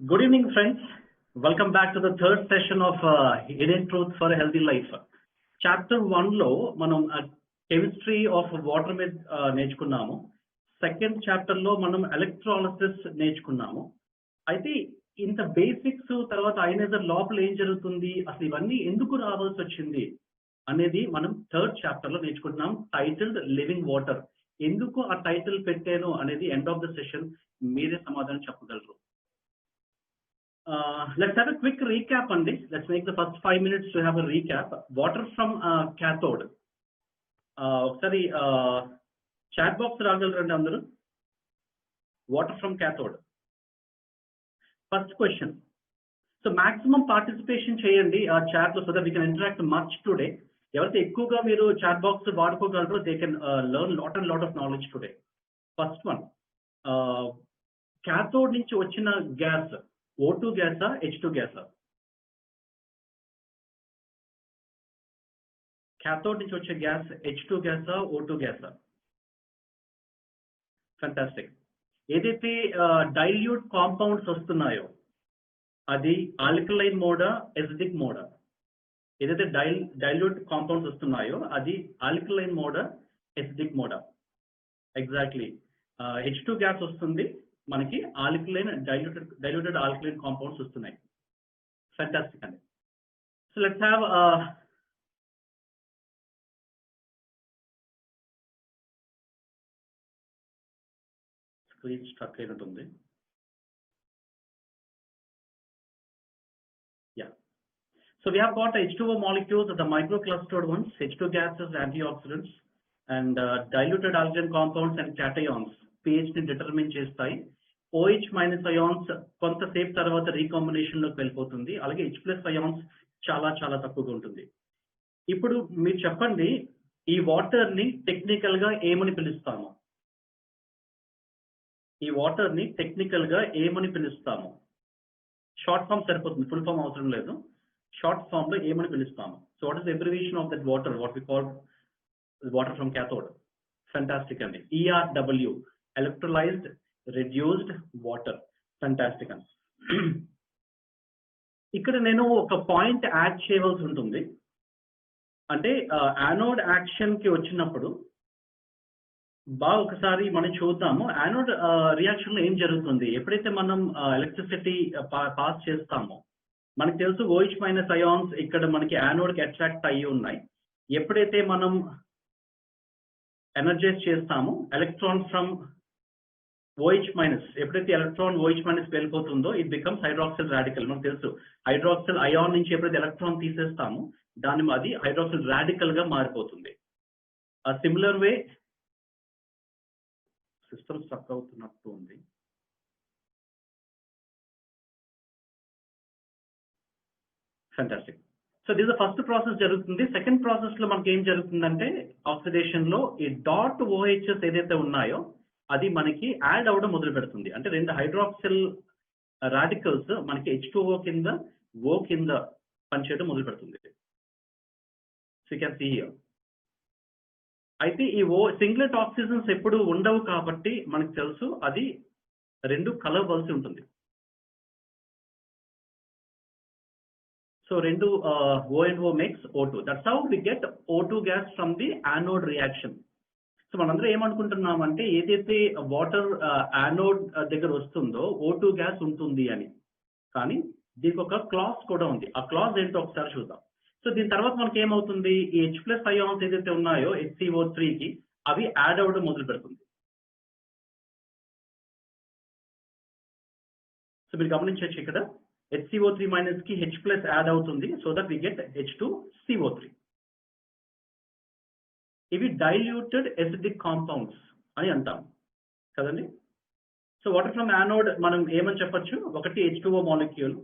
Good evening, friends. Welcome back to the third session of Hidden Truth for a Healthy Life. Chapter 1 లో మనం chemistry of water మీద నేర్చుకున్నాము. Second chapter లో మనం electrolysis నేర్చుకున్నాము. అయితే ఇంత బేసిక్స్ తర్వాత అయనైజర్ లోపల ఏం జరుగుతుంది, అసలు ఇవన్నీ ఎందుకు రావాల్సి వచ్చింది అనేది మనం థర్డ్ చాప్టర్ లో నేర్చుకుంటున్నాం. Titled living water. ఎందుకు ఆ టైటిల్ పెట్టాను అనేది ఎండ్ ఆఫ్ ద సెషన్ మీరే సమాధానం చెప్పగలరు. Let's have a quick recap on this. Let's make the first 5 minutes to have a recap. Water from cathode. Sorry, chat box రాగలరండి అందరూ. Water from cathode. First question. So maximum participation చేయండి ఆ chat లో so that we can interact much today. ఎవరైతే ఎక్కువగా మీరు chat box వాడుకోగలరో they can learn lot of knowledge today. First one. Cathode నుంచి వచ్చిన gas O2 గ్యాసా H2 గ్యాసా? Cathode నుంచి వచ్చే గ్యాస్ H2 గ్యాసా O2 గ్యాసా? ఫ్యాంటాస్టిక్. ఏదైతే డైల్యూట్ కాంపౌండ్స్ వస్తున్నాయో అది ఆల్కలైన్ మోడా ఎసిడిక్ మోడా? ఏదైతే డైల్యూట్ కాంపౌండ్స్ వస్తున్నాయో అది ఆల్కలైన్ మోడా ఎసిడిక్ మోడా? ఎగ్జాక్ట్లీ H2 గ్యాస్ వస్తుంది, మనకి ఆల్కలైన్ డైల్యూటెడ్ ఆల్కలైన్ కాంపౌండ్స్ వస్తున్నాయి. ఫ్యాంటాస్టిక్ అండి. So let's have screen struck అయినట్టుంది. Yeah. So we have got H2O molecules, the microclustered ones, H2 gases, antioxidants, and diluted alkaline compounds and cations. pH ని determine చేస్తాయి. OH minus ions కొంతసేపు తర్వాత recombination లోకి వెళ్ళిపోతుంది. అలాగే H+ ions చాలా తక్కువగా ఉంటుంది. ఇప్పుడు మీరు చెప్పండి, ఈ వాటర్ ని టెక్నికల్ గా ఏమని పిలుస్తాము? ఈ వాటర్ ని టెక్నికల్ గా ఏమని పిలుస్తాము? షార్ట్ ఫామ్ సరిపోతుంది, ఫుల్ ఫామ్ అవసరం లేదు. షార్ట్ ఫామ్ లో ఏమని పిలుస్తాము? So what is the abbreviation of that water, what we call water from cathode? Fantastic అండి. ERW, electrolysed reduced water. Fantastic అండి. ఇక్కడ నేను ఒక పాయింట్ యాడ్ చేయవలసి ఉంటుంది. అంటే యానోడ్ యాక్షన్ కి వచ్చినప్పుడు బాగా ఒకసారి మనం చూద్దాము యానోడ్ రియాక్షన్ లో ఏం జరుగుతుంది. ఎప్పుడైతే మనం ఎలక్ట్రిసిటీ పాస్ చేస్తామో మనకు తెలుసు OH మైనస్ అయాన్స్ ఇక్కడ మనకి యానోడ్ కి అట్రాక్ట్ అయ్యి ఉన్నాయి. ఎప్పుడైతే మనం ఎనర్జైజ్ చేస్తామో ఎలక్ట్రాన్ ఫ్రమ్ OH మైనస్, ఎప్పుడైతే ఎలక్ట్రాన్ OH మైనస్ వెళ్ళిపోతుందో ఇట్ బికమ్స్ హైడ్రాక్సిల్ రాడికల్. మనకు తెలుసు హైడ్రాక్సిల్ అయాన్ నుంచి ఎప్పుడైతే ఎలక్ట్రాన్ తీసేస్తామో దాని అది హైడ్రాక్సిల్ రాడికల్ గా మారిపోతుంది. సిమిలర్ వే సిస్టమ్ స్ట్రక్ అవుతున్నట్టు ఉంది. Fantastic. So this the first process జరుగుతుంది. సెకండ్ ప్రాసెస్ లో మనకి ఏం జరుగుతుందంటే ఆక్సిడేషన్ లో ఈ డాట్ OHs ఏదైతే ఉన్నాయో అది మనకి యాడ్ అవ్వడం మొదలు పెడుతుంది. అంటే రెండు హైడ్రాక్సిల్ రాడికల్స్ మనకి H2O కింద O కింద పనిచేయడం మొదలు పెడుతుంది. So you can see here. అయితే ఈ సింగ్లెట్ ఆక్సిజన్స్ ఎప్పుడు ఉండవు కాబట్టి మనకు తెలుసు అది రెండు కలవవలసి ఉంటుంది. సో రెండు O and O makes O2. That's how we get O2 gas from the anode reaction. So మనందరం ఏమనుకుంటున్నామంటే ఏదైతే వాటర్ యానోడ్ దగ్గర వస్తుందో O2 గ్యాస్ ఉంటుంది అని, కానీ దీనికి ఒక క్లాస్ కూడా ఉంది. ఆ క్లాస్ ఏంటో ఒకసారి చూద్దాం. సో దీని తర్వాత మనకి ఏమవుతుంది, ఈ H+ అయాన్స్ ఏదైతే ఉన్నాయో HCO3 కి అవి యాడ్ అవ్వడం మొదలు పెడుతుంది. సో మీరు గమనించవచ్చు ఇక్కడ HCO3 మైనస్ కి H+ యాడ్ అవుతుంది. So that we get H2CO3. ఇవి డైల్యూటెడ్ ఎసిడిక్ కాంపౌండ్స్ అని అంటాం కదండి. సో వాటర్ ఫ్రమ్ యానోడ్ మనం ఏమని చెప్పొచ్చు, ఒకటి H2O మాలిక్యూల్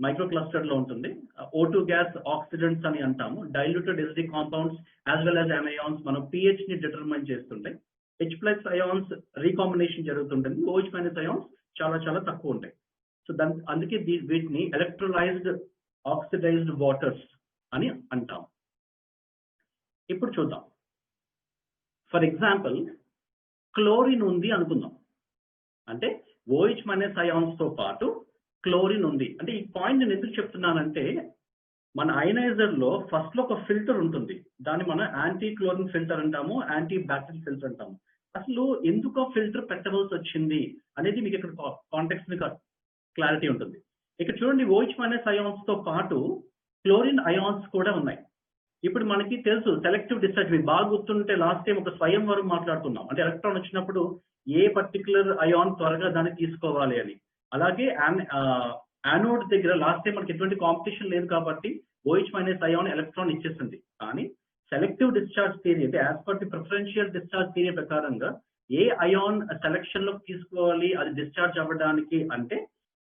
మైక్రో క్లస్టర్ లో ఉంటుంది. O2 గ్యాస్ ఆక్సిడెంట్స్ అని అంటాము. Diluted acidic compounds as well as ions మనం pH ని డిటర్మైన్ చేస్తుంటాయి. H+ అయాన్స్ రీకాంబినేషన్ జరుగుతుంటుంది. OH మైనస్ అయాన్స్ చాలా తక్కువ ఉంటాయి. సో అందుకే వీటిని ఎలక్ట్రోలైజ్డ్ ఆక్సిడైజ్డ్ వాటర్స్ అని అంటాం. ఇప్పుడు చూద్దాం. ఫర్ ఎగ్జాంపుల్ క్లోరిన్ ఉంది అనుకుందాం. అంటే OH మైనస్ అయాన్స్ తో పాటు క్లోరిన్ ఉంది. అంటే ఈ పాయింట్ నేను ఎందుకు చెప్తున్నానంటే మన అయనైజర్ లో ఫస్ట్ లో ఒక ఫిల్టర్ ఉంటుంది. దాన్ని మనం యాంటీ క్లోరిన్ ఫిల్టర్ అంటాము, యాంటీ బ్యాక్టీరియల్ ఫిల్టర్ అంటాము. అసలు ఎందుకు ఫిల్టర్ పెట్టవలసి వచ్చింది అనేది మీకు ఇక్కడ కాంటెక్స్ట్ మీకు క్లారిటీ ఉంటుంది. ఇక్కడ చూడండి OH మైనస్ అయాన్స్ తో పాటు క్లోరిన్ అయాన్స్ కూడా ఉన్నాయి. ఇప్పుడు మనకి తెలుసు సెలెక్టివ్ డిశ్చార్జ్, మీకు బాగా గుర్తుంటే లాస్ట్ టైం ఒక స్వయంవరం మాట్లాడుకున్నాం. అంటే ఎలక్ట్రాన్ వచ్చినప్పుడు ఏ పర్టికులర్ అయాన్ త్వరగా దాన్ని తీసుకోవాలి అని. అలాగే యానోడ్ దగ్గర లాస్ట్ టైం మనకి ఎటువంటి కాంపిటీషన్ లేదు కాబట్టి OH మైనస్ అయాన్ ఎలక్ట్రాన్ ఇచ్చేస్తుంది. కానీ సెలెక్టివ్ డిశ్చార్జ్ థియరీ అంటే as per the preferential discharge theory ప్రకారంగా ఏ అయాన్ సెలెక్షన్ లో తీసుకోవాలి అది డిశ్చార్జ్ అవ్వడానికి అంటే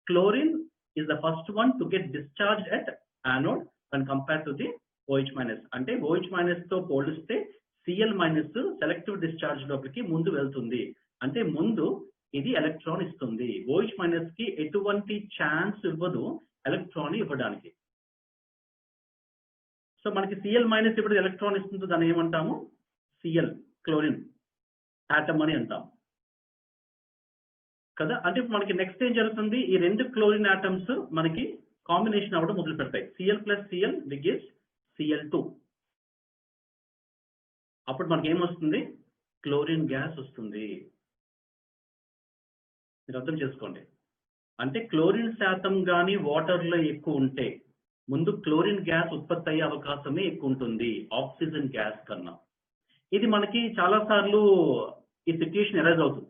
chlorine is the first one to get discharged at anode when compared to the OH minus. అంటే OH minus తో పోలిస్తే Cl minus సెలెక్టివ్ డిశ్చార్జ్ లోపలికి ముందు వెళ్తుంది. అంటే ముందు ఇది ఎలక్ట్రాన్ ఇస్తుంది. OH minus కి ఎటువంటి ఛాన్స్ ఇవ్వదు ఎలక్ట్రాన్ ఇవ్వడానికి. సో మనకి Cl minus ఇప్పుడు ఎలక్ట్రాన్ ఇస్తుంది, దాన్ని ఏమంటాము? Cl క్లోరిన్ ఆటమ్ అని అంటాం కదా. అంటే మనకి నెక్స్ట్ ఏం జరుగుతుంది, ఈ రెండు క్లోరిన్ ఆటమ్స్ మనకి కాంబినేషన్ అవ్వడం మొదలు పెడతాయి. Cl plus Cl gives Cl2. అప్పుడు మనకి ఏమొస్తుంది? క్లోరిన్ గ్యాస్ వస్తుంది. మీరు అర్థం చేసుకోండి. అంటే క్లోరిన్ శాతం కానీ వాటర్ లో ఎక్కువ ఉంటే ముందు క్లోరిన్ గ్యాస్ ఉత్పత్తి అయ్యే అవకాశమే ఎక్కువ ఉంటుంది ఆక్సిజన్ గ్యాస్ కన్నా. ఇది మనకి చాలా సార్లు ఈ సిచ్యుయేషన్ ఎరైజ్ అవుతుంది.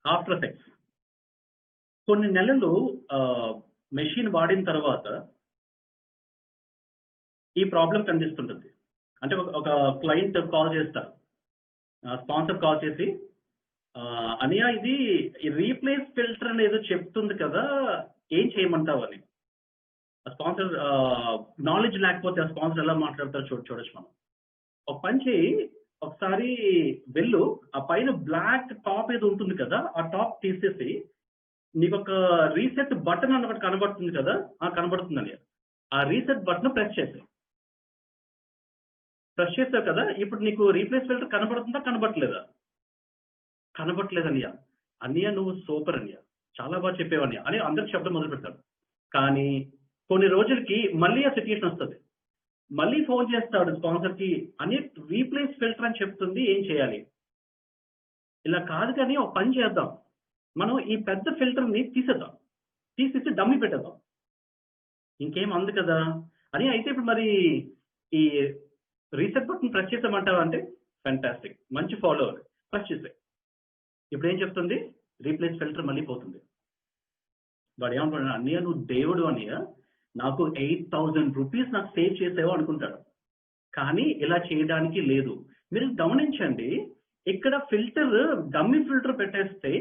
ఆఫ్టర్ ఎఫెక్ట్స్ కొన్ని నెలలు మెషిన్ వాడిన తర్వాత ఈ ప్రాబ్లం కనిపిస్తుంటుంది. అంటే ఒక క్లయింట్ కాల్ చేస్తారు, స్పాన్సర్ కాల్ చేసి అనియా ఇది రీప్లేస్ ఫిల్టర్ అని ఏదో చెప్తుంది కదా, ఏం చేయమంటావు అని. స్పాన్సర్ నాలెడ్జ్ లేకపోతే ఆ స్పాన్సర్ ఎలా మాట్లాడతారో చూడొచ్చు మనం. ఒక పని చేయి, ఒకసారి వెళ్ళు, ఆ పైన బ్లాక్ టాప్ ఏదో ఉంటుంది కదా, ఆ టాప్ తీసేసి నీకు ఒక రీసెట్ బటన్ అని ఒకటి కనబడుతుంది కదా, కనబడుతుందని ఆ రీసెట్ బటన్ ప్రెస్ చేసావు కదా. ఇప్పుడు నీకు రీప్లేస్ ఫిల్టర్ కనబడుతుందా కనబడట్లేదా? కనబడట్లేదు అనియా. అనియా నువ్వు సూపర్ అనియా, చాలా బాగా చెప్పేవనియా అని అందరికి చెప్పడం మొదలు పెడతాడు. కానీ కొన్ని రోజులకి మళ్ళీ ఆ సిచ్యుయేషన్ వస్తుంది. మళ్ళీ ఫోన్ చేస్తాడు స్పాన్సర్ కి, అని రీప్లేస్ ఫిల్టర్ అని చెప్తుంది, ఏం చేయాలి? ఇలా కాదు కానీ ఒక పని చేద్దాం, మనం ఈ పెద్ద ఫిల్టర్ ని తీసేద్దాం, తీసేసి డమ్మి పెట్టేద్దాం, ఇంకేం అంది కదా అని. అయితే ఇప్పుడు మరి ఈ రీసెట్ బటన్ ప్రెస్ చేసామంటావా అంటే ఫ్యాంటాస్టిక్, మంచి ఫాలోవర్, ప్రెస్ చేసే. ఇప్పుడు ఏం చెప్తుంది? రీప్లేస్ ఫిల్టర్ మళ్ళీ పోతుంది. వాడు ఏమనుకుంటున్నాడు? అన్నయ్య నువ్వు దేవుడు అన్నయ్య, నాకు 8,000 రూపీస్ నాకు సేవ్ చేసేవో అనుకుంటాడు. కానీ ఇలా చేయడానికి లేదు. మీరు గమనించండి, ఇక్కడ ఫిల్టర్ డమ్మీ ఫిల్టర్ పెట్టేస్తే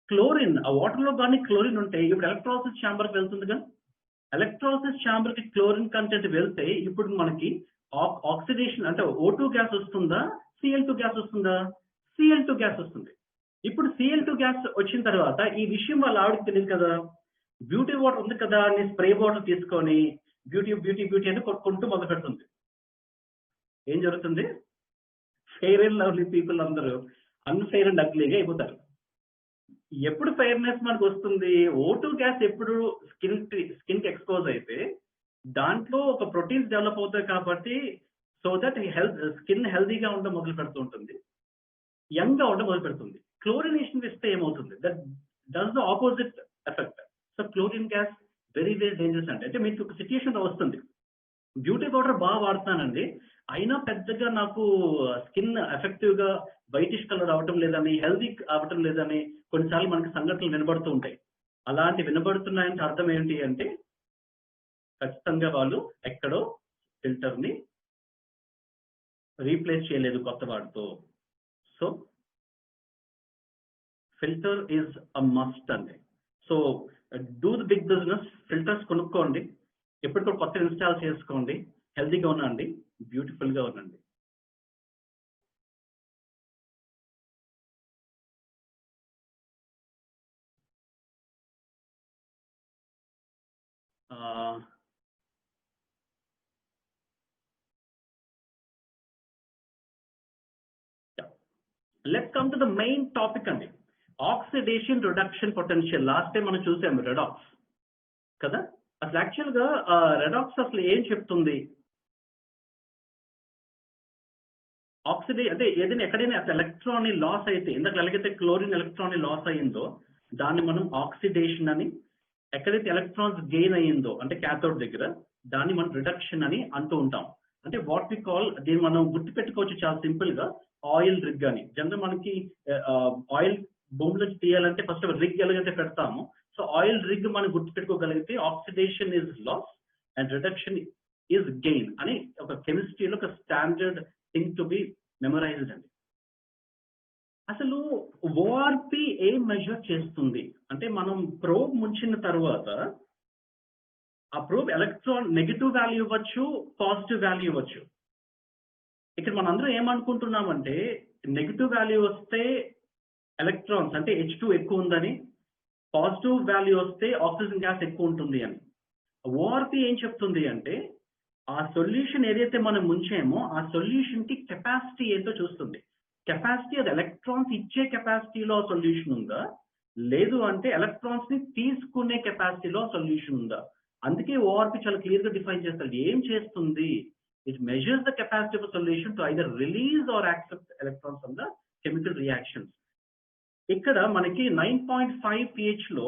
క్లోరిన్, ఆ వాటర్ లో కానీ క్లోరిన్ ఉంటే ఇప్పుడు ఎలక్ట్రాలిసిస్ ఛాంబర్కి వెళ్తుందిగా. ఎలక్ట్రాలిసిస్ ఛాంబర్ కి క్లోరిన్ కంటెంట్ వెళ్తే ఇప్పుడు మనకి ఆక్సిడేషన్ అంటే O2 గ్యాస్ వస్తుందా, Cl2 గ్యాస్ వస్తుందా? Cl2 గ్యాస్ వస్తుంది. ఇప్పుడు Cl2 గ్యాస్ వచ్చిన తర్వాత ఈ విషయం వాళ్ళ ఆవిడకి తెలియదు కదా, బ్యూటీ వాటర్ ఉంది కదా అని స్ప్రే బాటిల్ తీసుకొని బ్యూటీ బ్యూటీ బ్యూటీ అని కొట్టుకుంటూ మొదలు పెడుతుంది. ఏం జరుగుతుంది? ఫెయిర్ అండ్ లవ్లీ పీపుల్ అందరూ అన్ఫెయిర్ అండ్ అగ్లీగా అయిపోతారు. ఎప్పుడు ఫెయిర్నెస్ మనకు వస్తుంది? O2 గ్యాస్ ఎప్పుడు స్కిన్ కి ఎక్స్పోజ్ అయితే దాంట్లో ఒక ప్రోటీన్స్ డెవలప్ అవుతాయి కాబట్టి, సో దట్ స్కిన్ హెల్దీగా ఉండడం మొదలు పెడుతూ ఉంటుంది, యంగ్ గా ఉండడం మొదలు పెడుతుంది. క్లోరినేషన్ ఇస్తే ఏమవుతుంది? That does the opposite effect. So chlorine gas very very dangerous అండి. అంటే మీకు ఒక సిచ్యుయేషన్ వస్తుంది, బ్యూటీ పౌడర్ బాగా వాడుతానండి, అయినా పెద్దగా నాకు స్కిన్ ఎఫెక్టివ్ గా వైటిష్ కలర్ అవటం లేదని, హెల్దీ అవటం లేదని కొన్నిసార్లు మనకి సంఘటనలు వినబడుతూ ఉంటాయి. అలాంటి వినబడుతున్నాయంటే అర్థం ఏంటి అంటే ఖచ్చితంగా వాళ్ళు ఎక్కడో ఫిల్టర్ ని రీప్లేస్ చేయలేదు కొత్త వాటితో. So filter is a must అండి. So do the big business, filters కొనుక్కోండి, ఎప్పటికప్పుడు కొత్త ఇన్స్టాల్ చేసుకోండి, హెల్తీగా ఉండండి, బ్యూటిఫుల్ గా ఉండండి. Let's come to the main topic అండి. Oxidation reduction potential last time మనం చూసాము రెడాక్స్ కదా. అసలు యాక్చువల్గా రెడాక్స్ అసలు ఏం చెప్తుంది? అంటే ఏదైనా ఎక్కడైనా అసలు ఎలక్ట్రాన్ లాస్ అయితే, ఇందాక ఎలాగైతే క్లోరిన్ ఎలక్ట్రాన్ లాస్ అయ్యిందో దాన్ని మనం ఆక్సిడేషన్ అని, ఎక్కడైతే ఎలక్ట్రాన్స్ గెయిన్ అయ్యిందో అంటే క్యాథోడ్ దగ్గర దాన్ని మనం రిడక్షన్ అని అంటూ ఉంటాం. అంటే వాట్ వి కాల్, దీన్ని మనం గుర్తుపెట్టుకోవచ్చు చాలా సింపుల్ గా, ఆయిల్ రిగ్ అని. జనరల్ మనకి ఆయిల్ భూమిలో తీయాలంటే ఫస్ట్ రిగ్ ఎలాగైతే పెడతాము, సో ఆయిల్ రిగ్ మనం గుర్తుపెట్టుకోగలిగితే oxidation is loss and reduction is gain అని ఒక కెమిస్ట్రీలో ఒక standard thing to be memorised అండి. అసలు ఓఆర్పి ఏం మెజర్ చేస్తుంది అంటే, మనం ప్రోబ్ ముంచిన తర్వాత ఆ ప్రోబ్ ఎలక్ట్రాన్ నెగిటివ్ వాల్యూ ఇవ్వచ్చు, పాజిటివ్ వాల్యూ ఇవ్వచ్చు. ఇక్కడ మనందరం ఏమనుకుంటున్నామంటే నెగిటివ్ వాల్యూ వస్తే ఎలక్ట్రాన్స్ అంటే H2 ఎక్కువ ఉందని, పాజిటివ్ వాల్యూ వస్తే ఆక్సిజన్ గ్యాస్ ఎక్కువ ఉంటుంది అని. ఓఆర్పి ఏం చెప్తుంది అంటే, ఆ సొల్యూషన్ ఏదైతే మనం ముంచామో ఆ సొల్యూషన్ కి కెపాసిటీ ఏంటో చూస్తుంది. కెపాసిటీ అది ఎలక్ట్రాన్స్ ఇచ్చే కెపాసిటీలో సొల్యూషన్ ఉందా, లేదు అంటే ఎలక్ట్రాన్స్ ని తీసుకునే కెపాసిటీలో సొల్యూషన్ ఉందా. అందుకే ఓఆర్పి చాలా క్లియర్ గా డిఫైన్ చేస్తాడు. ఏం చేస్తుంది? It measures the capacity of solution to either release are accept electrons from the chemical reactions. ఇక్కడ మనకి 9.5 pH లో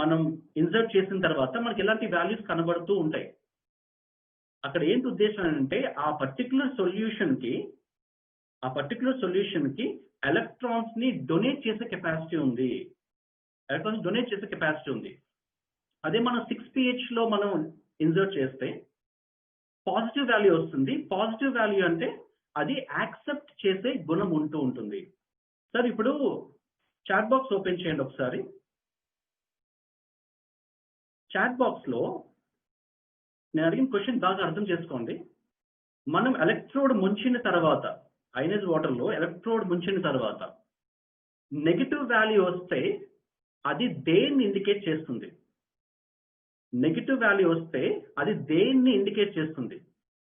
మనం ఇన్సర్ట్ చేసిన తర్వాత మనకి ఎలాంటి వాల్యూస్ కనబడుతూ ఉంటాయి. అక్కడ ఏంటి ఉద్దేశం అంటే, ఆ పర్టికులర్ సొల్యూషన్ కి ఎలక్ట్రాన్స్ ని డొనేట్ చేసే కెపాసిటీ ఉంది. అదే మనం 6 pH లో మనం ఇన్సర్ట్ చేస్తే పాజిటివ్ వాల్యూ వస్తుంది. పాజిటివ్ వాల్యూ అంటే అది యాక్సెప్ట్ చేసే గుణం ఉంటూ ఉంటుంది. సార్ ఇప్పుడు చాట్ బాక్స్ ఓపెన్ చేయండి ఒకసారి. చాట్ బాక్స్ లో నేను అడిగిన క్వశ్చన్ బాగా అర్థం చేసుకోండి. మనం ఎలక్ట్రోడ్ ముంచిన తర్వాత, అయనైజ్ వాటర్ లో ఎలక్ట్రోడ్ ముంచిన తర్వాత నెగిటివ్ వాల్యూ వస్తే అది దేన్ని ఇండికేట్ చేస్తుంది?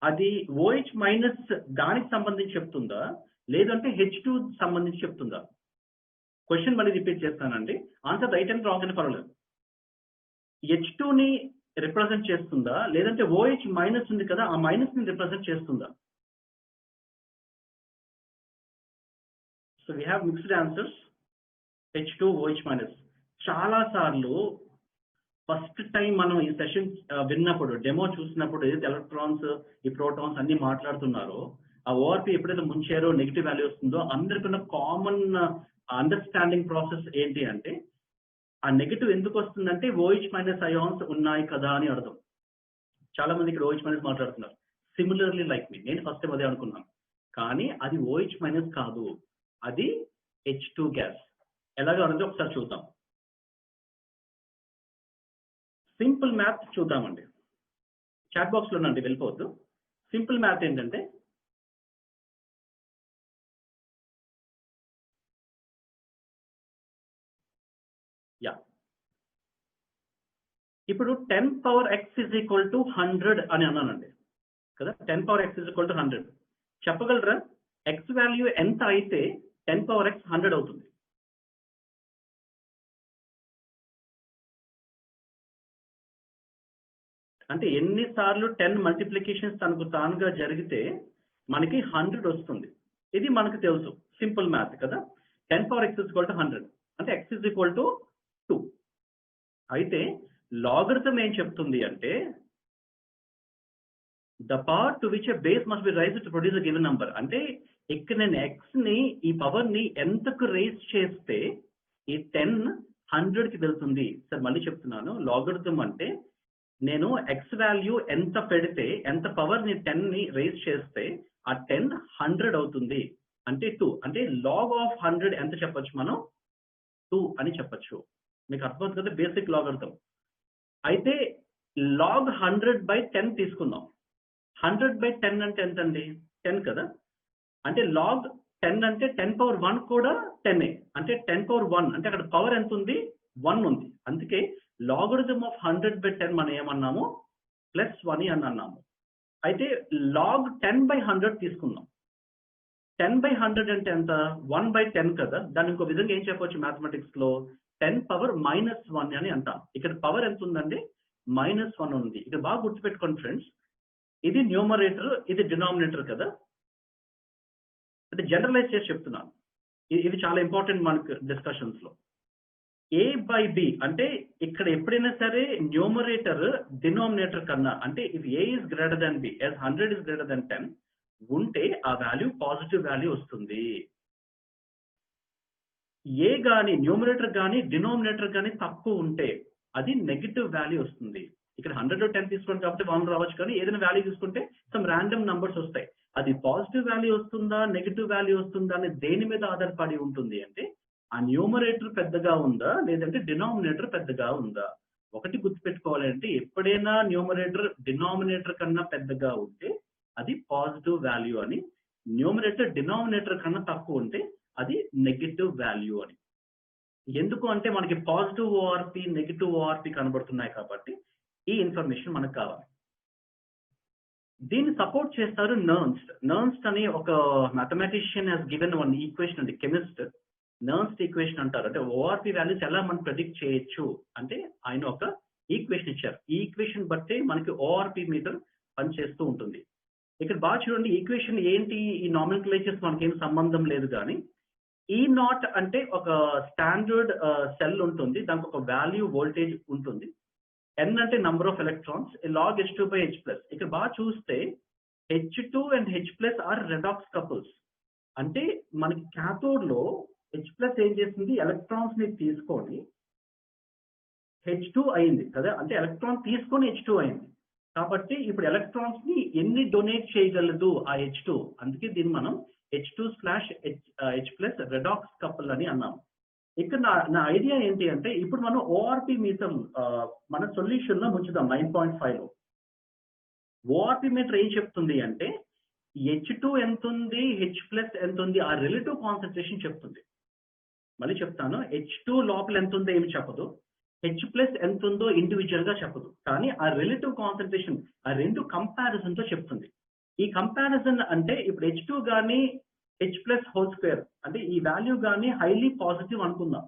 అది OH మైనస్ దానికి సంబంధించి చెప్తుందా, లేదంటే H2 సంబంధించి చెప్తుందా? క్వశ్చన్ మళ్ళీ రిపీట్ చేస్తానండి, ఆన్సర్ రైట్ అండ్ రాంగ్ అని పర్వాలేదు. H2 ని రిప్రజెంట్ చేస్తుందా, లేదంటే OH మైనస్ ఉంది కదా ఆ మైనస్ ని రిప్రజెంట్ చేస్తుందా? So we have mixed answers, H2, OH minus. చాలా సార్లు ఫస్ట్ టైం మనం ఈ సెషన్ విన్నప్పుడు, డెమో చూసినప్పుడు ఏదైతే ఎలక్ట్రాన్స్ ఈ ప్రోటాన్స్ అన్ని మాట్లాడుతున్నారో, ఆ ఓఆర్పి ఎప్పుడైతే ముంచారో నెగిటివ్ వాల్యూ వస్తుందో అందరికన్నా కామన్ అండర్స్టాండింగ్ ప్రాసెస్ ఏంటి అంటే, ఆ నెగిటివ్ ఎందుకు వస్తుందంటే OH మైనస్ అయాన్స్ ఉన్నాయి కదా అని అర్థం. చాలా మంది ఇక్కడ OH మైనస్ మాట్లాడుతున్నారు. సిమిలర్లీ లైక్ మీ, నేను ఫస్ట్ టైం అదే అనుకున్నాను, కానీ అది OH మైనస్ కాదు, అది H2 గ్యాస్. ఎలాగో అనేది ఒకసారి చూద్దాం. సింపుల్ మ్యాథ్ చూద్దామండి. చాట్ బాక్స్ లోనండి, వెళ్ళిపోవద్దు. సింపుల్ మ్యాథ్ ఏంటంటే, ఇప్పుడు 10 power x is equal to 100 అని అన్నానండి కదా. 10 power x is equal to 100 చెప్పగలరా? x వాల్యూ ఎంత అయితే 10 power x 100 అవుతుంది? అంటే ఎన్నిసార్లు 10 మల్టిప్లికేషన్స్ తనకు తానుగా జరిగితే మనకి 100 వస్తుంది. ఇది మనకు తెలుసు, సింపుల్ మ్యాథ్ కదా. 10 power x is equal to 100 అంటే x is equal to 2. అయితే లాగరిథం ఏం చెప్తుంది అంటే, the power to which a base must be raised to produce a given number. అంటే ఇక్కడ నేను x ని, ఈ పవర్ ని ఎంతకు రైజ్ చేస్తే ఈ 10 100 కి వెళ్తుంది. సార్ మళ్ళీ చెప్తున్నాను, లాగరిథం అంటే నేను x వాల్యూ ఎంత పెడితే, ఎంత పవర్ ని 10 ని రైజ్ చేస్తే ఆ 10 100 అవుతుంది. అంటే 2 అంటే లాగ్ ఆఫ్ 100 ఎంత చెప్పొచ్చు మనం? 2 అని చెప్పొచ్చు. మీకు అర్థమవుతుంది కదా బేసిక్ లాగరిథం. అయితే లాగ్ 100/10 తీసుకుందాం. 100/10 అంటే ఎంతండి? 10 కదా. అంటే లాగ్ 10 అంటే 10 power 1 కూడా 10 అంటే 10 power 1 అంటే అక్కడ పవర్ ఎంత ఉంది? 1 ఉంది. అందుకే లాగరిథం ఆఫ్ 100/10 మనం ఏమన్నాము? +1 అని అన్నాము. అయితే లాగ్ 10/100 తీసుకుందాం. 10/100 అంటే ఎంత? 1/10 కదా. దాన్ని ఇంకో విధంగా ఏం చెప్పొచ్చు మ్యాథమెటిక్స్ లో? 10⁻−1 అని అంటాం. ఇక్కడ పవర్ ఎంత ఉందండి? -1 ఉంది. ఇక్కడ బాగా గుర్తుపెట్టుకోండి ఫ్రెండ్స్, ఇది న్యూమరేటర్, ఇది డినామినేటర్ కదా. అంటే జనరలైజ్ చేసి చెప్తున్నాను. ఇది చాలా ఇంపార్టెంట్ మనకు డిస్కషన్స్ లో. a/b అంటే ఇక్కడ ఎప్పుడైనా సరే న్యూమరేటర్ డినామినేటర్ కన్నా, అంటే if a is greater than b, as 100 is greater than 10 ఉంటే ఆ వాల్యూ పాజిటివ్ వాల్యూ వస్తుంది. ఏ గాని న్యూమరేటర్ గాని డినామినేటర్ గాని తక్కువ ఉంటే అది నెగిటివ్ వాల్యూ వస్తుంది. ఇక్కడ 100 తీసుకోండి కాబట్టి 1 రావచ్చు, కానీ ఏదైనా వాల్యూ తీసుకుంటే సమ్ ర్యాండమ్ నంబర్స్ వస్తాయి. అది పాజిటివ్ వాల్యూ వస్తుందా నెగిటివ్ వాల్యూ వస్తుందా అని దేని మీద ఆధారపడి ఉంటుంది అంటే ఆ న్యూమరేటర్ పెద్దగా ఉందా లేదంటే డినామినేటర్ పెద్దగా ఉందా. ఒకటి గుర్తుపెట్టుకోవాలంటే ఎప్పుడైనా న్యూమరేటర్ డినామినేటర్ కన్నా పెద్దగా ఉంటే అది పాజిటివ్ వాల్యూ అని, న్యూమరేటర్ డినామినేటర్ కన్నా తక్కువ ఉంటే అది నెగిటివ్ వాల్యూ అని. ఎందుకు అంటే మనకి పాజిటివ్ ఓఆర్పి నెగిటివ్ ఓఆర్పి కనబడుతున్నాయి కాబట్టి ఈ ఇన్ఫర్మేషన్ మనకు కావాలి. దీన్ని సపోర్ట్ చేస్తారు నర్న్స్ట్. నర్న్స్ట్ అని ఒక mathematician has given one equation అండి, కెమిస్ట్. నర్న్స్ట్ ఈక్వేషన్ అంటారు. అంటే ఓఆర్పి వాల్యూస్ ఎలా మనం ప్రెడిక్ట్ చేయొచ్చు అంటే ఆయన ఒక ఈక్వేషన్ ఇచ్చారు. ఈ ఈక్వేషన్ బట్టే మనకి ఓఆర్పి మీటర్ పనిచేస్తూ ఉంటుంది. ఇక్కడ బాగా చూడండి, ఈక్వేషన్ ఏంటి, ఈ నామినిక్లేచర్స్ మనకేం సంబంధం లేదు, కానీ E0 అంటే ఒక స్టాండర్డ్ సెల్ ఉంటుంది, దానికి ఒక వాల్యూ వోల్టేజ్ ఉంటుంది. N అంటే number of electrons, log H2/H+. ఇక్కడ బాగా చూస్తే H2 and H+ are redox couples. అంటే మనకి క్యాథోడ్ లో H+ ఏం చేసింది, ఎలక్ట్రాన్స్ ని తీసుకొని H2 అయింది కదా. అంటే ఎలక్ట్రాన్ తీసుకొని H2 అయింది కాబట్టి ఇప్పుడు ఎలక్ట్రాన్స్ ని ఎన్ని డొనేట్ చేయగలదు ఆ H2. అందుకే దీన్ని మనం H2/H+ రెడాక్స్ కపుల్ అని అన్నాం. ఇక్కడ నా ఐడియా ఏంటి అంటే ఇప్పుడు మనం ఓఆర్పి మీటర్ మన సొల్యూషన్ లో ముంచుదాం 9.5 లో. ఓఆర్పి మీటర్ ఏం చెప్తుంది అంటే H2 ఎంత ఉంది, H+ ఎంత ఉంది, ఆ రిలేటివ్ కాన్సన్ట్రేషన్ చెప్తుంది. మళ్ళీ చెప్తాను, H2 లోపల ఎంత ఉందో ఏమి చెప్పదు, H+ ఎంత ఉందో ఇండివిజువల్ గా చెప్పదు, కానీ ఆ రిలేటివ్ కాన్సన్ట్రేషన్ ఆ రెండు కంపారిజన్ తో చెప్తుంది. ఈ కంపారిజన్ అంటే ఇప్పుడు H2 గానీ H+² అంటే ఈ వాల్యూ గానీ హైలీ పాజిటివ్ అనుకుందాం.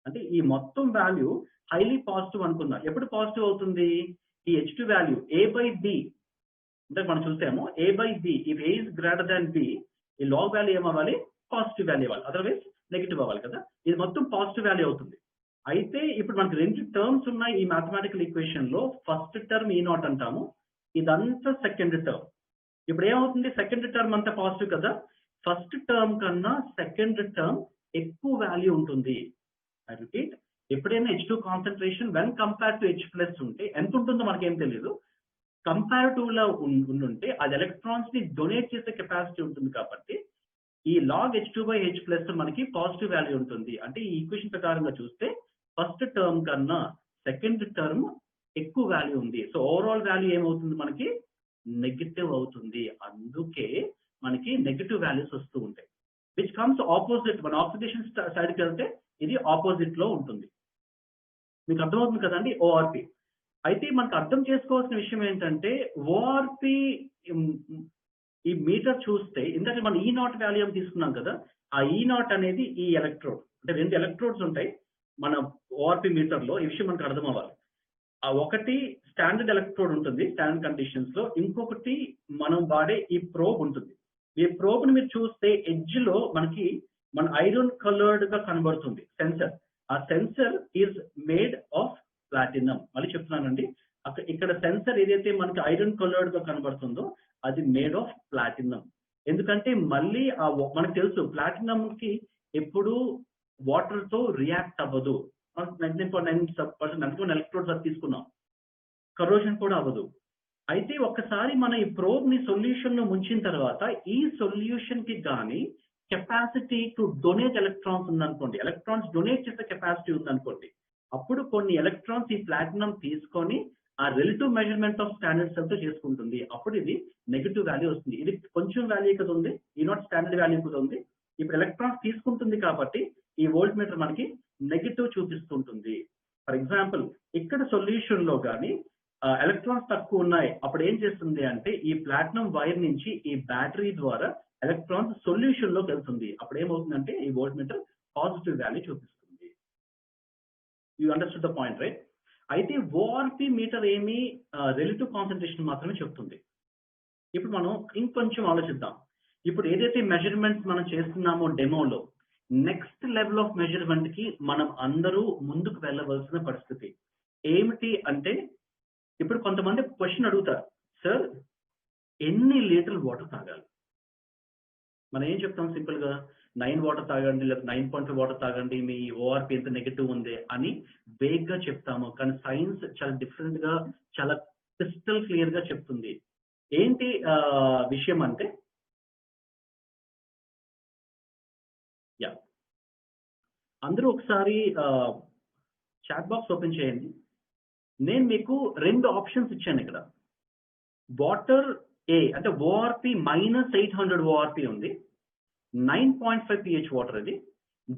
అంటే ఈ మొత్తం వాల్యూ హైలీ పాజిటివ్ అనుకుందాం. ఎప్పుడు పాజిటివ్ అవుతుంది, ఈ H2 వాల్యూ a/b అంటే మనం చూసాము a/b, if a is greater than b ఈ లాగ్ వాల్యూ ఏమవ్వాలి, పాజిటివ్ వాల్యూ అవ్వాలి, అదర్వైజ్ నెగిటివ్ అవ్వాలి కదా. ఇది మొత్తం పాజిటివ్ వాల్యూ అవుతుంది. అయితే ఇప్పుడు మనకి రెండు టర్మ్స్ ఉన్నాయి ఈ మ్యాథమెటికల్ ఈక్వేషన్ లో. ఫస్ట్ టర్మ్ E0 అంటాము, ఇదంతా సెకండ్ టర్మ్. ఇప్పుడు ఏమవుతుంది, సెకండ్ టర్మ్ అంతా పాజిటివ్ కదా, ఫస్ట్ టర్మ్ కన్నా సెకండ్ టర్మ్ ఎక్కువ వాల్యూ ఉంటుంది. ఐ రిపీట్, ఎప్పుడైనా H2 concentration when compare to H+ ఉంటే ఎంత ఉంటుందో మనకేం తెలియదు, కంపారిటివ్ లా ఉంటే అది ఎలక్ట్రాన్స్ ని డొనేట్ చేసే కెపాసిటీ ఉంటుంది కాబట్టి ఈ log H2/H+ మనకి పాజిటివ్ వాల్యూ ఉంటుంది. అంటే ఈ ఈక్వేషన్ ప్రకారంగా చూస్తే ఫస్ట్ టర్మ్ కన్నా సెకండ్ టర్మ్ ఎక్కువ వాల్యూ ఉంది. సో ఓవరాల్ వాల్యూ ఏమవుతుంది, మనకి నెగిటివ్ అవుతుంది. అందుకే మనకి నెగిటివ్ వాల్యూస్ వస్తూ ఉంటాయి, విచ్ కమ్స్ ఆపోజిట్. మన ఆక్సిడేషన్ సైడ్కి వెళ్తే ఇది ఆపోజిట్ లో ఉంటుంది. మీకు అర్థమవుతుంది కదండి ఓఆర్పి. అయితే మనకు అర్థం చేసుకోవాల్సిన విషయం ఏంటంటే ఓఆర్పి ఈ మీటర్ చూస్తే ఇందాక మనం E0 వాల్యూ తీసుకున్నాం కదా, ఆ E0 అనేది ఈ ఎలక్ట్రోడ్, అంటే రెండు ఎలక్ట్రోడ్స్ ఉంటాయి మన ఓఆర్పి మీటర్ లో. ఈ విషయం మనకు అర్థం అవ్వాలి. ఆ ఒకటి స్టాండర్డ్ ఎలక్ట్రోడ్ ఉంటుంది స్టాండర్డ్ కండిషన్స్ లో, ఇంకొకటి మనం వాడే ఈ ప్రోబ్ ఉంటుంది. ఈ ప్రోబ్ ని మీరు చూస్తే ఎడ్జ్ లో మనకి మన ఐరన్ కలర్డ్ గా కనబడుతుంది సెన్సర్. ఆ sensor is made of platinum. మళ్ళీ చెప్తున్నానండి, ఇక్కడ సెన్సర్ ఏదైతే మనకి ఐరన్ కలర్డ్ గా కనబడుతుందో అది మేడ్ ఆఫ్ ప్లాటినం. ఎందుకంటే మళ్ళీ మనకు తెలుసు ప్లాటినం కి ఎప్పుడు వాటర్ తో రియాక్ట్ అవ్వదు. 99.9% ఎలక్ట్రోడ్స్ అది తీసుకున్నాం, కరోజన్ కూడా అవ్వదు. అయితే ఒక్కసారి మన ఈ ప్రోబ్ ని సొల్యూషన్ లో ముంచిన తర్వాత ఈ సొల్యూషన్ కి గానీ కెపాసిటీ టు డొనేట్ ఎలక్ట్రాన్స్ ఉందనుకోండి, ఎలక్ట్రాన్స్ డొనేట్ చేసే కెపాసిటీ ఉందనుకోండి, అప్పుడు కొన్ని ఎలక్ట్రాన్స్ ఈ ప్లాటినం తీసుకొని ఆ relative measurement of standard cell తో చేసుకుంటుంది. అప్పుడు ఇది నెగిటివ్ వాల్యూ వస్తుంది. ఇది కొంచెం వాల్యూ కదా ఉంది, E0 స్టాండర్డ్ వాల్యూ కూడా ఉంది. ఇప్పుడు ఎలక్ట్రాన్స్ తీసుకుంటుంది కాబట్టి ఈ వోల్ట్ మీటర్ మనకి నెగిటివ్ చూపిస్తుంటుంది. ఫర్ ఎగ్జాంపుల్ ఇక్కడ సొల్యూషన్ లో కానీ ఎలక్ట్రాన్స్ తక్కువ ఉన్నాయి, అప్పుడు ఏం చేస్తుంది అంటే ఈ ప్లాటినం వైర్ నుంచి ఈ బ్యాటరీ ద్వారా ఎలక్ట్రాన్స్ సొల్యూషన్ లోకి వెళ్తుంది. అప్పుడు ఏమవుతుందంటే ఈ వోల్ట్ మీటర్ పాజిటివ్ వాల్యూ చూపిస్తుంది. You understood the point right? అయితే ఓఆర్పి మీటర్ ఏమి రిలేటివ్ కాన్సన్ట్రేషన్ మాత్రమే చెప్తుంది. ఇప్పుడు మనం ఇంకొంచెం ఆలోచిద్దాం. ఇప్పుడు ఏదైతే మెజర్మెంట్స్ మనం చేస్తున్నామో డెమోలో, నెక్స్ట్ లెవెల్ ఆఫ్ మెజర్మెంట్ కి మనం అందరూ ముందుకు వెళ్ళవలసిన పరిస్థితి ఏమిటి అంటే, ఇప్పుడు కొంతమంది క్వశ్చన్ అడుగుతారు, సార్ ఎన్ని లీటర్లు వాటర్ తాగాలి? మనం ఏం చెప్తాం సింపుల్ గా 9 వాటర్ తాగండి, లేదా 9.5 వాటర్ తాగండి, మీ ఓఆర్పి ఎంత నెగిటివ్ ఉంది అని వేగ్ గా చెప్తాము. కానీ సైన్స్ చాలా డిఫరెంట్ గా, చాలా క్రిస్టల్ క్లియర్ గా చెప్తుంది. ఏంటి విషయం అంటే, యా అందరూ ఒకసారి చాట్ బాక్స్ ఓపెన్ చేయండి. నేను మీకు 2 ఆప్షన్స్ ఇచ్చాను ఇక్కడ. వాటర్ ఏ అంటే ఓఆర్పి -800 ఓఆర్పి ఉంది, 9.5 pH వాటర్ అది,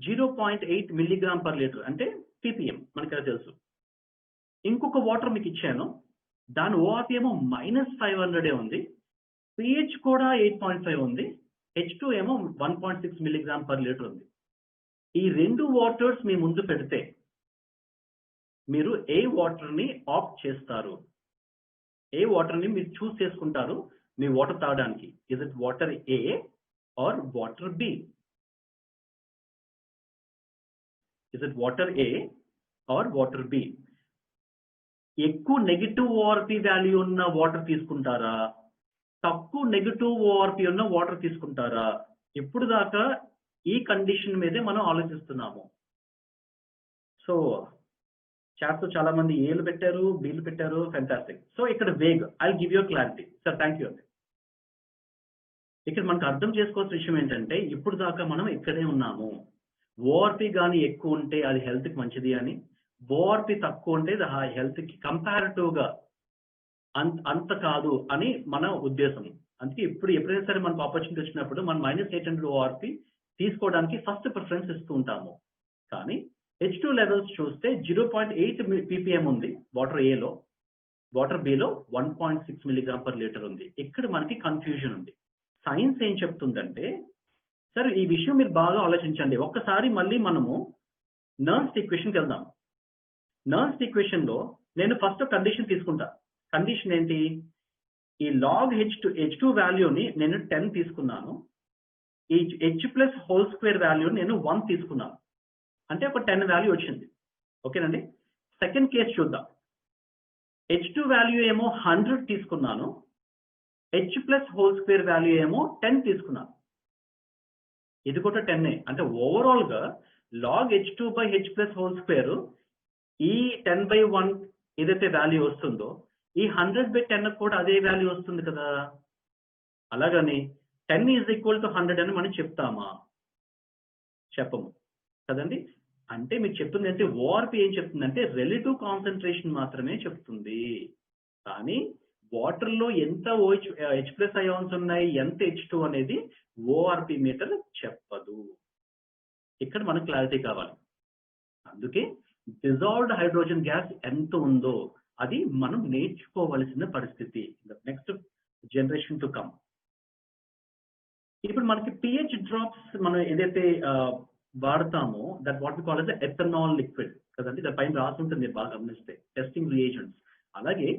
0.8 మిల్లీగ్రామ్ పర్ లీటర్ అంటే ppm మనకి అది తెలుసు. ఇంకొక వాటర్ మీకు ఇచ్చాను, దాని ఓఆర్పి ఏమో -500 ఉంది, pH కూడా 8.5 ఉంది, H2 ఏమో 1.6 మిల్లీగ్రామ్ పర్ లీటర్ ఉంది. ఈ 2 వాటర్స్ మీ ముందు పెడితే మీరు ఏ వాటర్ ని ఆప్ట్ చేస్తారు? ఏ వాటర్ ని మీరు చూస్ చేసుకుంటారు మీ వాటర్ తాగడానికి? Is it water A or water B? Is it water A or water B? ఎక్కువ నెగిటివ్ ఓఆర్పి వాల్యూ ఉన్న వాటర్ తీసుకుంటారా, తక్కువ నెగిటివ్ ఓఆర్పి ఉన్న వాటర్ తీసుకుంటారా? ఇప్పుడు దాకా ఈ కండిషన్ మీదే మనం ఆలోచిస్తున్నాము. సో చాట్స్ చాలా మంది ఏలు పెట్టారు, బీలు పెట్టారు, ఫెంటాస్టిక్. సో ఇక్కడ vague, I give you clarity sir, thank you అండి. ఇక్కడ మనకు అర్థం చేసుకోవాల్సిన విషయం ఏంటంటే, ఇప్పుడు దాకా మనం ఇక్కడే ఉన్నాము. ఓఆర్పి కానీ ఎక్కువ ఉంటే అది హెల్త్ కి మంచిది అని, ఓఆర్పి తక్కువ ఉంటే అది హెల్త్ కి కంపారిటివ్ గా అంత కాదు అని మన ఉద్దేశం. అందుకే ఎప్పుడైనా సరే మనకు ఆపర్చునిటీ వచ్చినప్పుడు మనం -800 ఓఆర్పి తీసుకోవడానికి ఫస్ట్ ప్రిఫరెన్స్ ఇస్తూ ఉంటాము. కానీ H2 లెవెల్స్ చూస్తే 0.8 ppm ఉంది వాటర్ ఏలో, water below 1.6 milligram per litre ఉంది. ఇక్కడ మనకి కన్ఫ్యూజన్ ఉంది. సైన్స్ ఏం చెప్తుందంటే, సరే ఈ విషయం మీరు బాగా ఆలోచించండి. ఒక్కసారి మళ్ళీ మనము నర్న్స్ ఈక్వేషన్కి వెళ్దాం. నర్న్స్ ఈక్వేషన్ లో నేను ఫస్ట్ కండిషన్ తీసుకుంటా. కండిషన్ ఏంటి? ఈ లాగ్ H2 వాల్యూని నేను 10 తీసుకున్నాను, ఈ H+² వాల్యూ నేను 1 తీసుకున్నాను, అంటే ఒక 10 వాల్యూ వచ్చింది. ఓకేనండి. సెకండ్ కేసు చూద్దాం. H2 వాల్యూ ఏమో 100 తీసుకున్నాను, H+² వాల్యూ ఏమో 10 తీసుకున్నాను. ఇది కూడా 10. అంటే ఓవరాల్ గా లాగ్ H2/H+² ఈ 10/1 ఏదైతే వాల్యూ వస్తుందో, ఈ 100/10 కూడా అదే వాల్యూ వస్తుంది కదా. అలాగని 10 = 100 అని మనం చెప్తామా? చెప్పము కదండి. అంటే మీకు చెప్తుంది అంటే ఓఆర్పి ఏం చెప్తుందంటే రిలేటివ్ కాన్సన్ట్రేషన్ మాత్రమే చెప్తుంది. కానీ వాటర్ లో ఎంత H+ అయాన్స్ ఉన్నాయి, ఎంత H2 అనేది ఓఆర్పి మీటర్ చెప్పదు. ఇక్కడ మనకు క్లారిటీ కావాలి. అందుకే డిజాల్వ్డ్ హైడ్రోజన్ గ్యాస్ ఎంత ఉందో అది మనం నేర్చుకోవలసిన పరిస్థితి, నెక్స్ట్ జనరేషన్ టు కమ్. ఇప్పుడు మనకి pH డ్రాప్స్ మనం ఏదైతే వాడతామో, that what we call as ethanol liquid కదండి. దాని పైన రాసి ఉంటుంది, బాగా గమనిస్తే టెస్టింగ్ రియేజెంట్స్. అలాగే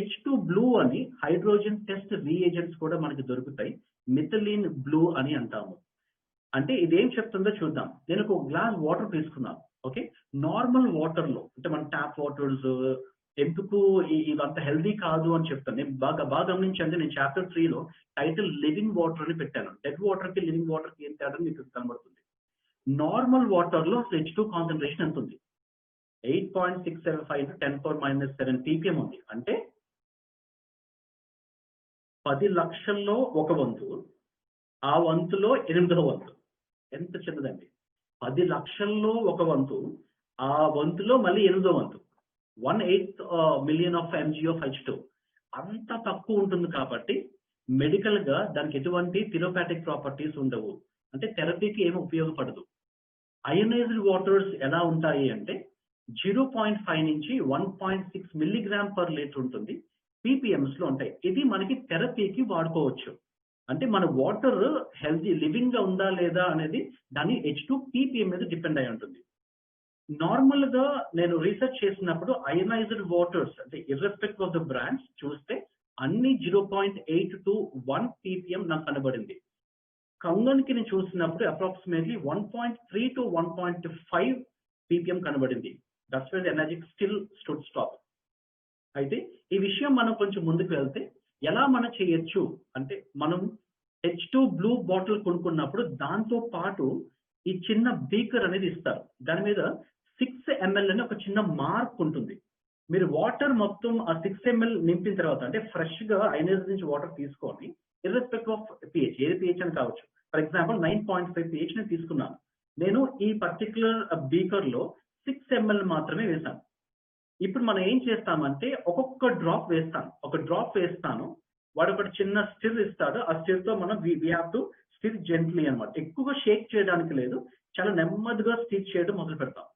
H2 బ్లూ అని హైడ్రోజన్ టెస్ట్ రియేజెంట్స్ కూడా మనకి దొరుకుతాయి, మిథిలిన్ బ్లూ అని అంటాము. అంటే ఇదేం చెప్తుందో చూద్దాం. నేను ఒక గ్లాస్ వాటర్ తీసుకున్నాను. ఓకే, నార్మల్ వాటర్ లో అంటే మన ట్యాప్ వాటర్స్ ఎందుకు ఇదంత హెల్దీ కాదు అని చెప్తాను. నేను బాగా గమనించండి. నేను చాప్టర్ 3 లో టైటిల్ లివింగ్ వాటర్ అని పెట్టాను. డెడ్ వాటర్ కి లివింగ్ వాటర్ కి ఏం తేడా మీకు కనబడుతుంది. నార్మల్ వాటర్ లో H2 కాన్సన్ట్రేషన్ ఎంత ఉంది? 8.675 × 10⁻⁷ ppm ఉంది. అంటే 10 లక్షల్లో ఒక వంతు, ఆ వంతులో 8వ వంతు. ఎంత చిన్నదండి. 10 లక్షల్లో ఒక వంతు, ఆ వంతులో మళ్ళీ 8వ వంతు, 1/8 million of mg of H2. అంత తక్కువ ఉంటుంది కాబట్టి మెడికల్ గా దానికి ఎటువంటి థెరపాటిక్ ప్రాపర్టీస్ ఉండవు, అంటే థెరపీకి ఏమి ఉపయోగపడదు. అయోనైజ్డ్ వాటర్స్ ఎలా ఉంటాయి అంటే 0.5 నుంచి 1.6 మిల్లీగ్రామ్ పర్ లీటర్ ఉంటుంది, ppms లో ఉంటాయి. ఇది మనకి థెరపీకి వాడుకోవచ్చు. అంటే మన వాటర్ హెల్తీ లివింగ్ గా ఉందా లేదా అనేది దాని H2 ppm మీద డిపెండ్ అయి ఉంటుంది. నార్మల్ గా నేను రీసెర్చ్ చేసినప్పుడు అయనైజ్డ్ వాటర్స్ అంటే ఇర్రెస్పెక్టివ్ ఆఫ్ ద బ్రాండ్స్ చూస్తే అన్ని 0.8 to 1 ppm నాకు కనబడింది. కంగన్కి నేను చూసినప్పుడు అప్రాక్సిమేట్లీ 1.3 to 1.5 ppm కనబడింది. That's why the energic still stood stop. అయితే ఈ విషయం మనం కొంచెం ముందుకు వెళ్తే ఎలా మనం చేయొచ్చు అంటే మనం H2 బ్లూ బాటిల్ కొనుక్కున్నప్పుడు దాంతో పాటు ఈ చిన్న బీకర్ అనేది ఇస్తారు. దాని మీద 6 ml అని ఒక చిన్న మార్క్ ఉంటుంది. మీరు వాటర్ మొత్తం ఆ 6 ml నింపిన తర్వాత అంటే ఫ్రెష్ గా ఐనైజ్ నుంచి వాటర్ తీసుకొని ఇర్రెస్పెక్టివ్ ఆఫ్ pH ఏది pH అని కావచ్చు. ఫర్ ఎగ్జాంపుల్ 9.5 pH నేను తీసుకున్నాను. నేను ఈ పర్టికులర్ బీకర్ లో 6 ml మాత్రమే వేశాను. ఇప్పుడు మనం ఏం చేస్తామంటే ఒక్కొక్క డ్రాప్ వేస్తాను. ఒక డ్రాప్ వేస్తాను. వాడు ఒకటి చిన్న స్టిర్ ఇస్తాడు. ఆ స్టిర్ తో మనం we have to stir gently అన్నమాట. ఎక్కువగా షేక్ చేయడానికి లేదు. చాలా నెమ్మదిగా స్టిర్ చేయడం మొదలు పెడతాం.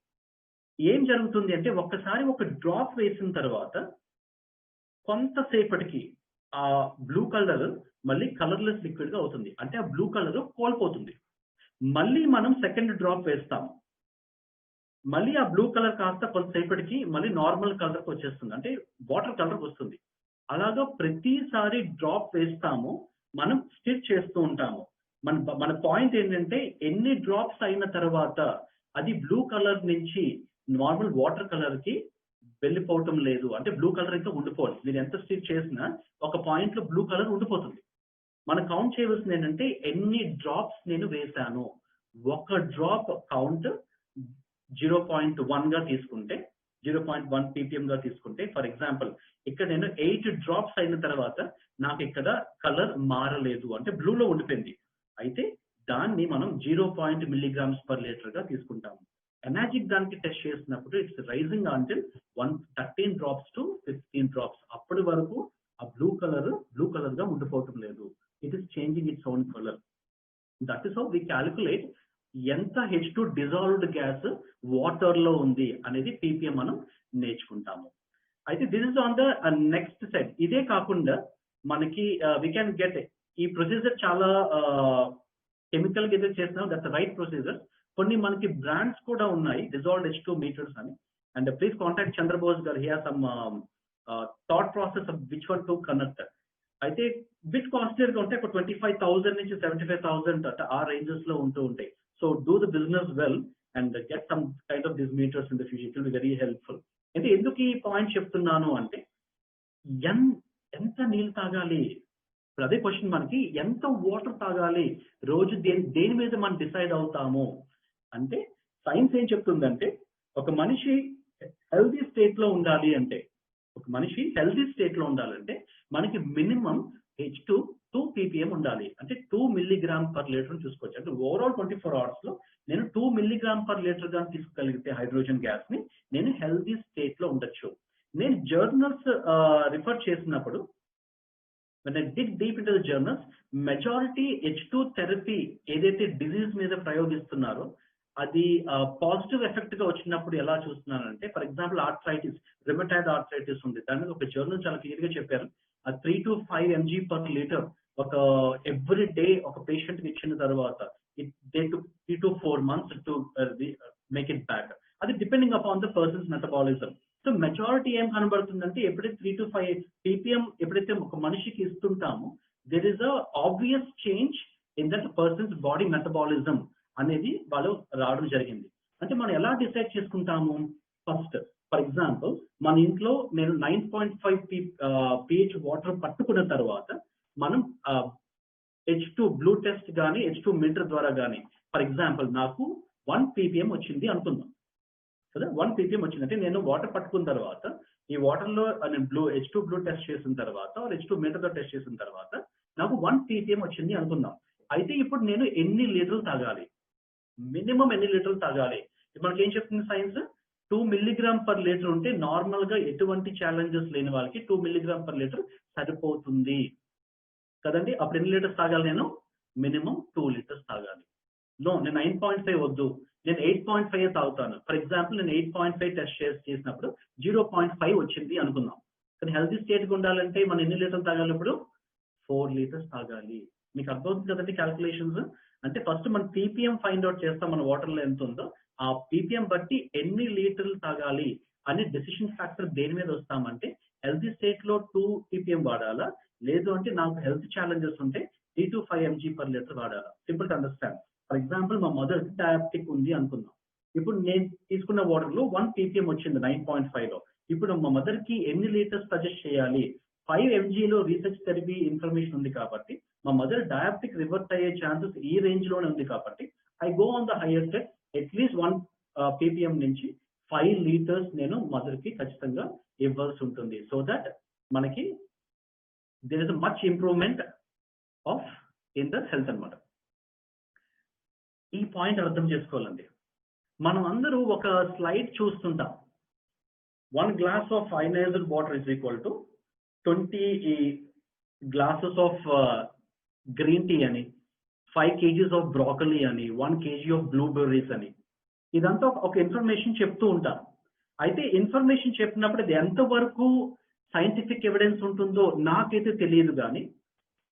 ఏం జరుగుతుంది అంటే ఒక్కసారి ఒక డ్రాప్ వేసిన తర్వాత కొంతసేపటికి ఆ బ్లూ కలర్ మళ్ళీ కలర్లెస్ లిక్విడ్ గా అవుతుంది. అంటే ఆ బ్లూ కలర్ కోల్పోతుంది. మళ్ళీ మనం సెకండ్ డ్రాప్ వేస్తాము. మళ్ళీ ఆ బ్లూ కలర్ కాస్త కొంతసేపటికి మళ్ళీ నార్మల్ కలర్కి వచ్చేస్తుంది. అంటే వాటర్ కలర్కి వస్తుంది. అలాగా ప్రతిసారి డ్రాప్ వేస్తాము, మనం స్టిర్ చేస్తూ ఉంటాము. మన పాయింట్ ఏంటంటే ఎన్ని డ్రాప్స్ అయిన తర్వాత అది బ్లూ కలర్ నుంచి నార్మల్ వాటర్ కలర్ కి వెళ్ళిపోవటం లేదు. అంటే బ్లూ కలర్ ఇంకా ఉండిపోవాలి. మీరు ఎంత స్టిర్ చేసినా ఒక పాయింట్ లో బ్లూ కలర్ ఉండిపోతుంది. మనం కౌంట్ చేయవలసింది ఏంటంటే ఎన్ని డ్రాప్స్ నేను వేశాను. ఒక డ్రాప్ కౌంట్ 0.1 గా తీసుకుంటే 0.1 ppm గా తీసుకుంటే ఫర్ ఎగ్జాంపుల్ ఇక్కడ నేను 8 డ్రాప్స్ అయిన తర్వాత నాకు ఇక్కడ కలర్ మారలేదు అంటే బ్లూలో ఉండిపోయింది. అయితే దాన్ని మనం 0. mg/L గా తీసుకుంటాము. ఎనర్జిక్ దానికి టెస్ట్ చేసినప్పుడు it's rising until 13 drops to 15 drops. అప్పటి వరకు ఆ బ్లూ కలర్ గా ఉండిపోవటం లేదు. It is changing its own colour. That is how we calculate ఎంత H2 డిజాల్వ్డ్ గ్యాస్ వాటర్ లో ఉంది అనేది ppm మనం నేర్చుకుంటాము. అయితే this is on the next side. ఇదే కాకుండా మనకి వి కెన్ గెట్ ఈ ప్రొసీజర్ చాలా కెమికల్ గా ఏదైతే చేస్తున్నాం దట్స్ రైట్ ప్రొసీజర్. కొన్ని మనకి బ్రాండ్స్ కూడా ఉన్నాయి డిజాల్వ్డ్ H2 మీటర్స్ అని. అండ్ ప్లీజ్ కాంటాక్ట్ చంద్రబోస్ గారు. Here some thought process of which one to connect. అయితే బిట్ కాస్ట్లీగా ఉంటే ఒక 25,000 నుంచి 75,000 ఆ రేంజెస్ లో ఉంటూ ఉంటాయి. So do the business well and get some kind of these meters in the future. It will be very helpful. అంటే ఎందుకు ఈ పాయింట్ చెప్తున్నాను అంటే ఎంత నీళ్ళు తాగాలి, అదే క్వశ్చన్ మనకి ఎంత వాటర్ తాగాలి రోజు దేని మీద మనం డిసైడ్ అవుతాము అంటే సైన్స్ ఏం చెప్తుందంటే ఒక మనిషి హెల్తీ స్టేట్ లో ఉండాలి అంటే మనకి మినిమం H2 2 ppm ఉండాలి. అంటే 2 mg/L చూసుకోవచ్చు. అంటే ఓవరాల్ 24 hours లో నేను 2 mg/L గా తీసుకోగలిగితే హైడ్రోజన్ గ్యాస్ ని నేను హెల్తీ స్టేట్ లో ఉండొచ్చు. నేను జర్నల్స్ రిఫర్ చేసినప్పుడు when I dig deep into the journals, majority H2 therapy ఏదైతే డిజీజ్ మీద ప్రయోగిస్తున్నారో అది పాజిటివ్ ఎఫెక్ట్ గా వచ్చినప్పుడు ఎలా చూస్తున్నానంటే for example arthritis, rheumatoid arthritis ఉంది. దాని మీద ఒక జర్నల్ చాలా క్లియర్ గా చెప్పారు. 3 to 5 mg/L ఒక ఎవ్రీ డే ఒక పేషెంట్ కి ఇచ్చిన తర్వాత they took 3 to 4 months to make it back. అది depending upon the person's metabolism. So majority ఏం కనబడుతుందంటే ఎప్పుడైతే 3 to 5 ppm ఎప్పుడైతే ఒక మనిషికి ఇస్తుంటామో there is a obvious change in that person's body metabolism అనేది వాళ్ళు రావడం జరిగింది. అంటే మనం ఎలా డిసైడ్ చేసుకుంటాము? ఫస్ట్ ఫర్ ఎగ్జాంపుల్ మన ఇంట్లో నేను 9.5 pH వాటర్ పట్టుకున్న తర్వాత మనం H2 బ్లూ టెస్ట్ కానీ H2 మీటర్ ద్వారా కానీ ఫర్ ఎగ్జాంపుల్ నాకు 1 ppm వచ్చింది అనుకుందాం కదా. 1 ppm వచ్చిందంటే నేను వాటర్ పట్టుకున్న తర్వాత ఈ వాటర్ లో నేను H2 బ్లూ టెస్ట్ చేసిన తర్వాత H2 మీటర్ తో టెస్ట్ చేసిన తర్వాత నాకు 1 ppm వచ్చింది అనుకుందాం. అయితే ఇప్పుడు నేను ఎన్ని లీటర్లు తాగాలి, మినిమం ఎన్ని లీటర్లు తాగాలి? మనకి ఏం చెప్తుంది సైన్స్? 2 mg/L ఉంటే నార్మల్ గా ఎటువంటి ఛాలెంజెస్ లేని వాళ్ళకి 2 mg/L సరిపోతుంది కదండి. అప్పుడు ఎన్ని లీటర్స్ తాగాలి? నేను మినిమం 2 లీటర్స్ తాగాలి. నో, నేను 9.5 వద్దు, నేను 8.5 తాగుతాను. ఫర్ ఎగ్జాంపుల్ నేను 8.5 టెస్ట్ చేసినప్పుడు 0.5 వచ్చింది అనుకుందాం. కానీ హెల్తీ స్టేట్ గా ఉండాలంటే మనం ఎన్ని లీటర్లు తాగాలి? ఇప్పుడు 4 లీటర్స్ తాగాలి. మీకు అర్థమవుతుంది కదండి క్యాల్కులేషన్స్. అంటే ఫస్ట్ మనం పీపీఎం ఫైండ్ అవుట్ చేస్తాం మన వాటర్లో ఎంత ఉందో, ఆ పీపీఎం బట్టి ఎన్ని లీటర్లు తాగాలి అని డెసిషన్ ఫ్యాక్టర్ దేని మీద వస్తామంటే హెల్తీ స్టేట్ లో 2 పీపీఎం వాడాలా, లేదు అంటే నాకు హెల్త్ ఛాలెంజెస్ ఉంటే 3 to 5 mg per liter వాడాలా. Simple to understand. For example మా మదర్ డయాబెటిక్ ఉంది అనుకుందాం. ఇప్పుడు నేను తీసుకున్న వాటర్ లో 1 పీపీఎం వచ్చింది 9.5 లో. ఇప్పుడు మా మదర్ కి ఎన్ని లీటర్స్ సజెస్ట్ చేయాలి? 5 mg లో రీసెర్చ్ థెరపీ ఇన్ఫర్మేషన్ ఉంది కాబట్టి మా మదర్ డయాబెటిక్ రివర్ట్ అయ్యే ఛాన్సెస్ ఈ రేంజ్ లోనే ఉంది కాబట్టి I go on the higher step. At least 1 ppm నుంచి 5 లీటర్స్ నేను మదర్ కి ఖచ్చితంగా ఇవ్వాల్సి ఉంటుంది. సో దట్ మనకి there is much improvement of in the health అనమాట. ఈ పాయింట్ అర్థం చేసుకోవాలండి. మనం అందరూ ఒక స్లైడ్ చూస్తుంటాం. 1 glass of ionized water is equal to 20 glasses of green tea అని, 5 kgs of broccoli అని, 1 kg of blueberries అని, ఇదంతా ఒక ఇన్ఫర్మేషన్ చెప్తూ ఉంటారు. అయితే ఇన్ఫర్మేషన్ చెప్పినప్పుడు అది ఎంతవరకు సైంటిఫిక్ ఎవిడెన్స్ ఉంటుందో నాకైతే తెలియదు, కానీ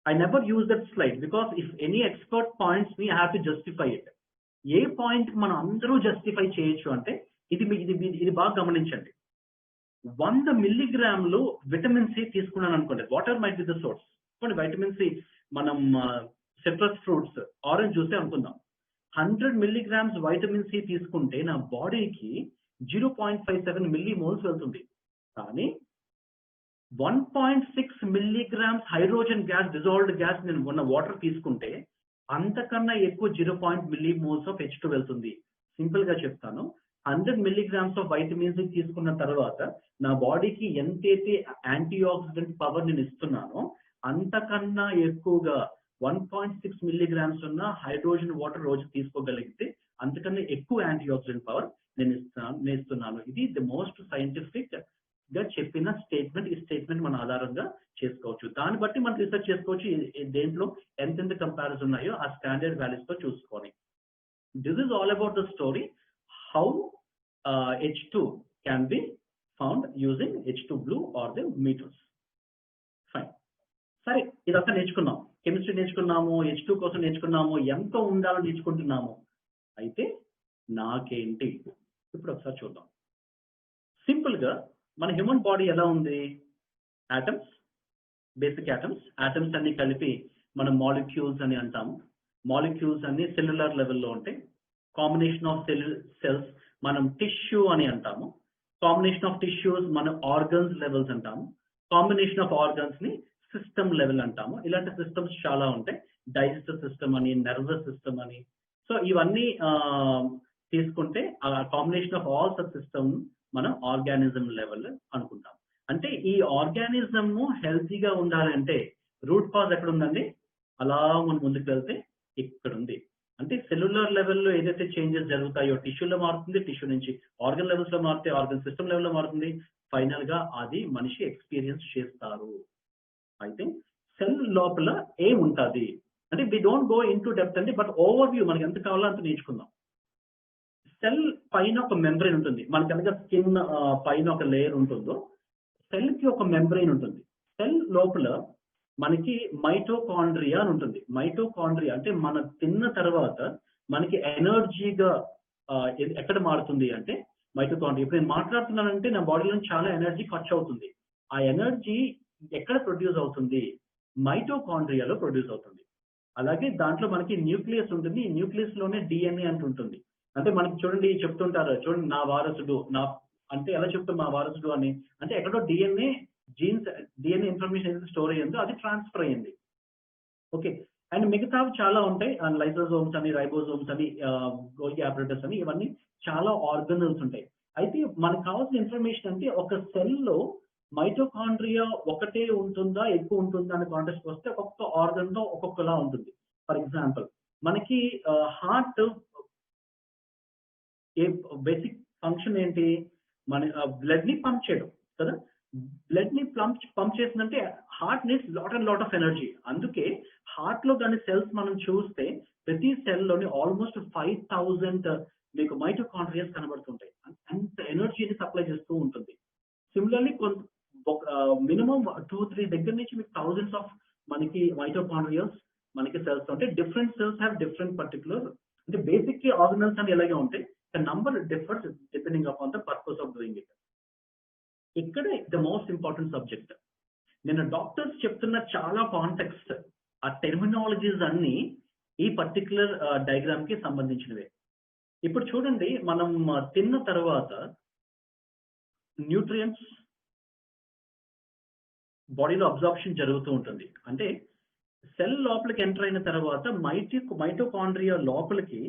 I never use that slide because if any expert points me have to justify it. A point మనం అందరూ జస్టిఫై చేయొచ్చు అంటే ఇది బాగా గమనించండి. 100 మిల్లీగ్రాములు విటమిన్ సి తీసుకున్నాను అనుకోండి, water might be the source. కొన్ని వైటమిన్ సి మనం సిట్రస్ ఫ్రూట్స్, ఆరెంజ్ జ్యూసే అనుకుందాం. 100 మిల్లీగ్రామ్స్ వైటమిన్ సి తీసుకుంటే నా బాడీకి 0.57 మిల్లీమోల్స్ వెళ్తుంది. కానీ 1.6 milligrams hydrogen gas, dissolved gas నేను ఉన్న వాటర్ తీసుకుంటే అంతకన్నా ఎక్కువ 0. మిల్లీమోల్స్ ఆఫ్ H2 వెళ్తుంది. సింపుల్ గా చెప్తాను, 100 మిల్లీగ్రామ్స్ ఆఫ్ వైటమిన్ సి తీసుకున్న తర్వాత నా బాడీకి ఎంతైతే యాంటీ ఆక్సిడెంట్ పవర్ నేను ఇస్తున్నానో అంతకన్నా ఎక్కువగా 1.6 మిల్లీగ్రామ్స్ ఉన్న హైడ్రోజన్ వాటర్ రోజు తీసుకోగలిగితే అంతకన్నా ఎక్కువ యాంటీ ఆక్సిడెంట్ పవర్ నేను ఇస్తున్నాను. ఇది ది మోస్ట్ సైంటిఫిక్ గా చెప్పిన స్టేట్మెంట్. ఈ స్టేట్మెంట్ మన ఆధారంగా చేసుకోవచ్చు. దాన్ని బట్టి మనం రీసెర్చ్ చేసుకోవచ్చు దేంట్లో ఎంతెంత కంపారిజన్ ఉన్నాయో ఆ స్టాండర్డ్ వాల్యూస్ తో చూసుకొని. This is all about the story how H2 can be found using H2 blue or the meters. Fine. సరే, ఇదంతా నేర్చుకున్నాం, కెమిస్ట్రీ నేర్చుకున్నాము, H2 కోసం నేర్చుకున్నాము, ఎంత ఉండాలో నేర్చుకుంటున్నాము. అయితే నాకేంటి ఇప్పుడు ఒకసారి చూద్దాం. సింపుల్ గా మన హ్యూమన్ బాడీ ఎలా ఉంది? ఆటమ్స్, బేసిక్ ఆటమ్స్ అన్ని కలిపి మనం మాలిక్యూల్స్ అని అంటాము. మాలిక్యూల్స్ అన్ని సెల్యులర్ లెవెల్లో ఉంటాయి. కాంబినేషన్ ఆఫ్ సెల్స్ మనం టిష్యూ అని అంటాము. కాంబినేషన్ ఆఫ్ టిష్యూస్ మనం ఆర్గన్స్ లెవెల్స్ అంటాము. కాంబినేషన్ ఆఫ్ ఆర్గన్స్ ని సిస్టమ్ లెవెల్ అంటాము. ఇలాంటి సిస్టమ్స్ చాలా ఉంటాయి. డైజెస్టివ్ సిస్టమ్ అని, నర్వస్ సిస్టమ్ అని. సో ఇవన్నీ తీసుకుంటే ఆ combination of all such system మనం ఆర్గానిజం లెవెల్ అనుకుంటాం. అంటే ఈ ఆర్గానిజం హెల్తీగా ఉండాలంటే రూట్ కాజ్ ఎక్కడ ఉందండి? అలా మనం ముందుకు వెళ్తే ఇక్కడ ఉంది. అంటే సెల్యులర్ లెవెల్లో ఏదైతే చేంజెస్ జరుగుతాయో టిష్యూలో మారుతుంది, టిష్యూ నుంచి ఆర్గన్ లెవెల్స్ లో మారితే ఆర్గన్ సిస్టమ్ లెవెల్లో మారుతుంది. ఫైనల్ గా అది మనిషి ఎక్స్పీరియన్స్ చేస్తారు. అయితే సెల్ లోపల ఏముంటుంది అంటే we don't go into depth అండి, బట్ ఓవర్ వ్యూ మనకి ఎంత కావాలో అంత నేర్చుకుందాం. సెల్ పైన ఒక మెంబ్రెయిన్ ఉంటుంది. మనకి కనుక స్కిన్ పైన ఒక లేయర్ ఉంటుందో సెల్ కి ఒక మెంబ్రెయిన్ ఉంటుంది. సెల్ లోపల మనకి మైటోకాండ్రియా అని ఉంటుంది. మైటోకాండ్రియా అంటే మన తిన్న తర్వాత మనకి ఎనర్జీగా ఎక్కడ మారుతుంది అంటే మైటోకాండ్రియా. ఇప్పుడు నేను మాట్లాడుతున్నానంటే నా బాడీలో చాలా ఎనర్జీ ఖర్చు అవుతుంది. ఆ ఎనర్జీ ఎక్కడ ప్రొడ్యూస్ అవుతుంది? మైటోకాండ్రియాలో ప్రొడ్యూస్ అవుతుంది. అలాగే దాంట్లో మనకి న్యూక్లియస్ ఉంటుంది. ఈ న్యూక్లియస్ లోనే డిఎన్ఏ అంటుంటుంది. అంటే మనకి చూడండి చెప్తుంటారు, చూడండి నా వారసుడు, నా అంటే ఎలా చెప్తాం మా వారసుడు అని అంటే ఎక్కడో డిఎన్ఏ జీన్స్ డిఎన్ఏ ఇన్ఫర్మేషన్ ఏదైతే స్టోర్ అయ్యిందో అది ట్రాన్స్ఫర్ అయ్యింది. ఓకే, అండ్ మిగతావి చాలా ఉంటాయి. లైసోజోమ్స్ అని, రైబోజోమ్స్ అని, గోల్గి ఆపరేటర్స్ అని, ఇవన్నీ చాలా ఆర్గనల్స్ ఉంటాయి. అయితే మనకు కావాల్సిన ఇన్ఫర్మేషన్ అంటే ఒక సెల్లో మైటోకాండ్రియా ఒకటే ఉంటుందా ఎక్కువ ఉంటుందా అనే కాంటెక్స్ట్ వస్తే ఒక్కొక్క ఆర్గన్ తో ఒక్కొక్కలా ఉంటుంది. ఫర్ ఎగ్జాంపుల్ మనకి హార్ట్ బేసిక్ ఫంక్షన్ ఏంటి? మన బ్లడ్ ని పంప్ చేయడం కదా. బ్లడ్ ని పంప్ చేసిందంటే heart needs lot of energy. అందుకే హార్ట్ లో దాని సెల్స్ మనం చూస్తే ప్రతి సెల్ లోని ఆల్మోస్ట్ 5000 మీకు మైటోకాండ్రియాస్ కనబడుతుంటాయి. అంత ఎనర్జీని సప్లై చేస్తూ ఉంటుంది. సిమిలర్లీ మినిమం 2-3 దగ్గర నుంచి మీకు థౌజండ్స్ ఆఫ్ మనకి మైటోకాండ్రియాస్ మనకి సెల్స్ ఉంటాయి. Different cells have different particular, అంటే బేసిక్ ఆర్గనల్స్ అని ఎలాగే ఉంటాయి, the number differs depending upon the purpose of doing it. ఇక్కడే ద మోస్ట్ ఇంపార్టెంట్ సబ్జెక్ట్. నేను డాక్టర్స్ చెప్తున్న చాలా కాంటెక్స్ట్, ఆ టెర్మినాలజీస్ అన్ని ఈ పర్టికులర్ డయాగ్రామ్ కి సంబంధించినవే. ఇప్పుడు చూడండి, మనం తిన్న తర్వాత న్యూట్రియంట్స్ బాడీలో అబ్జార్ప్షన్ జరుగుతూ ఉంటుంది. అంటే సెల్ లోపలికి ఎంటర్ అయిన తర్వాత మైటోకాండ్రియా లోపలికి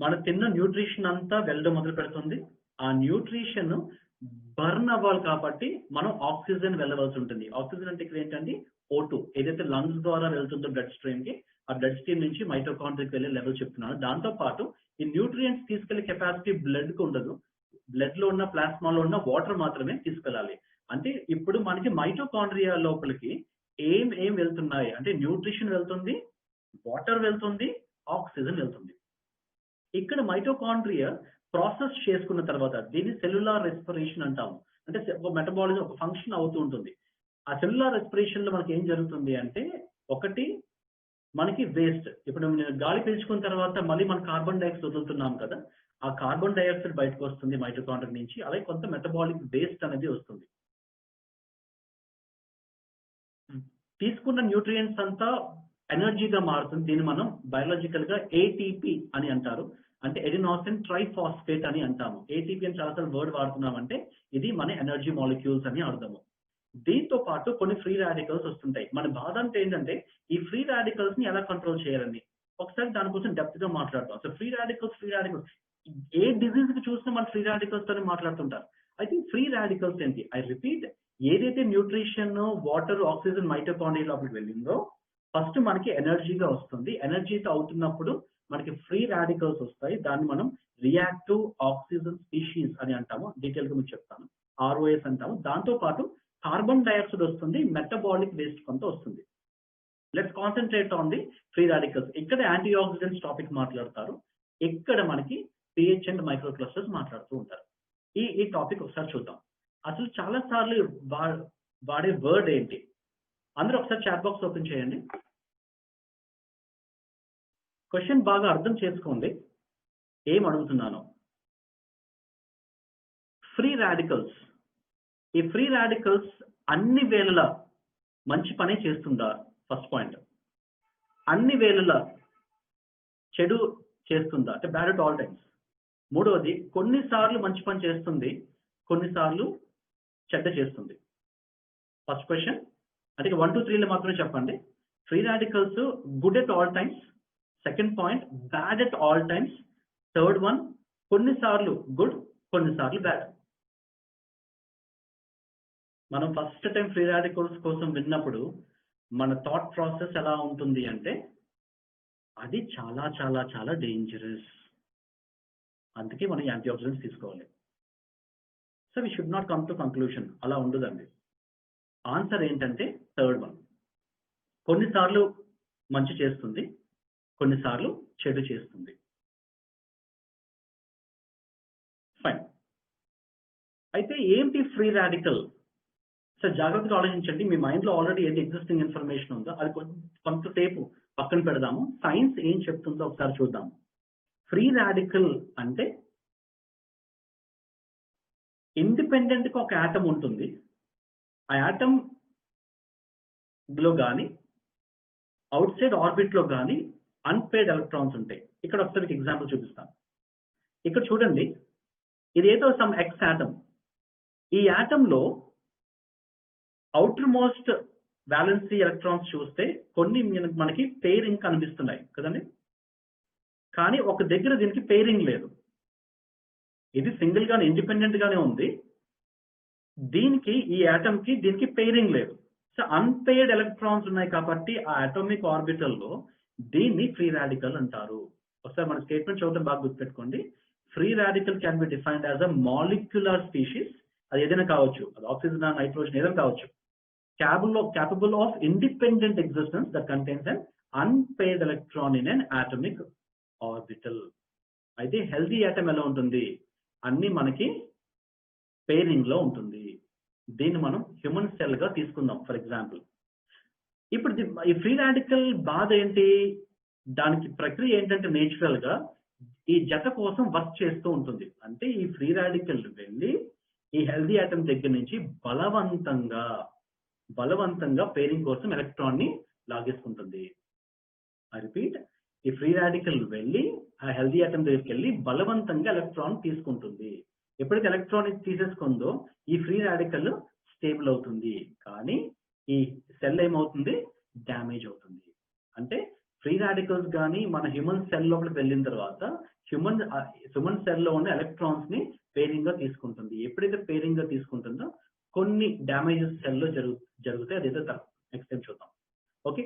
మన తిన్న న్యూట్రిషన్ అంతా వెళ్ళడం మొదలు పెడుతుంది. ఆ న్యూట్రిషన్ బర్న్ అవ్వాలి కాబట్టి మనం ఆక్సిజన్ వెళ్ళవలసి ఉంటుంది. ఆక్సిజన్ అంటే ఇక్కడ ఏంటంటే O2, ఏదైతే లంగ్స్ ద్వారా వెళ్తుందో బ్లడ్ స్ట్రీమ్ కి, ఆ బ్లడ్ స్ట్రీమ్ నుంచి మైటోకాండ్రియాకి వెళ్ళే లెవెల్ చెప్తున్నాను. దాంతో పాటు ఈ న్యూట్రియంట్స్ తీసుకెళ్లే కెపాసిటీ బ్లడ్ కు ఉండదు. బ్లడ్ లో ఉన్న ప్లాస్మాలో ఉన్న వాటర్ మాత్రమే తీసుకెళ్ళాలి. అంటే ఇప్పుడు మనకి మైటోకాండ్రియా లోపలికి ఏం వెళ్తున్నాయి అంటే న్యూట్రిషన్ వెళ్తుంది, వాటర్ వెళ్తుంది, ఆక్సిజన్ వెళ్తుంది. ఇక్కడ మైటోకాండ్రియా ప్రాసెస్ చేసుకున్న తర్వాత దీన్ని సెల్యులార్ రెస్పిరేషన్ అంటాము. అంటే ఒక మెటబాలిజం, ఒక ఫంక్షన్ అవుతూ ఉంటుంది. ఆ సెల్యులార్ రెస్పిరేషన్ లో మనకి ఏం జరుగుతుంది అంటే, ఒకటి మనకి వేస్ట్, ఇప్పుడు గాలి పీల్చుకున్న తర్వాత మళ్ళీ మనం కార్బన్ డైఆక్సైడ్ వదులుతున్నాం కదా, ఆ కార్బన్ డైఆక్సైడ్ బయటకు వస్తుంది మైటోకాండ్రియా నుంచి. అలాగే కొంత మెటబాలిక్ వేస్ట్ అనేది వస్తుంది. తీసుకున్న న్యూట్రియంట్స్ అంతా ఎనర్జీగా మారుతుంది. దీన్ని మనం బయాలజికల్ గా ఏటీపీ అని అంటారు. అంటే ఎడినోసిన్ ట్రైఫాస్ఫేట్ అని అంటాము. ఏటీపీ అని చాలాసార్లు వర్డ్ వాడుతున్నామంటే ఇది మన ఎనర్జీ మాలిక్యూల్స్ అని అర్థము. దీంతో పాటు కొన్ని ఫ్రీ రాడికల్స్ వస్తుంటాయి. మన బాధ అంటే ఏంటంటే ఈ ఫ్రీ రాడికల్స్ ని ఎలా కంట్రోల్ చేయాలని ఒకసారి దానికోసం డెప్త్ గా మాట్లాడతాం. అసలు ఫ్రీ రాడికల్స్ ఏ డిజీజ్ కి చూసినా మన ఫ్రీ రాడికల్స్ తోనే మాట్లాడుతుంటారు. అయితే ఫ్రీ రాడికల్స్ ఏంటి? ఐ రిపీట్, ఏదైతే న్యూట్రిషన్, వాటర్, ఆక్సిజన్ మైటోకాండ్రియా లోపలికి వెళ్ళిందో ఫస్ట్ మనకి ఎనర్జీగా వస్తుంది. ఎనర్జీతో అవుతున్నప్పుడు మనకి ఫ్రీ రాడికల్స్ వస్తాయి. దాన్ని మనం రియాక్టివ్ ఆక్సిజన్ స్పీషీస్ అని అంటాము. డీటెయిల్ గా మీకు చెప్తాను. ROS అంటాము. దాంతో పాటు కార్బన్ డైఆక్సైడ్ వస్తుంది, మెటబాలిక్ వేస్ట్ కొంత వస్తుంది. Let's concentrate on the free radicals. ఇక్కడ యాంటీ ఆక్సిడెంట్స్ టాపిక్ మాట్లాడతారు, ఇక్కడ మనకి pH అండ్ మైక్రో క్లస్టర్స్ మాట్లాడుతూ ఉంటారు. ఈ టాపిక్ ఒకసారి చూద్దాం. అసలు చాలా సార్లు వాడే వర్డ్ ఏంటి? అందరూ ఒకసారి చాట్ బాక్స్ ఓపెన్ చేయండి. క్వశ్చన్ బాగా అర్థం చేసుకోండి ఏం అడుగుతున్నాను. ఫ్రీ రాడికల్స్, ఈ ఫ్రీ రాడికల్స్ అన్ని వేళలా మంచి పనే చేస్తుందా? First point. అన్ని వేళలా చెడు చేస్తుందా? అంటే బ్యాడ్ అట్ ఆల్ టైమ్స్. మూడవది, కొన్నిసార్లు మంచి పని చేస్తుంది, కొన్నిసార్లు చెడ్డ చేస్తుంది. ఫస్ట్ క్వశ్చన్ అంటే 1, 2, 3 మాత్రమే చెప్పండి. Free radicals good at all times. Second point, bad at all times. Third one, కొన్నిసార్లు గుడ్, కొన్నిసార్లు బ్యాడ్. మనం ఫస్ట్ టైం ఫ్రీ రాడికల్స్ కోసం విన్నప్పుడు మన థాట్ ప్రాసెస్ ఎలా ఉంటుంది అంటే అది చాలా చాలా చాలా డేంజరస్, అందుకే మనం యాంటీ ఆక్సిడెంట్స్ తీసుకోవాలి. So we should not come to conclusion, అలా ఉండదండి. ఆన్సర్ ఏంటంటే థర్డ్ వన్, కొన్నిసార్లు మంచి చేస్తుంది, కొన్నిసార్లు చెడు చేస్తుంది. ఫైన్. అయితే ఏంటి ఫ్రీ రాడికల్? సార్ జాగ్రత్తగా ఆలోచించండి. మీ మైండ్లో ఆల్రెడీ ఏది ఎగ్జిస్టింగ్ ఇన్ఫర్మేషన్ ఉందో అది కొంతసేపు పక్కన పెడదాము. సైన్స్ ఏం చెప్తుందో ఒకసారి చూద్దాము. ఫ్రీ రాడికల్ అంటే ఇండిపెండెంట్ గా ఒక యాటమ్ ఉంటుంది. ఆ యాటమ్ లో కానీ అవుట్ సైడ్ ఆర్బిట్ లో కానీ అన్పేడ్ ఎలక్ట్రాన్స్ ఉంటాయి. ఇక్కడ ఒకసారి ఎగ్జాంపుల్ చూపిస్తాను. ఇక్కడ చూడండి, ఇదేదో సమ్ ఎక్స్ యాటమ్. ఈ యాటమ్ లో అవుటర్ మోస్ట్ వ్యాలెన్సీ ఎలక్ట్రాన్స్ చూస్తే కొన్ని మనకి పేరింగ్ కనిపిస్తున్నాయి కదండి, కానీ ఒక దగ్గర దీనికి పేరింగ్ లేదు. ఇది సింగిల్ గానే ఇండిపెండెంట్ గానే ఉంది. దీనికి, ఈ యాటమ్ కి దీనికి పేరింగ్ లేదు. సో అన్పేర్డ్ ఎలక్ట్రాన్స్ ఉన్నాయి కాబట్టి ఆ అటామిక్ ఆర్బిటల్ లో దీన్ని ఫ్రీ రాడికల్ అంటారు. ఒకసారి మన స్టేట్మెంట్ చూడటం బాగా గుర్తుపెట్టుకోండి. Free radical can be defined as a molecular species. అది ఏదైనా కావచ్చు, అది ఆక్సిజన్, నైట్రోజన్ ఏదైనా కావచ్చు. capable of independent existence that contains an unpaired electron in an atomic orbital. అయితే హెల్దీ యాటమ్ ఎలా ఉంటుంది? అన్ని మనకి పేరింగ్ లో ఉంటుంది. దీన్ని మనం హ్యూమన్ సెల్ గా తీసుకుందాం ఫర్ ఎగ్జాంపుల్. ఇప్పుడు ఈ ఫ్రీ రాడికల్ బాధ ఏంటి? దానికి ప్రక్రియ ఏంటంటే నేచురల్ గా ఈ జత కోసం వర్క్ చేస్తూ ఉంటుంది. అంటే ఈ ఫ్రీ రాడికల్ వెళ్ళి ఈ హెల్దీ ఆటమ్ దగ్గర నుంచి బలవంతంగా పేరింగ్ కోసం ఎలక్ట్రాన్ ని లాగేసుకుంటుంది. ఐ రిపీట్, ఈ ఫ్రీ రాడికల్ వెళ్ళి ఆ హెల్దీ ఆటమ్ దగ్గరికి వెళ్ళి బలవంతంగా ఎలక్ట్రాన్ తీసుకుంటుంది. ఎప్పుడైతే ఎలక్ట్రాన్ తీసేసుకుందో ఈ ఫ్రీ రాడికల్ స్టేబుల్ అవుతుంది, కానీ ఈ సెల్ ఏమవుతుంది? డ్యామేజ్ అవుతుంది. అంటే ఫ్రీ రాడికల్స్ కానీ మన హ్యూమన్ సెల్ లోపలికి వెళ్ళిన తర్వాత హ్యూమన్ సెల్ లో ఉన్న ఎలక్ట్రాన్స్ ని పేరింగ్ గా తీసుకుంటుంది. ఎప్పుడైతే పేరింగ్ గా తీసుకుంటుందో కొన్ని డ్యామేజెస్ సెల్ లో జరుగుతాయి. అదైతే నెక్స్ట్ టైం చూద్దాం. Okay,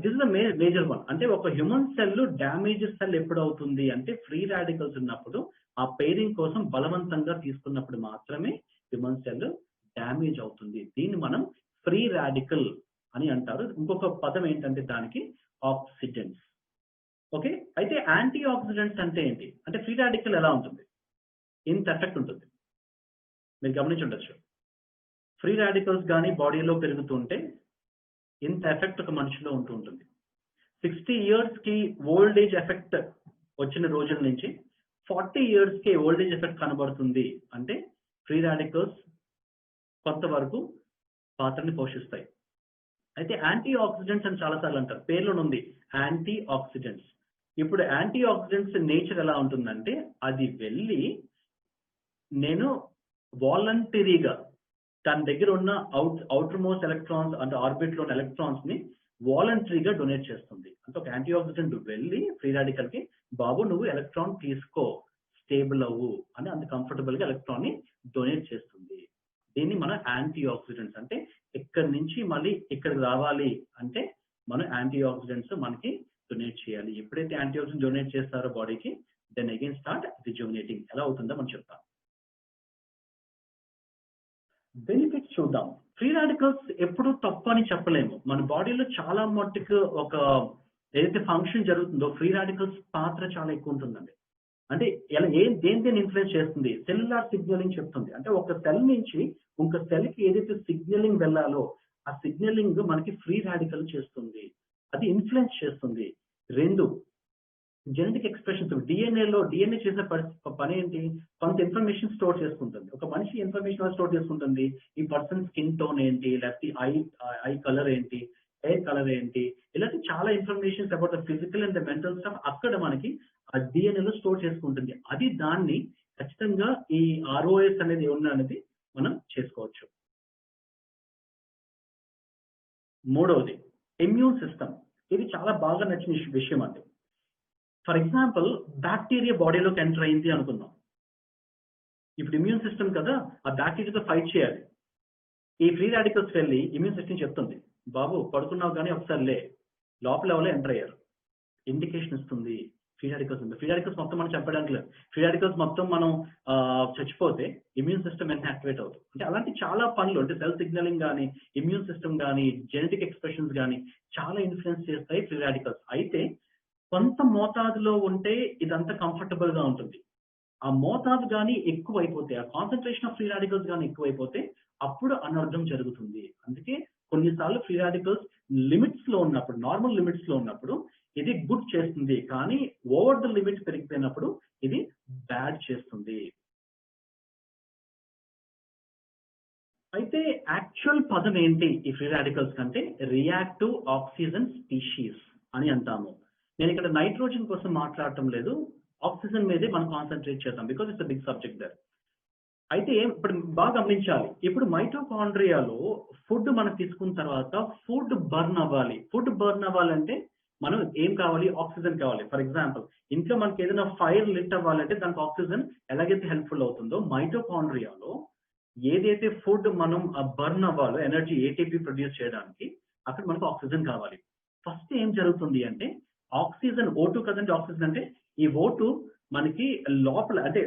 this is the major one. అంటే ఒక హ్యూమన్ సెల్ డ్యామేజ్ సెల్ ఎప్పుడు అవుతుంది అంటే ఫ్రీ రాడికల్స్ ఉన్నప్పుడు ఆ పేరింగ్ కోసం బలవంతంగా తీసుకున్నప్పుడు మాత్రమే హ్యూమన్ సెల్ డ్యామేజ్ అవుతుంది. దీన్ని మనం ఫ్రీ రాడికల్ అని అంటారు. ఇంకొక పదం ఏంటంటే దానికి ఆక్సిడెంట్స్. ఓకే, అయితే యాంటీ ఆక్సిడెంట్స్ అంటే ఏంటి అంటే ఫ్రీ రాడికల్ ఎలా ఉంటుంది? ఇంత ఎఫెక్ట్ ఉంటుంది, మీరు గమనించి ఉండొచ్చు. ఫ్రీ రాడికల్స్ కానీ బాడీలో పెరుగుతుంటే ఇంత ఎఫెక్ట్ ఒక మనిషిలో ఉంటుంది. 60 years కి ఓల్డ్ ఏజ్ ఎఫెక్ట్ వచ్చిన రోజుల నుంచి 40 years కి ఓల్డ్ ఏజ్ ఎఫెక్ట్ కనబడుతుంది. అంటే ఫ్రీ రాడికల్స్ కొంతవరకు పాత్రని పోషిస్తాయి. అయితే యాంటీ ఆక్సిడెంట్స్ అని చాలాసార్లు అంటారు, పేర్లోనే ఉంది యాంటీ ఆక్సిడెంట్స్. ఇప్పుడు యాంటీ ఆక్సిడెంట్స్ నేచర్ ఎలా ఉంటుందంటే అది వెళ్ళి నేను వాలంటరీగా తన దగ్గర ఉన్న అవుటర్ మోస్ట్ ఎలక్ట్రాన్స్ అంటే ఆర్బిట్ లో ఉన్న ఎలక్ట్రాన్స్ ని వాలంటరీగా డొనేట్ చేస్తుంది. అంటే ఒక యాంటీ ఆక్సిడెంట్ వెళ్ళి ఫ్రీ రాడికల్ కి బాబు నువ్వు ఎలక్ట్రాన్ తీసుకో, స్టేబుల్ అవ్వు అని అంత కంఫర్టబుల్ గా ఎలక్ట్రాన్ ని డొనేట్ చేస్తుంది. దీన్ని మనం యాంటీ ఆక్సిడెంట్స్ అంటే ఇక్కడి నుంచి మళ్ళీ ఇక్కడికి రావాలి అంటే మనం యాంటీ ఆక్సిడెంట్స్ మనకి డొనేట్ చేయాలి. ఎప్పుడైతే యాంటీ ఆక్సిడెంట్ డొనేట్ చేస్తారో బాడీకి, దెన్ అగైన్ స్టార్ట్ రిజ్యూమినేటింగ్. ఎలా అవుతుందో మనం చెప్తాం. బెనిఫిట్స్ చూద్దాం. ఫ్రీ రాడికల్స్ ఎప్పుడు తప్పు అని చెప్పలేము. మన బాడీలో చాలా మట్టుకు ఒక ఏదైతే ఫంక్షన్ జరుగుతుందో ఫ్రీ రాడికల్స్ పాత్ర చాలా ఎక్కువ ఉంటుందండి. అంటే ఎలా దేని ఇన్ఫ్లుయెన్స్ చేస్తుంది? సెల్యులార్ సిగ్నలింగ్ చెప్తుంది. అంటే ఒక సెల్ నుంచి ఇంకొక సెల్ కి ఏదైతే సిగ్నలింగ్ వెళ్ళాలో ఆ సిగ్నలింగ్ మనకి ఫ్రీ రాడికల్ చేస్తుంది, అది ఇన్ఫ్లుయెన్స్ చేస్తుంది. 2, జెనెటిక్ ఎక్స్ప్రెషన్స్. డిఎన్ఏ చేసే పని ఏంటి? కొంత ఇన్ఫర్మేషన్ స్టోర్ చేసుకుంటుంది. ఒక మనిషి ఇన్ఫర్మేషన్ స్టోర్ చేసుకుంటుంది. ఈ పర్సన్ స్కిన్ టోన్ ఏంటి, లేకపోతే ఐ కలర్ ఏంటి, హెయిర్ కలర్ ఏంటి, ఇలాంటి చాలా informations about the physical and the mental stuff అక్కడ మనకి ఆ డిఎన్ఏలో స్టోర్ చేసుకుంటుంది. అది దాన్ని ఖచ్చితంగా ఈ ఆర్ఓఎస్ అనేది అనేది మనం చేసుకోవచ్చు. మూడవది ఇమ్యూన్ సిస్టమ్. ఇది చాలా బాగా నచ్చిన విషయం అండి. ఫర్ ఎగ్జాంపుల్ బ్యాక్టీరియా బాడీలోకి ఎంటర్ అయింది అనుకుందాం. ఇప్పుడు ఇమ్యూన్ సిస్టమ్ కదా, ఆ బ్యాక్టీరియాతో ఫైట్ చేయాలి. ఈ ఫ్రీ రాడికల్స్ వెళ్ళి ఇమ్యూన్ సిస్టమ్ చెప్తుంది, బాబు పడుకున్నావు కానీ ఒకసారి లే, లోపల ఎవరో ఎంటర్ అయ్యారు, ఇండికేషన్ ఇస్తుంది. ఫ్రీ రాడికల్స్ ఉంది. ఫ్రీ రాడికల్స్ మొత్తం మనం చెప్పడానికి లేదు. ఫ్రీ రాడికల్స్ మొత్తం మనం చచ్చిపోతే ఇమ్యూన్ సిస్టమ్ ఎంత యాక్టివేట్ అవుతుంది. అంటే అలాంటి చాలా పనులు అంటే సెల్ సిగ్నలింగ్ కానీ, ఇమ్యూన్ సిస్టమ్ కానీ, జెనెటిక్ ఎక్స్ప్రెషన్స్ కానీ చాలా ఇన్ఫ్లుయెన్స్ చేస్తాయి ఫ్రీ రాడికల్స్. అయితే కొంత మోతాదులో ఉంటే ఇదంతా కంఫర్టబుల్ గా ఉంటుంది. ఆ మోతాదు కానీ ఎక్కువైపోతే, ఆ కాన్సన్ట్రేషన్ ఆఫ్ ఫ్రీ రాడికల్స్ కానీ ఎక్కువైపోతే అప్పుడు అనర్థం జరుగుతుంది. అందుకే కొన్నిసార్లు ఫ్రీ రాడికల్స్ లిమిట్స్ లో ఉన్నప్పుడు, నార్మల్ లిమిట్స్ లో ఉన్నప్పుడు ఇది గుడ్ చేస్తుంది, కానీ ఓవర్ ద లిమిట్స్ పెరిగిపోయినప్పుడు ఇది బ్యాడ్ చేస్తుంది. అయితే యాక్చువల్ పదం ఏంటి ఈ ఫ్రీ రాడికల్స్ కంటే? రియాక్టివ్ ఆక్సిజన్ స్పీషీస్ అని అంటాము. నేను ఇక్కడ నైట్రోజన్ కోసం మాట్లాడటం లేదు, ఆక్సిజన్ మీదే మనం కాన్సన్ట్రేట్ చేద్దాం because it's big subject there. అయితే ఇప్పుడు బాగా గమనించాలి, ఇప్పుడు మైటోకాండ్రియాలో ఫుడ్ మనం తీసుకున్న తర్వాత ఫుడ్ బర్న్ అవ్వాలి. ఫుడ్ బర్న్ అవ్వాలంటే మనం ఏం కావాలి? ఆక్సిజన్ కావాలి. ఫర్ ఎగ్జాంపుల్ ఇంట్లో మనకి ఏదైనా ఫైర్ లిట్ అవ్వాలంటే దానికి ఆక్సిజన్ ఎలాగైతే హెల్ప్ఫుల్ అవుతుందో, మైటోకాండ్రియాలో ఏదైతే ఫుడ్ మనం బర్న్ అవ్వాలో, ఎనర్జీ ఏటీపీ ప్రొడ్యూస్ చేయడానికి అక్కడ మనకు ఆక్సిజన్ కావాలి. ఫస్ట్ ఏం జరుగుతుంది అంటే ఆక్సిజన్ O2 కదండి, ఆక్సిజన్ అంటే ఈ O2 మనకి లోపల అంటే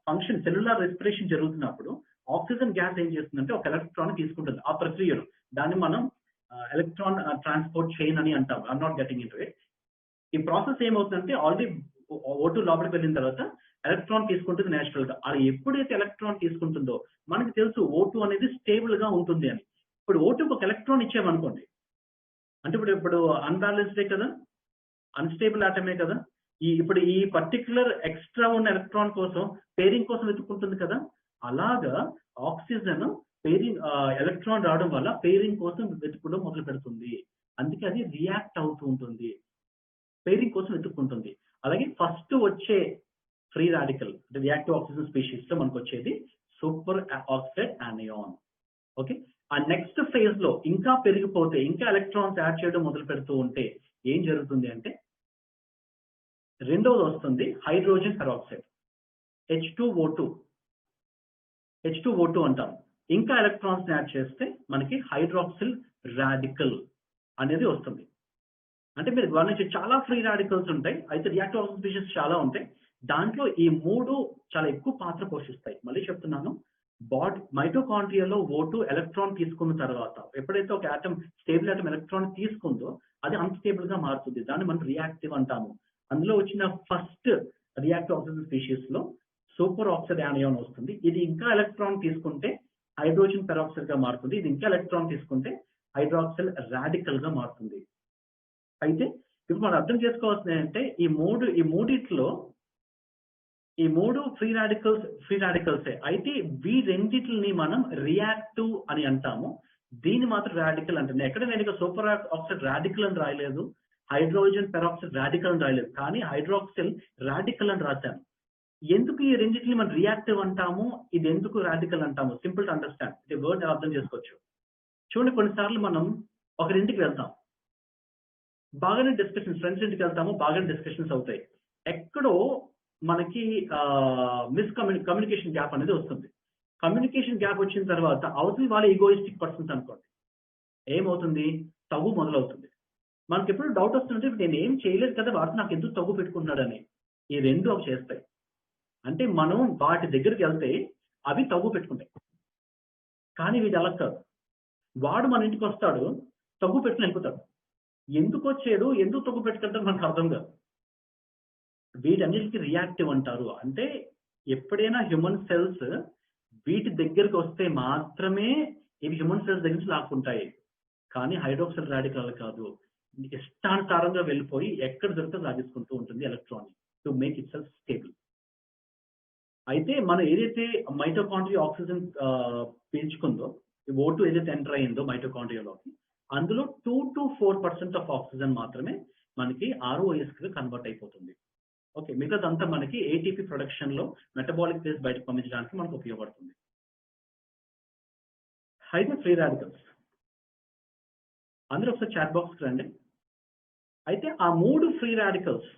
ఫంక్షన్ సెల్యులార్ రెస్పిరేషన్ జరుగుతున్నప్పుడు ఆక్సిజన్ గ్యాస్ ఏం చేస్తుందంటే ఒక ఎలక్ట్రాన్ తీసుకుంటుంది. ఆ ప్రక్రియను దాన్ని మనం ఎలక్ట్రాన్ ట్రాన్స్పోర్ట్ చైన్ అని అంటాం. I'm not getting into it. ఈ ప్రాసెస్ ఏమవుతుందంటే ఆల్రెడీ O2 లోపలికి వెళ్ళిన తర్వాత ఎలక్ట్రాన్ తీసుకుంటుంది నేచురల్ గా. అది ఎప్పుడైతే ఎలక్ట్రాన్ తీసుకుంటుందో మనకి తెలుసు O2 అనేది స్టేబుల్ గా ఉంటుంది అని. ఇప్పుడు O2 ఒక ఎలక్ట్రాన్ ఇచ్చామనుకోండి, అంటే ఇప్పుడు అన్బ్యాలెన్స్డే కదా, అన్స్టేబుల్ ఆటమే కదా. ఇప్పుడు ఈ పర్టిక్యులర్ ఎక్స్ట్రా ఉన్న ఎలక్ట్రాన్ కోసం పేరింగ్ కోసం వెతుక్కుంటుంది కదా. అలాగా ఆక్సిజన్ పేరింగ్ ఎలక్ట్రాన్ రావడం వల్ల పేరింగ్ కోసం వెతుక్కోవడం మొదలు పెడుతుంది. అందుకే అది రియాక్ట్ అవుతూ ఉంటుంది, పేరింగ్ కోసం వెతుక్కుంటుంది. అలాగే ఫస్ట్ వచ్చే ఫ్రీ రాడికల్ అంటే రియాక్టివ్ ఆక్సిజన్ స్పీషీస్ లో మనకు వచ్చేది సూపర్ ఆక్సైడ్ ఆనియాన్. ఓకే, ఆ నెక్స్ట్ ఫేజ్ లో ఇంకా పెరిగిపోతే, ఇంకా ఎలక్ట్రాన్స్ యాడ్ చేయడం మొదలు పెడుతూ ఉంటే ఏం జరుగుతుంది అంటే రెండవది వస్తుంది హైడ్రోజన్ పెరాక్సైడ్, H2O2. H2O2 అంటాం. ఇంకా ఎలక్ట్రాన్స్ యాడ్ చేస్తే మనకి హైడ్రాక్సిల్ రాడికల్ అనేది వస్తుంది. అంటే మీరు గమనించి చాలా ఫ్రీ రాడికల్స్ ఉంటాయి, అయితే రియాక్టివ్ ఆక్సిజన్ స్పీషీస్ చాలా ఉంటాయి. దాంట్లో ఈ 3 చాలా ఎక్కువ పాత్ర పోషిస్తాయి. మళ్ళీ చెప్తున్నాను, మైటోకాండ్రియాలో O2 ఎలక్ట్రాన్ తీసుకున్న తర్వాత ఎప్పుడైతే ఒక ఆటమ్ స్టేబుల్ ఆటమ్ ఎలక్ట్రాన్ తీసుకుందో అది అన్స్టేబుల్ గా మారుతుంది. దాన్ని మనం రియాక్టివ్ అంటాము. అందులో వచ్చిన ఫస్ట్ రియాక్టివ్ ఆక్సిజన్ స్పీషీస్ లో సూపర్ ఆక్సైడ్ ఆనియాన్ వస్తుంది. ఇది ఇంకా ఎలక్ట్రాన్ తీసుకుంటే హైడ్రోజన్ పెరాక్సైడ్ గా మారుతుంది. ఇది ఇంకా ఎలక్ట్రాన్ తీసుకుంటే హైడ్రాక్సిల్ రాడికల్ గా మారుతుంది. అయితే ఇప్పుడు మనం అర్థం చేసుకోవాల్సింది ఏంటంటే ఈ మూడిట్లో ఈ 3 ఫ్రీ రాడికల్సే. అయితే ఈ రెండిటిని మనం రియాక్టివ్ అని అంటాము, దీన్ని మాత్రం రాడికల్ అంటాను. ఎక్కడ నేను ఇక సూపర్ ఆక్సైడ్ రాడికల్ అని రాయలేదు, హైడ్రోజన్ పెరాక్సైడ్ రాడికల్ అని రాయలేదు, కానీ హైడ్రాక్సిల్ రాడికల్ అని రాశాను. ఎందుకు ఈ రెండింటిని మనం రియాక్టివ్ అంటాము, ఇది ఎందుకు రాడికల్ అంటాము? సింపుల్ టు అండర్స్టాండ్, ఇది వర్డ్ అర్థం చేసుకోవచ్చు. చూడండి, కొన్నిసార్లు మనం ఒకరింటికి వెళ్తాం, బాగానే డిస్కషన్స్, ఫ్రెండ్స్ ఇంటికి వెళ్తాము, బాగానే డిస్కషన్స్ అవుతాయి. ఎక్కడో మనకి కమ్యూనికేషన్ గ్యాప్ అనేది వస్తుంది. కమ్యూనికేషన్ గ్యాప్ వచ్చిన తర్వాత అవతలి వాళ్ళ ఈగోయిస్టిక్ పర్సన్స్ అనుకోండి, ఏమవుతుంది? తగు మొదలవుతుంది. మనకి ఎప్పుడు డౌట్ వస్తుంటే నేను ఏం చేయలేదు కదా, వాడు నాకు ఎందుకు తగ్గు పెట్టుకున్నాడని. ఈ రెండు అవి చేస్తాయి. అంటే మనం వాటి దగ్గరికి వెళ్తే అవి తగ్గు పెట్టుకుంటాయి. కానీ వీడు అలా కాదు, వాడు మన ఇంటికి వస్తాడు, తగ్గు పెట్టుకుని వెళ్ళిపోతాడు. ఎందుకు వచ్చాడు, ఎందుకు తగ్గు పెట్టుకుంటాడు మనకు అర్థం కాదు. వీటన్నిటికి రియాక్టివ్ అంటారు. అంటే ఎప్పుడైనా హ్యూమన్ సెల్స్ వీటి దగ్గరికి వస్తే మాత్రమే ఇవి హ్యూమన్ సెల్స్ దగ్గర నుంచి లాక్కుంటాయి. కానీ హైడ్రాక్సిల్ రాడికల్ కాదు, ఇష్టానుసారంగా వెళ్ళిపోయి ఎక్కడ దొరికితే లాగేసుకుంటూ ఉంటుంది electron to make it self stable. అయితే మనం ఏదైతే మైటోకాండ్రియా ఆక్సిజన్ పీల్చుకుందో, O2 ఏదైతే ఎంటర్ అయిందో మైటోకాండ్రియాలోకి, అందులో 2 to 4% ఆఫ్ ఆక్సిజన్ మాత్రమే మనకి ROS గా కన్వర్ట్ అయిపోతుంది. ఓకే, మిగతాదంతా మనకి ATP ప్రొడక్షన్ లో మెటబాలిక్ ఫేజ్ బయటకు పంపించడానికి మనకు ఉపయోగపడుతుంది. అయితే ఫ్రీ రాడికల్స్ అందరూ ఒకసారి చాట్ బాక్స్కి రండి. అయితే ఆ 3 ఫ్రీ రాడికల్స్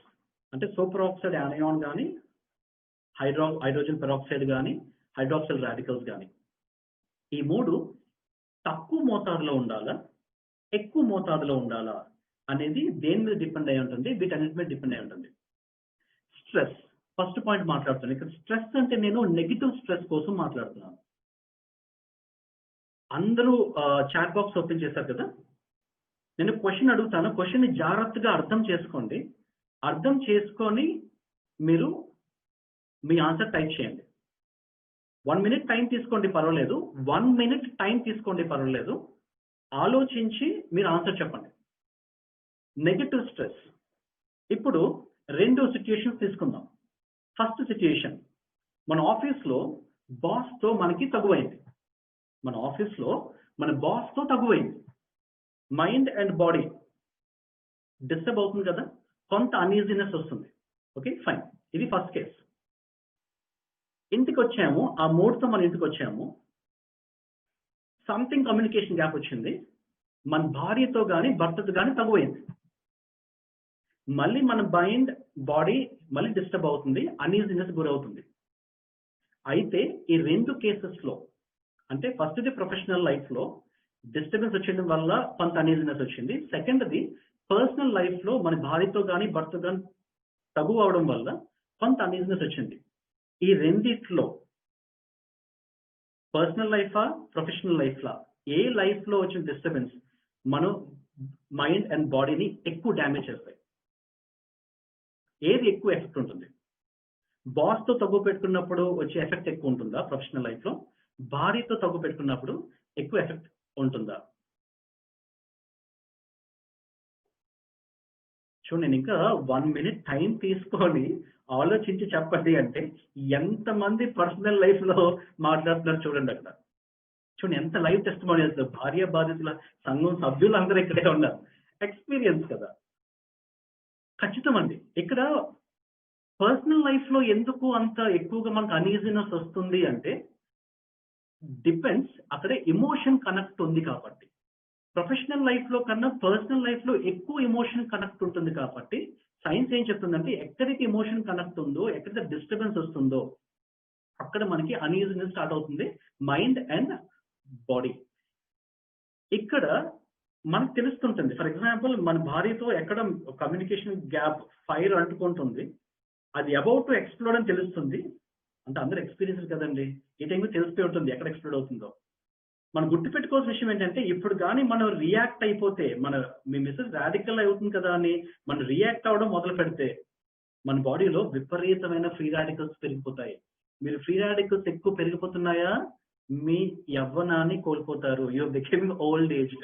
అంటే సూపర్ ఆక్సైడ్ ఆనియాన్ కానీ, హైడ్రోజన్ పెరాక్సైడ్ కానీ, హైడ్రాక్సిల్ రాడికల్స్ కానీ, ఈ 3 తక్కువ మోతాదులో ఉండాలా, ఎక్కువ మోతాదులో ఉండాలా అనేది దేని మీద డిపెండ్ అయి ఉంటుంది? వీటన్నిటి మీద డిపెండ్ అయి ఉంటుంది. స్ట్రెస్ ఫస్ట్ పాయింట్ మాట్లాడుతున్నాను. ఇక్కడ స్ట్రెస్ అంటే నేను నెగిటివ్ స్ట్రెస్ కోసం మాట్లాడుతున్నాను. అందరూ చాట్ బాక్స్ ఓపెన్ చేశారు కదా, నేను క్వశ్చన్ అడుగుతాను, క్వశ్చన్ ని జాగ్రత్తగా అర్థం చేసుకోండి. అర్థం చేసుకొని మీరు మీ ఆన్సర్ టైప్ చేయండి. 1 minute టైం తీసుకోండి పర్వాలేదు, 1 minute టైం తీసుకోండి పర్వాలేదు, ఆలోచించి మీరు ఆన్సర్ చెప్పండి. Negative stress. ఇప్పుడు 2 సిచ్యుయేషన్స్ తీసుకుందాం. ఫస్ట్ సిచ్యుయేషన్, మన ఆఫీస్లో బాస్తో మనకి తగువైంది. మన ఆఫీస్లో మన బాస్తో తగువైంది. మైండ్ అండ్ బాడీ డిస్టర్బ్ అవుతుంది కదా, కొంత అన్ఈజీనెస్ వస్తుంది. ఓకే ఫైన్, ఇది ఫస్ట్ కేస్. ఇంటికి వచ్చాము, ఆ మూడ్తో మన ఇంటికి వచ్చాము, సంథింగ్ కమ్యూనికేషన్ గ్యాప్ వచ్చింది, మన భార్యతో కానీ భర్తతో కానీ తగువైంది. మళ్ళీ మన మైండ్ బాడీ మళ్ళీ డిస్టర్బ్ అవుతుంది, అన్ఈజీనెస్ గురవుతుంది. అయితే ఈ 2 కేసెస్లో, అంటే ఫస్ట్ది ప్రొఫెషనల్ లైఫ్లో డిస్టర్బెన్స్ వచ్చేయడం వల్ల కొంత అన్ఈజీనెస్ వచ్చింది. సెకండ్ది పర్సనల్ లైఫ్లో మన భార్యతో కానీ భర్తతో కానీ తగువ అవడం వల్ల కొంత అన్ఈజీనెస్ వచ్చింది. ఈ రెండిట్లో పర్సనల్ లైఫా ప్రొఫెషనల్ లైఫ్లా, ఏ లైఫ్లో వచ్చిన డిస్టర్బెన్స్ మనం మైండ్ అండ్ బాడీని ఎక్కువ డ్యామేజ్ చేస్తాయి? ఏది ఎక్కువ ఎఫెక్ట్ ఉంటుంది? బాస్తో తగ్గు పెట్టుకున్నప్పుడు వచ్చే ఎఫెక్ట్ ఎక్కువ ఉంటుందా ప్రొఫెషనల్ లైఫ్లో? భార్యతో తగ్గు పెట్టుకున్నప్పుడు ఎక్కువ ఎఫెక్ట్ ఉంటుందా? చూడండి, నేను ఇంకా 1 minute టైం తీసుకొని ఆలోచించి చెప్పండి అంటే ఎంతమంది పర్సనల్ లైఫ్ లో మాట్లాడుతున్నారు చూడండి అక్కడ. చూడండి ఎంత లైవ్ టెస్టిమోనియల్స్, భార్య బాధితుల సంఘం సభ్యులు అందరూ ఇక్కడే ఉన్నారు. ఎక్స్పీరియన్స్ కదా. ఖచ్చితం అండి. ఇక్కడ పర్సనల్ లైఫ్ లో ఎందుకు అంత ఎక్కువగా మనకు అనీజినెస్ వస్తుంది అంటే డిపెండ్స్, అక్కడ ఎమోషన్ కనెక్ట్ ఉంది కాబట్టి. ప్రొఫెషనల్ లైఫ్ లో కన్నా పర్సనల్ లైఫ్ లో ఎక్కువ ఎమోషన్ కనెక్ట్ ఉంటుంది కాబట్టి సైన్స్ ఏం చెప్తుందంటే ఎక్కడైతే ఎమోషన్ కనెక్ట్ ఉందో, ఎక్కడైతే డిస్టర్బెన్స్ వస్తుందో అక్కడ మనకి అనీజినెస్ స్టార్ట్ అవుతుంది, మైండ్ అండ్ బాడీ. ఇక్కడ మనకు తెలుస్తుంటుంది. ఫర్ ఎగ్జాంపుల్, మన భార్యతో ఎక్కడ కమ్యూనికేషన్ గ్యాప్, ఫైర్ అంటుకుంటుంది, అది అబౌట్ టు ఎక్స్ప్లోడ్ అని తెలుస్తుంది. అంటే అందరూ ఎక్స్పీరియన్స్ కదండి, ఈ టైంలో తెలిసిపోయి ఉంటుంది ఎక్కడ ఎక్స్ప్లోడ్ అవుతుందో. మనం గుర్తుపెట్టుకోవాల్సిన విషయం ఏంటంటే ఇప్పుడు కానీ మనం రియాక్ట్ అయిపోతే, మీ మిస్సెస్ రాడికల్ అవుతుంది కదా అని మనం రియాక్ట్ అవ్వడం మొదలు పెడితే మన బాడీలో విపరీతమైన ఫ్రీ రాడికల్స్ పెరిగిపోతాయి. మీరు ఫ్రీ రాడికల్స్ ఎక్కువ పెరిగిపోతున్నాయా, మీ యవ్వనాన్ని కోల్పోతారు. You becoming old age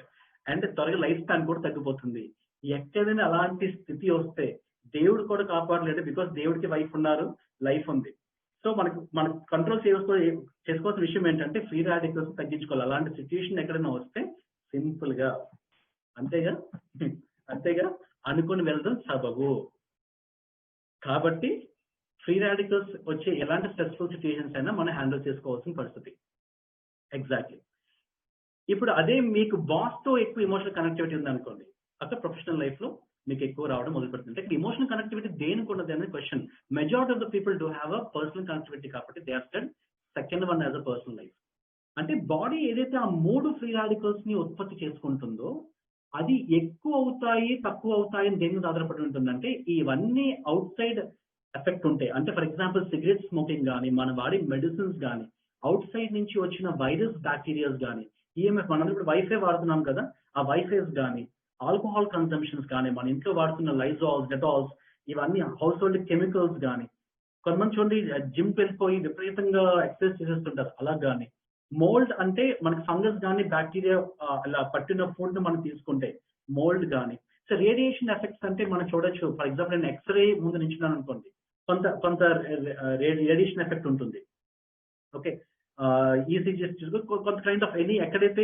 and త్వరగా లైఫ్ స్పాన్ కూడా తగ్గిపోతుంది. ఎక్కడైనా అలాంటి స్థితి వస్తే దేవుడు కూడా కాపాడలేడు, బికాస్ దేవుడికి వైఫ్ ఉన్నారు, లైఫ్ ఉంది. సో మనకు కంట్రోల్ చేసుకోవాల్సిన విషయం ఏంటంటే ఫ్రీ రాడికల్స్ తగ్గించుకోవాలి. అలాంటి సిచ్యువేషన్ ఎక్కడైనా వస్తే సింపుల్ గా అంతేగా అనుకుని వెళ్ళడం సబబు. కాబట్టి ఫ్రీ రాడికల్స్ వచ్చే ఎలాంటి స్ట్రెస్ఫుల్ సిచ్యువేషన్స్ అయినా మనం హ్యాండిల్ చేసుకోవాల్సిన పరిస్థితి. ఎగ్జాక్ట్లీ. ఇప్పుడు అదే మీకు బాస్ తో ఎక్కువ ఎమోషనల్ కనెక్టివిటీ ఉంది అనుకోండి, అక్కడ ప్రొఫెషనల్ లైఫ్ లో మీకు ఎక్కువ రావడం మొదలు పెడుతుంది. అంటే ఇమోషనల్ కనెక్టివిటీ దేనికి ఉన్నది అనేది question. Majority of the people do have a personal connectivity కాబట్టి they are stead second one as a personal life. అంటే బాడీ ఏదైతే ఆ 3 ఫ్రీ రాడికల్స్ ని ఉత్పత్తి చేసుకుంటుందో అది ఎక్కువ అవుతాయి తక్కువ అవుతాయి అని దేని మీద ఆధారపడి ఉంటుందంటే ఇవన్నీ అవుట్ సైడ్ ఎఫెక్ట్ ఉంటాయి. అంటే ఫర్ ఎగ్జాంపుల్ సిగరెట్ స్మోకింగ్ కానీ, మన వాడే మెడిసిన్స్ కానీ, అవుట్ సైడ్ నుంచి వచ్చిన వైరస్ బ్యాక్టీరియాస్ కానీ, ఈఎంఎఫ్ మనం ఇప్పుడు వైఫై వాడుతున్నాం కదా, ఆ వైఫైస్ కానీ, ఆల్కహాల్ కన్సంప్షన్స్ కానీ, మన ఇంట్లో వాడుతున్న లైజాల్స్, డెటాల్స్, ఇవన్నీ హౌస్ హోల్డ్ కెమికల్స్ కానీ, కొంతమంది చూడండి జిమ్ వెళ్ళిపోయి విపరీతంగా ఎక్సర్సైజ్ చేసేస్తుంటారు, అలా కానీ. మోల్డ్ అంటే మనకి ఫంగస్ కానీ బ్యాక్టీరియా అలా పట్టిన ఫుడ్ మనం తీసుకుంటే మోల్డ్ కానీ. సో రేడియేషన్ ఎఫెక్ట్స్ అంటే మనం చూడొచ్చు. ఫర్ ఎగ్జాంపుల్ నేను ఎక్స్రే ముందు నించున్నాను అనుకోండి, కొంత రేడియేషన్ ఎఫెక్ట్ ఉంటుంది. ఓకే, ఈసీజీ కొంత కైండ్ ఆఫ్ ఎనీ ఎక్కడైతే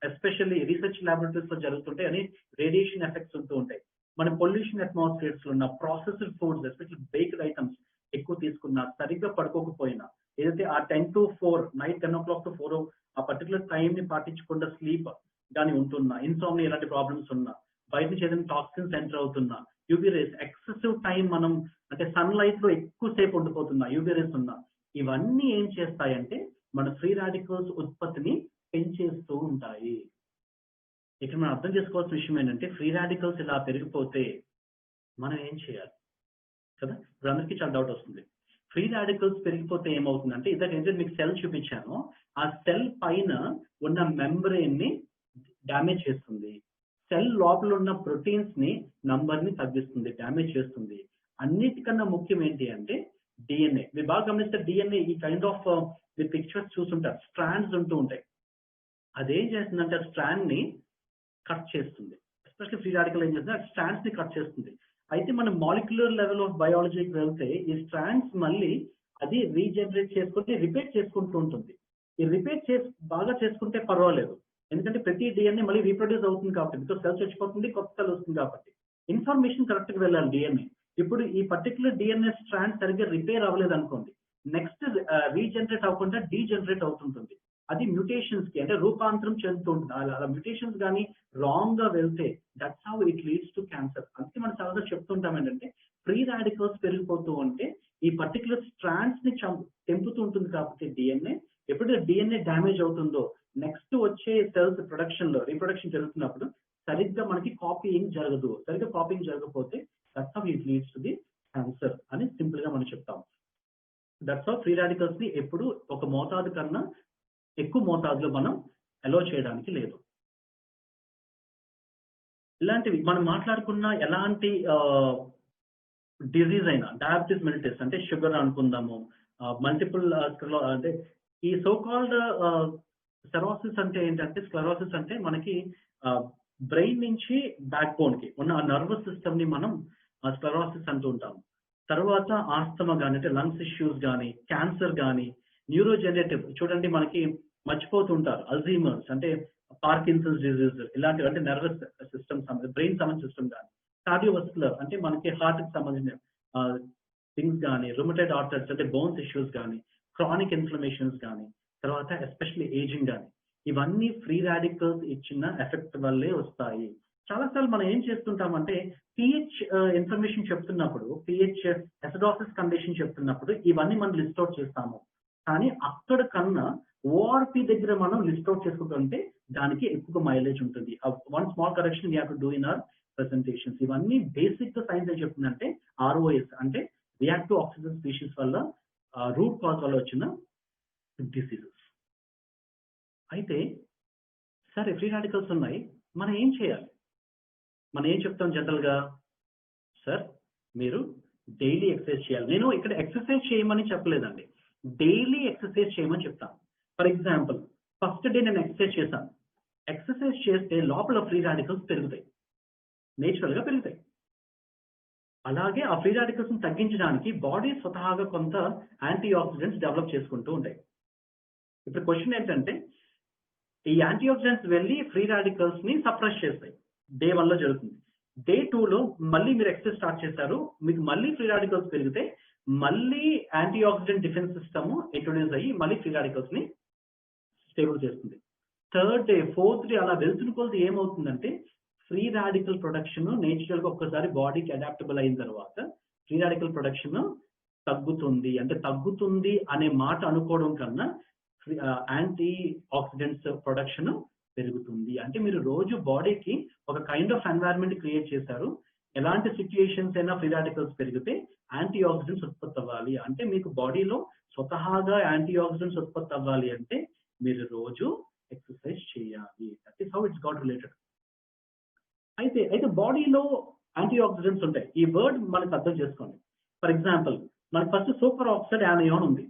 ఎస్పెషల్లీ రీసెర్చ్ ల్యాబొరేటరీస్ లో జరుగుతుంటే అని రేడియేషన్ ఎఫెక్ట్స్ ఉంటూ ఉంటాయి. మన పొల్యూషన్ అట్మాస్ఫియర్స్ లో ఉన్న processed foods, especially baked items ఎక్కువ తీసుకున్నా, సరిగ్గా పడుకోకపోయినా, ఏదైతే ఆ 10 to 4 నైట్ 10 o'clock to 4 ఆ పర్టికులర్ టైం ని పాటించకుండా స్లీప్ కానీ ఉంటున్నా, ఇన్సోమ్నియా ఇలాంటి ప్రాబ్లమ్స్ ఉన్నా, బయట నుంచి ఏదైనా టాక్సిన్స్ ఎంటర్ అవుతున్నా, యూవీ రేస్ ఎక్సెసివ్ టైం మనం అంటే సన్ లైట్ లో ఎక్కువ సేపు ఉండిపోతున్నా, యూవీ రేస్ ఉన్నా, ఇవన్నీ ఏం చేస్తాయంటే మన ఫ్రీ రాడికల్స్ ఉత్పత్తిని పెంచేస్తూ ఉంటాయి. ఇక్కడ మనం అర్థం చేసుకోవాల్సిన విషయం ఏంటంటే ఫ్రీ రాడికల్స్ ఇలా పెరిగిపోతే మనం ఏం చేయాలి కదా. ఇప్పుడు అందరికీ చాలా డౌట్ వస్తుంది. ఫ్రీ రాడికల్స్ పెరిగిపోతే ఏమవుతుందంటే ఇదే మీకు సెల్ చూపించాను, ఆ సెల్ పైన ఉన్న మెంబ్రెయిన్ ని డ్యామేజ్ చేస్తుంది, సెల్ లోపల ఉన్న ప్రోటీన్స్ ని నంబర్ ని తగ్గిస్తుంది, డ్యామేజ్ చేస్తుంది. అన్నిటికన్నా ముఖ్యం ఏంటి అంటే డిఎన్ఏ. మీరు బాగా గమనిస్తే డిఎన్ఏ ఈ కైండ్ ఆఫ్ మీరు పిక్చర్స్ చూస్తుంటారు, స్ట్రాండ్స్ ఉంటూ ఉంటాయి. అదేం చేస్తుందంటే ఆ స్ట్రాండ్ ని కట్ చేస్తుంది. ఎస్పెషల్లీ ఫ్రీ రాడికల్ ఏం చేస్తుంది, ఆ స్ట్రాండ్స్ ని కట్ చేస్తుంది. అయితే మనం మాలిక్యులర్ లెవెల్ ఆఫ్ బయాలజీకి వెళ్తే ఈ స్ట్రాండ్స్ మళ్ళీ అది రీజనరేట్ చేసుకుంటే రిపేర్ చేసుకుంటూ ఉంటుంది. ఈ రిపేర్ బాగా చేసుకుంటే పర్వాలేదు, ఎందుకంటే ప్రతి డిఎన్ఏ మళ్ళీ రీప్రొడ్యూస్ అవుతుంది కాబట్టి, బికాస్ సెల్ చచ్చిపోతుంది, కొత్త సెల్ వస్తుంది కాబట్టి ఇన్ఫర్మేషన్ కరెక్ట్ గా వెళ్ళాలి డిఎన్ఏ. ఇప్పుడు ఈ పర్టికులర్ డిఎన్ఏ స్ట్రాండ్ సరిగ్గా రిపేర్ అవ్వలేదు అనుకోండి, నెక్స్ట్ రీజనరేట్ అవ్వకుండా డీజనరేట్ అవుతుంటుంది. అది మ్యూటేషన్స్ కి అంటే రూపాంతరం చెందుతూ ఉంటుంది. అలా మ్యూటేషన్స్ కానీ రాంగ్ గా వెళ్తే that's how it leads to cancer. అందుకే మనం చాలా చెప్తుంటాం ఏంటంటే ఫ్రీ రాడికల్స్ పెరిగిపోతూ ఉంటే ఈ పర్టికులర్ స్ట్రాండ్స్ ని తెంపుతూ ఉంటుంది కాబట్టి డిఎన్ఏ. ఎప్పుడైతే డిఎన్ఏ డ్యామేజ్ అవుతుందో నెక్స్ట్ వచ్చే సెల్స్ ప్రొడక్షన్ లో రీప్రొడక్షన్ జరుగుతున్నప్పుడు సరిగ్గా మనకి కాపీయింగ్ జరగదు. సరిగ్గా కాపీయింగ్ జరగకపోతే that's how it leads to the cancer అని సింపుల్ గా మనం చెప్తాం. దట్స్ హౌ ఫ్రీ రాడికల్స్ ని ఎప్పుడు ఒక మోతాదు కన్నా ఎక్కువ మోతాదులో మనం అలో చేయడానికి లేదు. ఇలాంటివి మనం మాట్లాడుకున్న ఎలాంటి డిజీజ్ అయినా, డయాబెటీస్ మెలిటస్ అంటే షుగర్ అనుకుందాము, మల్టిపుల్ అంటే ఈ సో కాల్డ్ సెరోసిస్ అంటే ఏంటంటే, స్క్లెరోసిస్ అంటే మనకి బ్రెయిన్ నుంచి బ్యాక్ బోన్ కి ఉన్న ఆ నర్వస్ సిస్టమ్ ని మనం స్క్లెరోసిస్ అంటూ ఉంటాం. తర్వాత ఆస్తమా కానీ, అంటే లంగ్స్ ఇష్యూస్ కానీ, క్యాన్సర్ కానీ, న్యూరోజెనరేటివ్ చూడండి మనకి మర్చిపోతుంటారు, అల్జీమర్స్ అంటే పార్కిన్సన్స్ డిజీజ్, ఇలాంటివి అంటే నర్వస్ సిస్టమ్ బ్రెయిన్ సంబంధించిన సిస్టమ్ కానీ, కార్డియోవస్కులర్ అంటే మనకి హార్ట్ కి సంబంధించిన థింగ్స్ కానీ, రుమటైడ్ ఆర్థరైటిస్ అంటే బోన్స్ ఇష్యూస్ కానీ, క్రానిక్ ఇన్ఫ్లమేషన్స్ కానీ, తర్వాత ఎస్పెషల్లీ ఏజింగ్ కానీ, ఇవన్నీ ఫ్రీ రాడికల్స్ ఇచ్చిన ఎఫెక్ట్ వల్లే వస్తాయి. చాలాసార్లు మనం ఏం చేస్తుంటామంటే పిహెచ్ ఇన్ఫర్మేషన్ చెప్తున్నప్పుడు, పిహెచ్ అసిడోసిస్ కండిషన్ చెప్తున్నప్పుడు ఇవన్నీ మనం లిస్ట్ అవుట్ చేస్తాము. కానీ అక్కడ కన్నా ఓఆర్పి దగ్గర మనం లిస్ట్ అవుట్ చేసుకుంటుంటే దానికి ఎక్కువ మైలేజ్ ఉంటుంది. One small correction we have to do in our presentations. ఇవన్నీ బేసిక్ సైన్స్ ఏం చెప్తుందంటే ఆర్ఓఎస్ అంటే రియాక్టివ్ ఆక్సిజన్ స్పీషీస్ వల్ల రూట్ కాజ్ వల్ల వచ్చిన డిసీజెస్. అయితే సరే ఫ్రీ రాడికల్స్ ఉన్నాయి, మనం ఏం చేయాలి? మనం ఏం చెప్తాం జనరల్ గా, సార్ మీరు డైలీ ఎక్సర్సైజ్ చేయాలి. నేను ఇక్కడ ఎక్సర్సైజ్ చేయమని చెప్పలేదండి, డైలీ ఎక్సర్సైజ్ చేయమని చెప్తాను. ఫర్ ఎగ్జాంపుల్ ఫస్ట్ డే నేను ఎక్సర్సైజ్ చేశాను, ఎక్సర్సైజ్ చేస్తే లోపల ఫ్రీ రాడికల్స్ పెరుగుతాయి, నేచురల్ గా పెరుగుతాయి. అలాగే ఆ ఫ్రీ రాడికల్స్ ని తగ్గించడానికి బాడీ స్వతహాగా కొంత యాంటీ ఆక్సిడెంట్స్ డెవలప్ చేసుకుంటూ ఉంటాయి. ఇప్పుడు క్వశ్చన్ ఏంటంటే ఈ యాంటీ ఆక్సిడెంట్స్ వెళ్ళి ఫ్రీ రాడికల్స్ ని సప్రెస్ చేస్తాయి. డే 1 లో జరుగుతుంది. డే 2 లో మళ్ళీ మీరు ఎక్సర్సైజ్ స్టార్ట్ చేశారు, మీకు మళ్ళీ ఫ్రీ రాడికల్స్ పెరిగితే మళ్ళీ anti oxidant defence system introduce అయ్యి మళ్ళీ ఫ్రీ రాడికల్స్ ని స్టేబుల్ చేస్తుంది. థర్డ్ డే, ఫోర్త్ డే అలా వెళ్తున్న కొద్ది ఏమవుతుందంటే ఫ్రీ రాడికల్ ప్రొడక్షన్ నేచురల్ గా ఒక్కసారి బాడీకి అడాప్టబుల్ అయిన తర్వాత ఫ్రీ రాడికల్ ప్రొడక్షన్ తగ్గుతుంది. అంటే తగ్గుతుంది అనే మాట అనుకోవడం కన్నా యాంటీ ఆక్సిడెంట్స్ ప్రొడక్షన్ పెరుగుతుంది. అంటే మీరు రోజు బాడీకి ఒక కైండ్ ఆఫ్ ఎన్వైరన్మెంట్ క్రియేట్ చేశారు, ఎలాంటి సిచ్యుయేషన్స్ అయినా ఫ్రీ రాడికల్స్ పెరిగితే యాంటీ ఆక్సిడెంట్స్ ఉత్పత్తి అవ్వాలి. అంటే మీకు బాడీలో స్వతహాగా యాంటీ ఆక్సిడెంట్స్ ఉత్పత్తి అవ్వాలి అంటే మీరు రోజు ఎక్సర్సైజ్ చేయాలి. That is how it's got related. అయితే బాడీలో యాంటీ ఆక్సిడెంట్స్ ఉంటాయి. ఈ వర్డ్ మనకు అర్థం చేసుకోండి. ఫర్ ఎగ్జాంపుల్ మనకు ఫస్ట్ సూపర్ ఆక్సైడ్ యానయాన్ ఉంది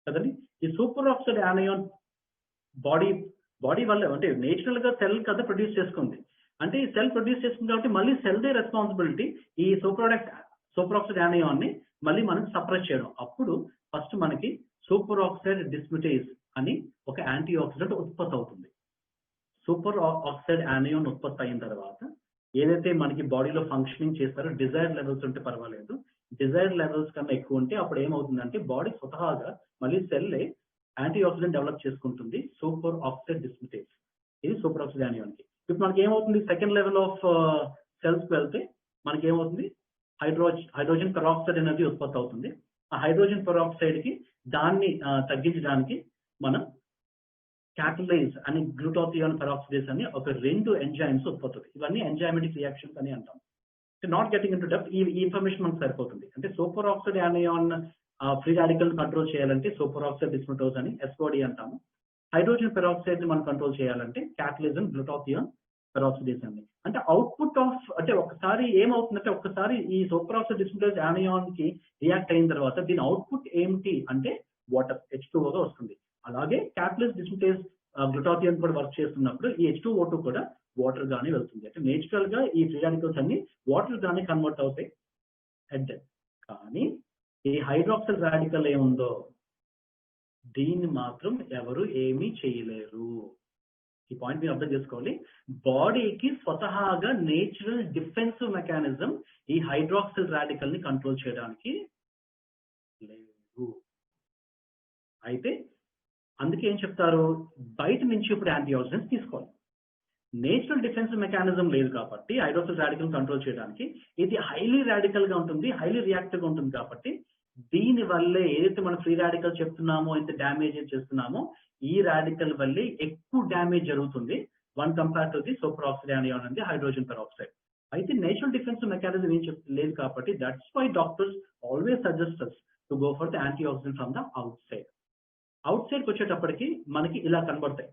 కదండి. ఈ సూపర్ ఆక్సైడ్ యానయాన్ బాడీ వల్ల అంటే నేచురల్ గా సెల్ కదా ప్రొడ్యూస్ చేసుకుంది. అంటే ఈ సెల్ ప్రొడ్యూస్ చేసుకుంది కాబట్టి మళ్ళీ సెల్ దే రెస్పాన్సిబిలిటీ ఈ సూపర్ ఆక్సైడ్ యానయాన్ ని మళ్ళీ మనం సప్రెస్ చేయడం. అప్పుడు ఫస్ట్ మనకి సూపర్ ఆక్సైడ్ డిస్మిటేజ్ అని ఒక యాంటీ ఆక్సిడెంట్ ఉత్పత్తి అవుతుంది. సూపర్ ఆక్సైడ్ యానయాన్ ఉత్పత్తి అయిన తర్వాత ఏదైతే మనకి బాడీలో ఫంక్షనింగ్ చేస్తారో డిజైర్ లెవెల్స్ ఉంటే పర్వాలేదు, డిజైర్ లెవెల్స్ కన్నా ఎక్కువ ఉంటే అప్పుడు ఏమవుతుందంటే బాడీ స్వతహాగా మళ్ళీ సెల్లే యాంటీ ఆక్సిడెంట్ డెవలప్ చేసుకుంటుంది, సూపర్ ఆక్సైడ్ డిస్మిటేజ్. ఇది సూపర్ ఆక్సైడ్ యానయాన్ కి. ఇప్పుడు మనకి ఏమవుతుంది, సెకండ్ లెవెల్ ఆఫ్ సెల్స్ కి వెళ్తే మనకి ఏమవుతుంది, హైడ్రోజన్ పెరాక్సైడ్ అనేది ఉత్పత్తి అవుతుంది. ఆ హైడ్రోజన్ పెరాక్సైడ్ కి దాన్ని తగ్గించడానికి మనం క్యాటలైజ్ అని గ్లూటాథియోన్ పెరాక్సిడేస్ అని ఒక 2 ఎంజైమ్స్ ఉత్పత్తి అవుతాయి. ఇవన్నీ ఎంజైమాటిక్ రియాక్షన్స్ అని అంటాం. Not getting in to depth, ఈ ఇన్ఫర్మేషన్ మనకు సరిపోతుంది. అంటే super oxide యానయాన్ free radical control చేయాలంటే సూపర్ ఆక్సైడ్ డిస్మిటోజ్ అని ఎస్ఓడి అంటాము. హైడ్రోజన్ పెరాక్సైడ్ మనం కంట్రోల్ చేయాలంటే క్యాటలిజన్ గ్లూటాథియోన్ పెరాక్సిడేస్ అని. అంటే అవుట్పుట్ ఆఫ్ అంటే ఒకసారి ఏమవుతుందంటే ఒకసారి ఈ సూపర్ ఆక్సైడ్ డిస్మిటోజ్ యానయాన్ కి రియాక్ట్ అయిన తర్వాత దీని అవుట్పుట్ ఏమిటి అంటే వాటర్ H2O గా వస్తుంది. అలాగే క్యాటలిస్ట్ డిస్మిటేజ్ గ్లూటాథియోన్ కూడా వర్క్ చేస్తున్నప్పుడు ఈ H2O2 కూడా వాటర్ గానే వెళ్తుంది. అంటే నేచురల్ గా ఈ ఫ్రీ రాడికల్స్ అన్ని వాటర్ గానే కన్వర్ట్ అవుతాయి అట్ దట్. కానీ ఈ హైడ్రాక్సిల్ రాడికల్ ఏముందో దీన్ని మాత్రం ఎవరు ఏమీ చేయలేరు. ఈ పాయింట్ మీరు అర్థం చేసుకోవాలి. బాడీకి స్వతహాగా నేచురల్ డిఫెన్సివ్ మెకానిజం ఈ హైడ్రాక్సిల్ రాడికల్ ని కంట్రోల్ చేయడానికి లేదు. అయితే అందుకే ఏం చెప్తారు, బయట నుంచి ఇప్పుడు యాంటీ ఆక్సిడెంట్స్ తీసుకోవాలి. నేచురల్ డిఫెన్సివ్ మెకానిజం లేదు కాబట్టి హైడ్రాక్సిల్ రాడికల్ కంట్రోల్ చేయడానికి ఇది హైలీ రాడికల్ గా ఉంటుంది, హైలీ రియాక్టివ్ గా ఉంటుంది. కాబట్టి దీని వల్లే ఏదైతే మనం ఫ్రీ రాడికల్ చెప్తున్నామో, ఎంత డ్యామేజ్ చేస్తున్నామో ఈ రాడికల్ వల్లే ఎక్కువ డ్యామేజ్ జరుగుతుంది one compare to the superoxide anion and hydrogen peroxide. అయితే నేచురల్ డిఫెన్సివ్ మెకానిజం ఏం లేదు కాబట్టి that's why doctors always suggest us to go for the antioxidant from the outside. Outside కి వచ్చేటప్పటికి మనకి ఇలా కనబడతాయి.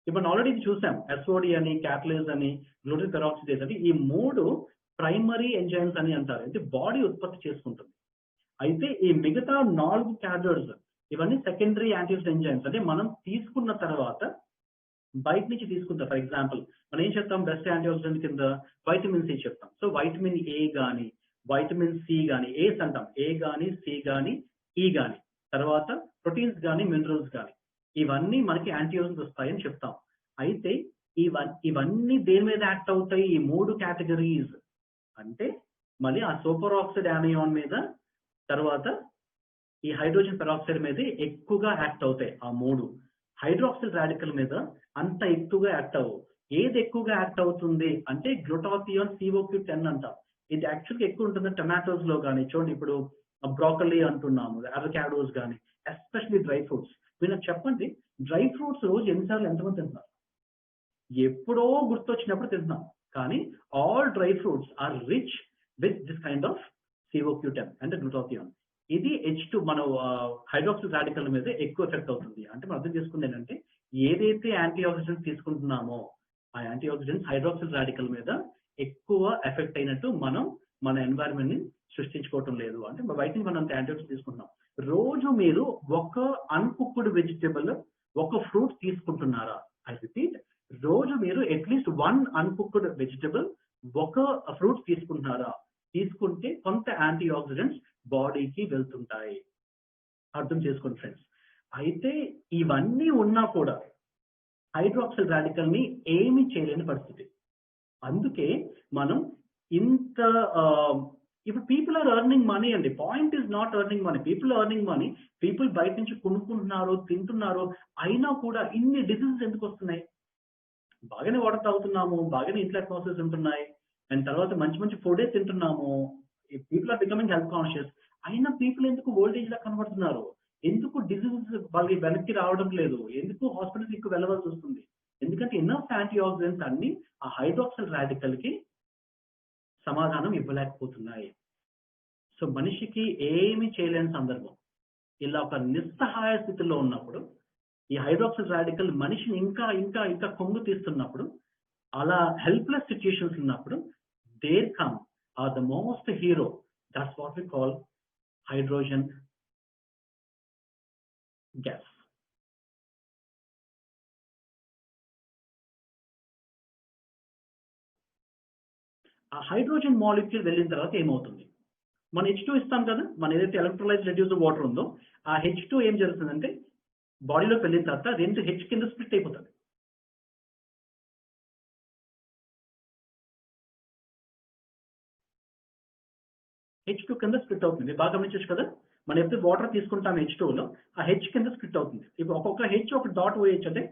ఇప్పుడు ఆల్రెడీ చూసాం, ఎస్ఓడి అని, క్యాటలిజ్ అని, గ్లూటాథియోన్ పెరాక్సిడేస్ అని, ఈ 3 ప్రైమరీ ఎంజైమ్స్ అని అంటారు. అంటే బాడీ ఉత్పత్తి చేసుకుంటుంది. అయితే ఈ మిగతా 4 క్యాడర్స్ ఇవన్నీ సెకండరీ యాంటీ ఆక్సిడెంట్ ఎంజైమ్స్. అంటే మనం తీసుకున్న తర్వాత బయట నుంచి తీసుకుంటాం. ఫర్ ఎగ్జాంపుల్ మనం ఏం చెప్తాం, బెస్ట్ యాంటీ ఆక్సిడెంట్ కింద వైటమిన్ సి చెప్తాం. సో వైటమిన్ ఏ కానీ వైటమిన్ సి కానీ, ఏస్ అంటాం, ఏ కానీ సి కానీ ఈ కానీ, తర్వాత ప్రోటీన్స్ కానీ మినరల్స్ కానీ, ఇవన్నీ మనకి యాంటీ ఆక్సిడెంట్స్ వస్తాయని చెప్తాం. అయితే ఇవన్నీ దేని మీద యాక్ట్ అవుతాయి? ఈ 3 కేటగిరీస్ అంటే మళ్ళీ ఆ సూపర్ ఆక్సైడ్ యానియాన్ మీద, తర్వాత ఈ హైడ్రోజన్ పెరాక్సైడ్ మీద ఎక్కువగా యాక్ట్ అవుతాయి. ఆ 3 హైడ్రాక్సిల్ రాడికల్ మీద అంత ఎక్కువగా యాక్ట్ అవ్వవు. ఏది ఎక్కువగా యాక్ట్ అవుతుంది అంటే గ్లూటాథియోన్ CO-10 అంటాం. ఇది యాక్చువల్గా ఎక్కువ ఉంటుంది టొమాటోస్ లో కానీ. చూడండి ఇప్పుడు బ్రోకలీ అంటున్నాము, అవకాడోస్ కానీ, ఎస్పెషల్లీ డ్రై ఫ్రూట్స్. మీరు నాకు చెప్పండి, డ్రై ఫ్రూట్స్ రోజు ఎన్నిసార్లు ఎంతమంది తింటున్నారు? ఎప్పుడో గుర్తొచ్చినప్పుడు తింటున్నాం. కానీ all dry fruits are rich with this kind of CO-10 అంటే గ్లూటాథియోన్. ఇది H2 మన హైడ్రాక్సిల్ రాడికల్ మీద ఎక్కువ ఎఫెక్ట్ అవుతుంది. అంటే మనం అర్థం చేసుకుంది ఏంటంటే ఏదైతే యాంటీ ఆక్సిడెంట్స్ తీసుకుంటున్నామో ఆ యాంటీ ఆక్సిడెంట్స్ హైడ్రాక్సిల్ రాడికల్ మీద ఎక్కువ ఎఫెక్ట్ అయినట్టు మనం మన ఎన్వైరన్మెంట్ ని సృష్టించుకోవటం లేదు. అంటే బయట నుంచి మనం యాంటీ ఆక్సిడెంట్స్ తీసుకుంటున్నాం. రోజు మీరు ఒక అన్కుక్డ్ వెజిటబుల్, ఒక ఫ్రూట్ తీసుకుంటున్నారా? ఐ రిపీట్, రోజు మీరు అట్లీస్ట్ 1 అన్కుక్డ్ వెజిటబుల్, ఒక ఫ్రూట్ తీసుకుంటున్నారా? తీసుకుంటే కొంత యాంటీ ఆక్సిడెంట్స్ బాడీకి వెళ్తుంటాయి. అర్థం చేసుకోండి ఫ్రెండ్స్. అయితే ఇవన్నీ ఉన్నా కూడా హైడ్రాక్సిల్ రాడికల్ ని ఏమీ చేయలేని పరిస్థితి. అందుకే మనం ఇంత ఇప్పుడు పీపుల్ ఆర్ ఎర్నింగ్ మనీ అండి. Point is not earning money, people earning money. People బయట నుంచి కొనుక్కుంటున్నారు, తింటున్నారు, అయినా కూడా ఇన్ని డిసీజెస్ ఎందుకు వస్తున్నాయి? బాగానే వాటర్ తాగుతున్నాము, బాగానే ఇంట్లో అట్మాస్ఫియర్స్ ఉంటున్నాయి, అండ్ తర్వాత మంచి మంచి ఫుడే తింటున్నాము. People are becoming health conscious. అయినా పీపుల్ ఎందుకు ఓల్డ్ ఏజ్ లా కనబడుతున్నారు? ఎందుకు డిసీజెస్ వాళ్ళకి వెనక్కి రావడం లేదు? ఎందుకు హాస్పిటల్స్ ఎక్కువ వెళ్ళవలసి వస్తుంది? ఎందుకంటే ఎన్నోఫ్ యాంటీ ఆక్సిడెంట్స్ అన్ని ఆ హైడ్రాక్సిల్ రాడికల్ కి సమాధానం ఇవ్వలేకపోతున్నాయి. సో మనిషికి ఏమీ చేయలేని సందర్భం, ఇలా ఒక నిస్సహాయ స్థితిలో ఉన్నప్పుడు ఈ హైడ్రాక్సిల్ రాడికల్ మనిషిని ఇంకా ఇంకా ఇంకా కొంగు తీస్తున్నప్పుడు, అలా హెల్ప్లెస్ సిచ్యుయేషన్స్ ఉన్నప్పుడు there come are the most hero. That's what we call hydrogen gas. ఆ హైడ్రోజన్ మాలిక్యూల్ వెళ్ళిన తర్వాత ఏమవుతుంది? మనం H2 ఇస్తాం కదా, మన ఏదైతే ఎలక్ట్రోలైజ్ రెడ్యూస్డ్ వాటర్ ఉందో ఆ H2 ఏం జరుగుతుందంటే బాడీలోకి వెళ్ళిన తర్వాత 2 H కింద స్ప్లిట్ అయిపోతుంది. H2 కింద స్ప్లిట్ అవుతుంది. బాగా గమనించచ్చు కదా, మనం ఎప్పుడు వాటర్ తీసుకుంటాం H2లో ఆ H కింద స్ప్లిట్ అవుతుంది. ఇప్పుడు ఒక్కొక్క H ఒక డాట్ OH అంటే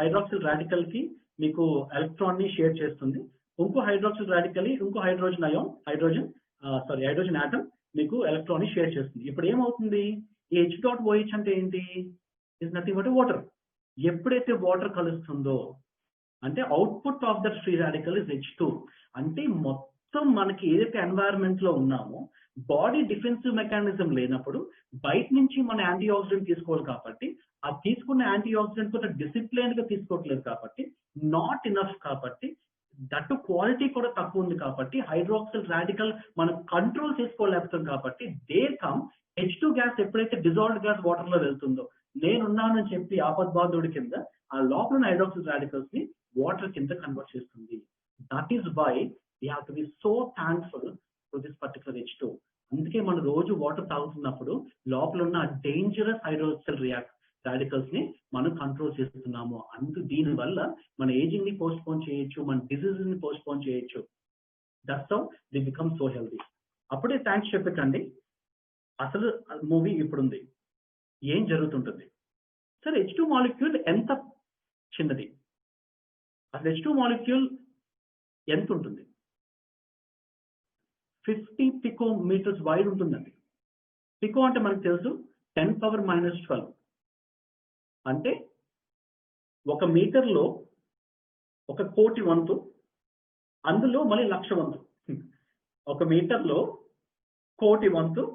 హైడ్రాక్సిల్ రాడికల్ కి మీకు ఎలక్ట్రాన్ ని షేర్ చేస్తుంది. ఇంకో హైడ్రాక్సిల్ రాడికల్ ఇంకో హైడ్రోజన్ ఆటమ్ మీకు ఎలక్ట్రాన్ ని షేర్ చేస్తుంది. ఇప్పుడు ఏమవుతుంది? ఈ H.OH అంటే ఏంటి? Is nothing but water. ఎప్పుడైతే వాటర్ కలుస్తుందో అంటే output of that free radical is H2. అంటే మొత్తం మనకి ఏదైతే ఎన్వైరన్మెంట్ లో ఉన్నామో బాడీ డిఫెన్సివ్ మెకానిజం లేనప్పుడు బయట నుంచి మన యాంటీ ఆక్సిడెంట్ తీసుకోవాలి కాబట్టి, ఆ తీసుకున్న యాంటీ ఆక్సిడెంట్ కూడా డిసిప్లైన్ గా తీసుకోవట్లేదు కాబట్టి, నాట్ ఇనఫ్ కాబట్టి, దట్ క్వాలిటీ కూడా తక్కువ ఉంది కాబట్టి, హైడ్రాక్సిల్ రాడికల్ మనం కంట్రోల్ చేసుకోలేకపోతాం కాబట్టి, దేర్ కమ్ H2 గ్యాస్. ఎప్పుడైతే డిజాల్వ్డ్ గ్యాస్ వాటర్ లో వెళ్తుందో, నేనున్నానని చెప్పి ఆపద్బాంధవుడి కింద ఆ లోపల హైడ్రాక్సిల్ రాడికల్స్ ని వాటర్ కింద కన్వర్ట్ చేస్తుంది. That is why we have to be so thankful to this particular H2. అందుకే మనం రోజు వాటర్ తాగుతున్నప్పుడు లోపల ఉన్న డేంజరస్ హైడ్రాక్సిల్ రాడికల్స్ ని మనం కంట్రోల్ చేస్తున్నాము. దీని వల్ల మన ఏజింగ్ ని పోస్ట్ పోన్ చేయొచ్చు, మన డిసీజెస్ ని పోస్ట్ పోన్ చేయొచ్చు. That's how they become so healthy. అప్పుడే థ్యాంక్స్ చెప్పకండి, అసలు మూవీ ఇప్పుడుంది, ఏం జరుగుతుంటుంది? సరే, H2 మాలిక్యూల్ ఎంత చిన్నది? అసలు H2 మాలిక్యూల్ ఎంత ఉంటుంది? 50 పికోమీటర్స్ వైడ్ ఉంటుందండి. పికో అంటే మనకు తెలుసు 10⁻⁻12. అంటే 1 మీటర్లో 1 కోటి వంతు, అందులో మళ్ళీ 1,00,000 వంతు. 1 మీటర్లో 1 కోటి వంతు,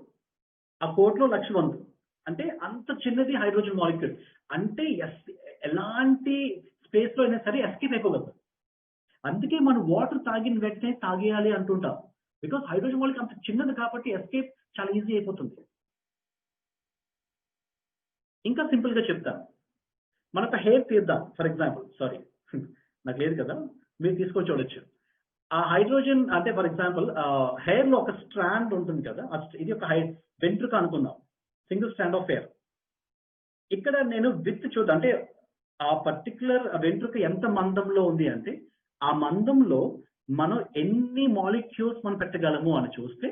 ఆ కోట్లో 1,00,000 వంతు. అంటే అంత చిన్నది హైడ్రోజన్ మాలిక్యూల్. అంటే ఎలాంటి స్పేస్ లో అయినా సరే ఎస్కేప్ అయిపోగలదు. అందుకే మనం వాటర్ తాగిన వెంటనే తాగేయాలి అంటుంటాం. బికాస్ హైడ్రోజన్ మాలిక్యూల్ అంత చిన్నది కాబట్టి ఎస్కేప్ చాలా ఈజీ అయిపోతుంది. ఇంకా సింపుల్ గా చెప్తాను, మనకు హెయిర్ తీద్దాం ఫర్ ఎగ్జాంపుల్, సారీ నాకు లేదు కదా, మీరు తీసుకొని చూడొచ్చు. ఆ హైడ్రోజన్ అంటే ఫర్ ఎగ్జాంపుల్ హెయిర్ లో ఒక స్ట్రాండ్ ఉంటుంది కదా, ఇది ఒక వెంట్రుక అనుకుందాం, సింగిల్ స్ట్రాండ్ ఆఫ్ హెయిర్. ఇక్కడ నేను విత్ చూద్దాం అంటే ఆ పర్టికులర్ వెంట్రుక ఎంత మందంలో ఉంది అంటే ఆ మందంలో మనం ఎన్ని మాలిక్యూల్స్ మనం పెట్టగలము అని చూస్తే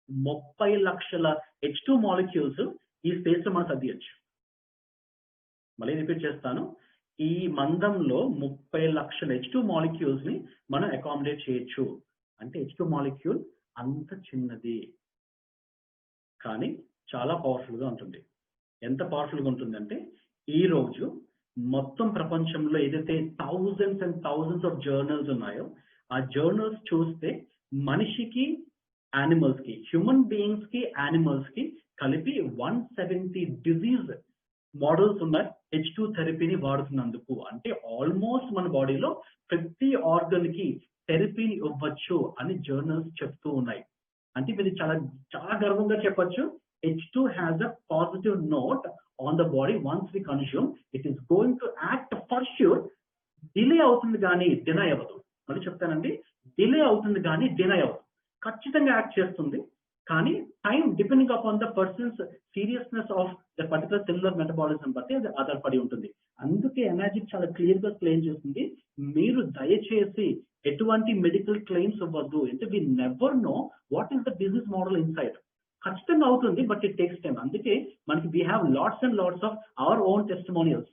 30 లక్షల H2 మాలిక్యూల్స్ ఈ స్పేస్ లో మనం సర్దియచ్చు. మళ్ళీ రిపీట్ చేస్తాను, ఈ మందంలో 30 లక్షల H2 మాలిక్యూల్స్ ని మనం అకామిడేట్ చేయొచ్చు. అంటే H2 మాలిక్యూల్ అంత చిన్నది కానీ చాలా పవర్ఫుల్ గా ఉంటుంది. ఎంత పవర్ఫుల్ గా ఉంటుందంటే ఈ రోజు మొత్తం ప్రపంచంలో ఏదైతే thousands and thousands of journals ఉన్నాయో ఆ జర్నల్స్ చూస్తే మనిషికి, యానిమల్స్ కి, హ్యూమన్ బీయింగ్స్ కి, యానిమల్స్ కి కలిపి 170 డిజీజ్ మోడల్స్ ఉన్నాయి H2 థెరపీని వాడుతున్నందుకు. అంటే ఆల్మోస్ట్ మన బాడీలో ప్రతి ఆర్గన్ కి థెరపీని ఇవ్వచ్చు అని జర్నల్స్ చెప్తూ ఉన్నాయి. అంటే మీరు చాలా చాలా గర్వంగా చెప్పొచ్చు, H2 has a positive note on the body once we consume. It is going to act for sure. Delay అవుతుంది కానీ డినై అవ్వదు. మళ్ళీ చెప్తానండి, డిలే అవుతుంది కానీ డినై అవ్వదు. ఖచ్చితంగా యాక్ట్ చేస్తుంది. కానీ time depending upon the persons seriousness of the particular cellular metabolism బట్టి అది ఆధారపడి ఉంటుంది. అందుకే ఎనర్జిక్ చాలా క్లియర్ గా క్లెయిమ్ చేస్తుంది, మీరు దయచేసి ఎటువంటి మెడికల్ క్లెయిమ్స్ ఇవ్వద్దు. అంటే we never know what is the business model inside. ఖచ్చితంగా అవుతుంది బట్ ఇట్ టేక్స్ టైం. అందుకే మనకి we have lots and lots of our own testimonials.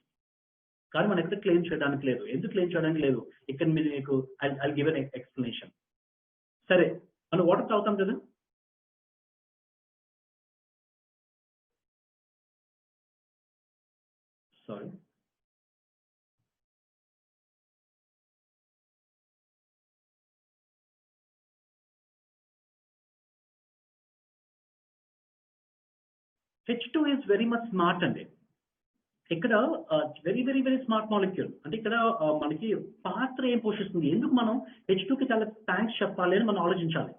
కానీ మనం ఎక్కడ క్లెయిమ్ చేయడానికి లేదు. ఎందుకు క్లెయిమ్ చేయడానికి లేదు? ఇక్కడ మీకు ఐ గివ్ ఎన్ ఎక్స్ప్లెనేషన్. సరే, మనం వాటర్ తాగుతాం కదా, sorry H2 is very much smart అండి. ఇక్కడ very very very smart molecule. అంటే ఇక్కడ మనకి పాత్ర ఏం పోషిస్తుంది, ఎందుకు మనం H2కి చాలా థ్యాంక్స్ చెప్పాలి అని మనం ఆలోచించాలి.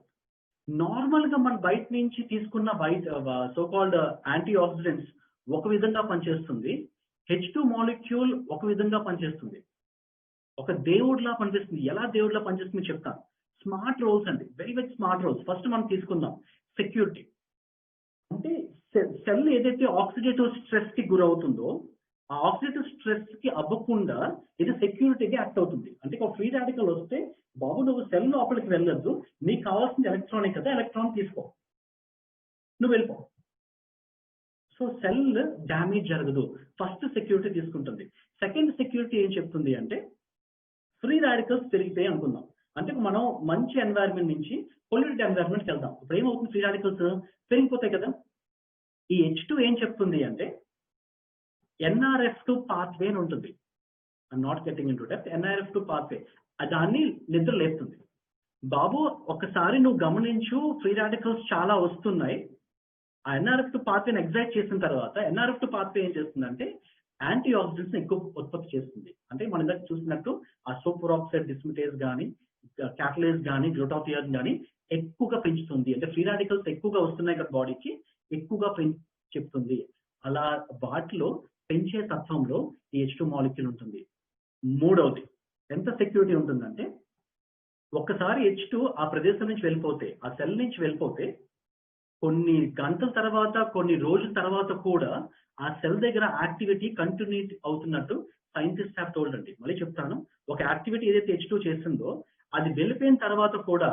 నార్మల్ గా మన బయట నుంచి తీసుకున్న సో కాల్డ్ యాంటీ ఆక్సిడెంట్స్ ఒక విధంగా పనిచేస్తుంది, H2 మాలిక్యూల్ ఒక విధంగా పనిచేస్తుంది, ఒక దేవుడిలా పనిచేస్తుంది. ఎలా దేవుడిలా పనిచేస్తుంది చెప్తాను. స్మార్ట్ రోల్స్ అండి, very very smart roles. First మనం తీసుకుందాం సెక్యూరిటీ. అంటే సెల్ ఏదైతే ఆక్సిడేటివ్ స్ట్రెస్ కి గురవుతుందో ఆ ఆక్సిడేటివ్ స్ట్రెస్ కి అవ్వకుండా ఇది సెక్యూరిటీగా యాక్ట్ అవుతుంది. అంటే ఒక ఫ్రీ రాడికల్ వస్తే బాబు నువ్వు సెల్ లోపలికి వెళ్ళొద్దు, నీకు కావాల్సింది ఎలక్ట్రానిక్ కదా, ఎలక్ట్రాన్ తీసుకో, నువ్వు వెళ్ళిపో. సో సెల్ డ్యామేజ్ జరగదు. ఫస్ట్ సెక్యూరిటీ తీసుకుంటుంది. సెకండ్ సెక్యూరిటీ ఏం చెప్తుంది అంటే ఫ్రీ రాడికల్స్ పెరిగితే అనుకుందాం. అంటే మనం మంచి ఎన్వైరన్మెంట్ నుంచి పొల్యూటెడ్ ఎన్వైరన్మెంట్కి వెళ్దాం. ఇప్పుడు ఏమవుతుంది, ఫ్రీ రాడికల్స్ పెరిగిపోతాయి కదా. ఈ H2 ఏం చెప్తుంది అంటే NRF2 పాత్వే అని ఉంటుంది. I'm not getting in to depth. NRF2 pathway దాన్ని నిద్ర లేపుతుంది. బాబు ఒకసారి నువ్వు గమనించు, ఫ్రీ రాడికల్స్ చాలా వస్తున్నాయి. ఆ NRF2 పాత్వేని ఎగ్జైట్ చేసిన తర్వాత NRF2 పాత్వే ఏం చేస్తుందంటే యాంటీ ఆక్సిడెంట్స్ ఎక్కువ ఉత్పత్తి చేస్తుంది. అంటే మనం ఇందాక చూసినట్టు ఆ సూపర్ ఆక్సైడ్ డిస్మిటేజ్ కానీ, క్యాటలేజ్ కానీ, గ్లూటాథియోన్ కానీ ఎక్కువగా పెంచుతుంది. అంటే ఫ్రీ రాడికల్స్ ఎక్కువగా వస్తున్నాయి కదా బాడీకి, ఎక్కువగా చెప్తుంది. అలా వాటిలో పెంచే తత్వంలో ఈ H2 మాలిక్యూల్ ఉంటుంది. మూడవది ఎంత సెక్యూరిటీ ఉంటుందంటే ఒక్కసారి H2 ఆ ప్రదేశం నుంచి వెళ్ళిపోతే, ఆ సెల్ నుంచి వెళ్ళిపోతే కొన్ని గంటల తర్వాత, కొన్ని రోజుల తర్వాత కూడా ఆ సెల్ దగ్గర యాక్టివిటీ కంటిన్యూ అవుతున్నట్టు సైంటిస్ట్ హ్యావ్ టోల్డ్ అండి. మళ్ళీ చెప్తాను, ఒక యాక్టివిటీ ఏదైతే H2 చేస్తుందో అది వెళ్ళిపోయిన తర్వాత కూడా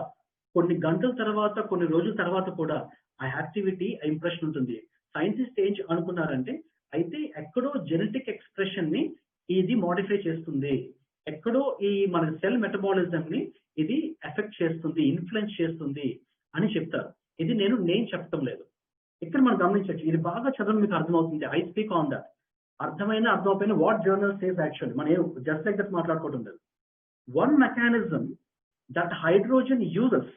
కొన్ని గంటల తర్వాత, కొన్ని రోజుల తర్వాత కూడా ఆ యాక్టివిటీ ఇంప్రెషన్ ఉంటుంది. సైంటిస్ట్ ఏం అనుకున్నారంటే అయితే ఎక్కడో జెనెటిక్ ఎక్స్ప్రెషన్ ని ఇది మోడిఫై చేస్తుంది, ఎక్కడో ఈ మన సెల్ మెటబాలిజం ని ఇది ఎఫెక్ట్ చేస్తుంది, ఇన్ఫ్లుయెన్స్ చేస్తుంది అని చెప్తారు. ఇది నేను చెప్పటం లేదు. ఇక్కడ మనం గమనించవచ్చు, ఇది బాగా చదవడం మీకు అర్థమవుతుంది. I speak on that. అర్థమైనా వాట్ జర్నల్ సేస్ యాక్చువల్లీ మనం జస్ట్ లైక్ దట్ మాట్లాడుకోవడం లేదు. One mechanism that hydrogen uses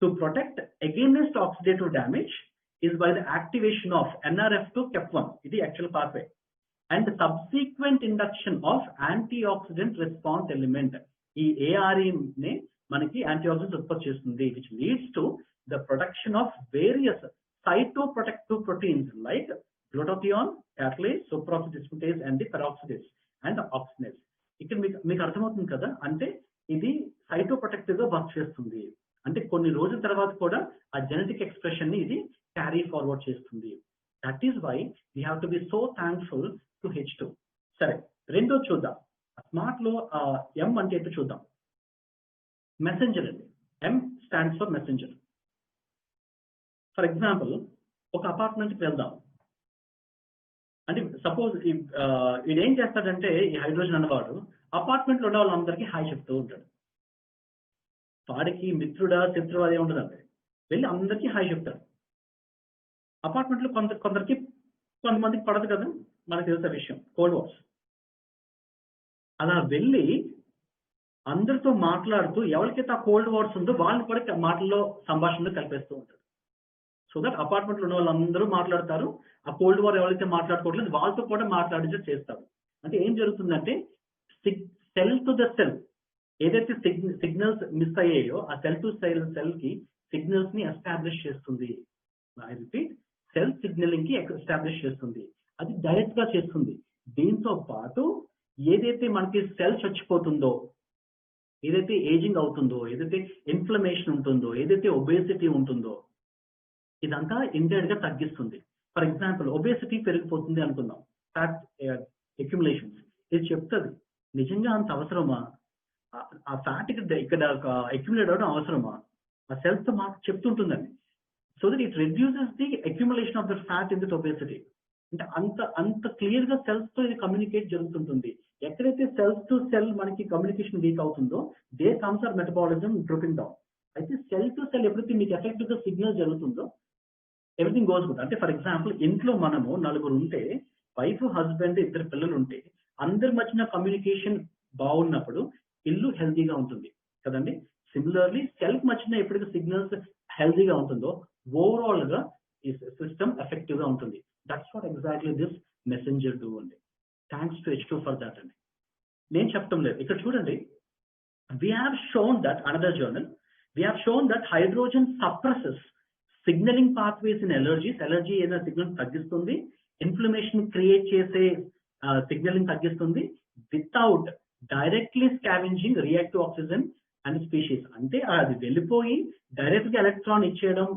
to protect against oxidative damage is by the activation of NRF2 KEP1, ఇది actual pathway, and the subsequent induction of antioxidant response element. ఈ ARE నే మనకి antioxidants ఉత్పత్తి చేస్తుంది, which leads to the production of various cytoprotective proteins like glutathione, catalase, superoxide dismutase and the peroxidase and the oxidase. ఇక్కడ మీకు అర్థమవుతుంది కదా, అంటే ఇది సైటోప్రొటెక్టివ్ గా వర్క్ చేస్తుంది. అంటే కొన్ని రోజుల తర్వాత కూడా ఆ జెనెటిక్ ఎక్స్ప్రెషన్ ని ఇది క్యారీ ఫార్వర్డ్ చేస్తుంది. That is why we have to be so thankful to H2. సరే, రెండో చూద్దాం. స్మార్ట్ లో M అంటే ఏంటో చూద్దాం. మెసెంజర్ అండి. M stands for messenger. For example, ఒక అపార్ట్మెంట్కి వెళ్దాం. అంటే సపోజ్ ఈడేం చేస్తాడంటే, ఈ హైడ్రోజన్ అన్నవాడు అపార్ట్మెంట్లో ఉన్న వాళ్ళందరికీ హాయ్ చెప్తూ ఉంటాడు. వాడికి మిత్రుడా శత్రువు అదే ఉండదండి, వెళ్ళి అందరికీ హాయ్ చెప్తాడు. అపార్ట్మెంట్లో కొంతమందికి పడదు కదా, మనకు తెలిసిన విషయం, కోల్డ్ వార్స్. అలా వెళ్ళి అందరితో మాట్లాడుతూ ఎవరికైతే ఆ కోల్డ్ వార్స్ ఉందో వాళ్ళని కూడా మాటల్లో సంభాషణలో కలిపేస్తూ ఉంటాడు. సో దట్ అపార్ట్మెంట్లో ఉన్న వాళ్ళందరూ మాట్లాడతారు, ఆ కోల్డ్ వార్ ఎవరైతే మాట్లాడుకోవట్లేదు వాళ్ళతో కూడా మాట్లాడించే చేస్తారు. అంటే ఏం జరుగుతుందంటే, సెల్ టు ద సెల్ ఏదైతే సిగ్నల్స్ మిస్ అయ్యాయో ఆ సెల్ టు సెల్ కి సిగ్నల్స్ ని ఎస్టాబ్లిష్ చేస్తుంది. ఐ రిపీట్, సెల్ సిగ్నలింగ్ కి ఎస్టాబ్లిష్ చేస్తుంది. అది డైరెక్ట్ గా చేస్తుంది. దీంతో పాటు ఏదైతే మనకి సెల్ చచ్చిపోతుందో, ఏదైతే ఏజింగ్ అవుతుందో, ఏదైతే ఇన్ఫ్లమేషన్ ఉంటుందో, ఏదైతే ఒబేసిటీ ఉంటుందో, ఇదంతా ఇండైరెక్ట్ గా తగ్గిస్తుంది. ఫర్ ఎగ్జాంపుల్, ఒబేసిటీ పెరిగిపోతుంది అనుకుందాం, ఫ్యాట్ అక్యుములేషన్స్. ఇది చెప్తుంది నిజంగా అంత అవసరమా, ఆ ఫ్యాట్ ఇక్కడ అక్యుములేట్ అవ్వడం అవసరమా, ఆ సెల్స్ తో మాకు చెప్తుంటుందండి. So that it reduces the accumulation of the fat in that obesity. అంటే అంత క్లియర్ గా సెల్స్ తో ఇది కమ్యూనికేట్ జరుగుతుంటుంది. ఎక్కడైతే సెల్స్ టు సెల్ మనకి కమ్యూనికేషన్ వీక్ అవుతుందో, they comes are metabolism drooping down. అయితే సెల్ టు సెల్ ఎప్పుడైతే మీకు ఎఫెక్టివ్ గా సిగ్నల్ జరుగుతుందో ఎవ్రీథింగ్ గోస్ గుడ్. అంటే ఫర్ ఎగ్జాంపుల్, ఇంట్లో మనము నలుగురు ఉంటే, వైఫ్ హస్బెండ్ ఇద్దరు పిల్లలు ఉంటే, అందరి మధ్యన కమ్యూనికేషన్ బాగున్నప్పుడు ఇల్లు హెల్తీగా ఉంటుంది కదండి. సిమిలర్లీ సెల్ఫ్ మధ్యన ఎప్పుడైతే సిగ్నల్స్ హెల్తీగా ఉంటుందో ఓవరాల్ గా ఈ సిస్టమ్ ఎఫెక్టివ్ గా ఉంటుంది. That's what exactly this messenger do అండి. Thanks to H2 for that అండి. నేను చెప్పడం లేదు, ఇక్కడ చూడండి. we have shown that another journal, we have shown that hydrogen suppresses signaling pathways in allergies. Allergy ఏదైనా సిగ్నల్ తగ్గిస్తుంది, ఇన్ఫ్లమేషన్ క్రియేట్ చేసే సిగ్నలింగ్ తగ్గిస్తుంది, without directly scavenging reactive oxygen and species. అంటే అది వెళ్ళిపోయి డైరెక్ట్ గా ఎలక్ట్రాన్ ఇచ్చేయడం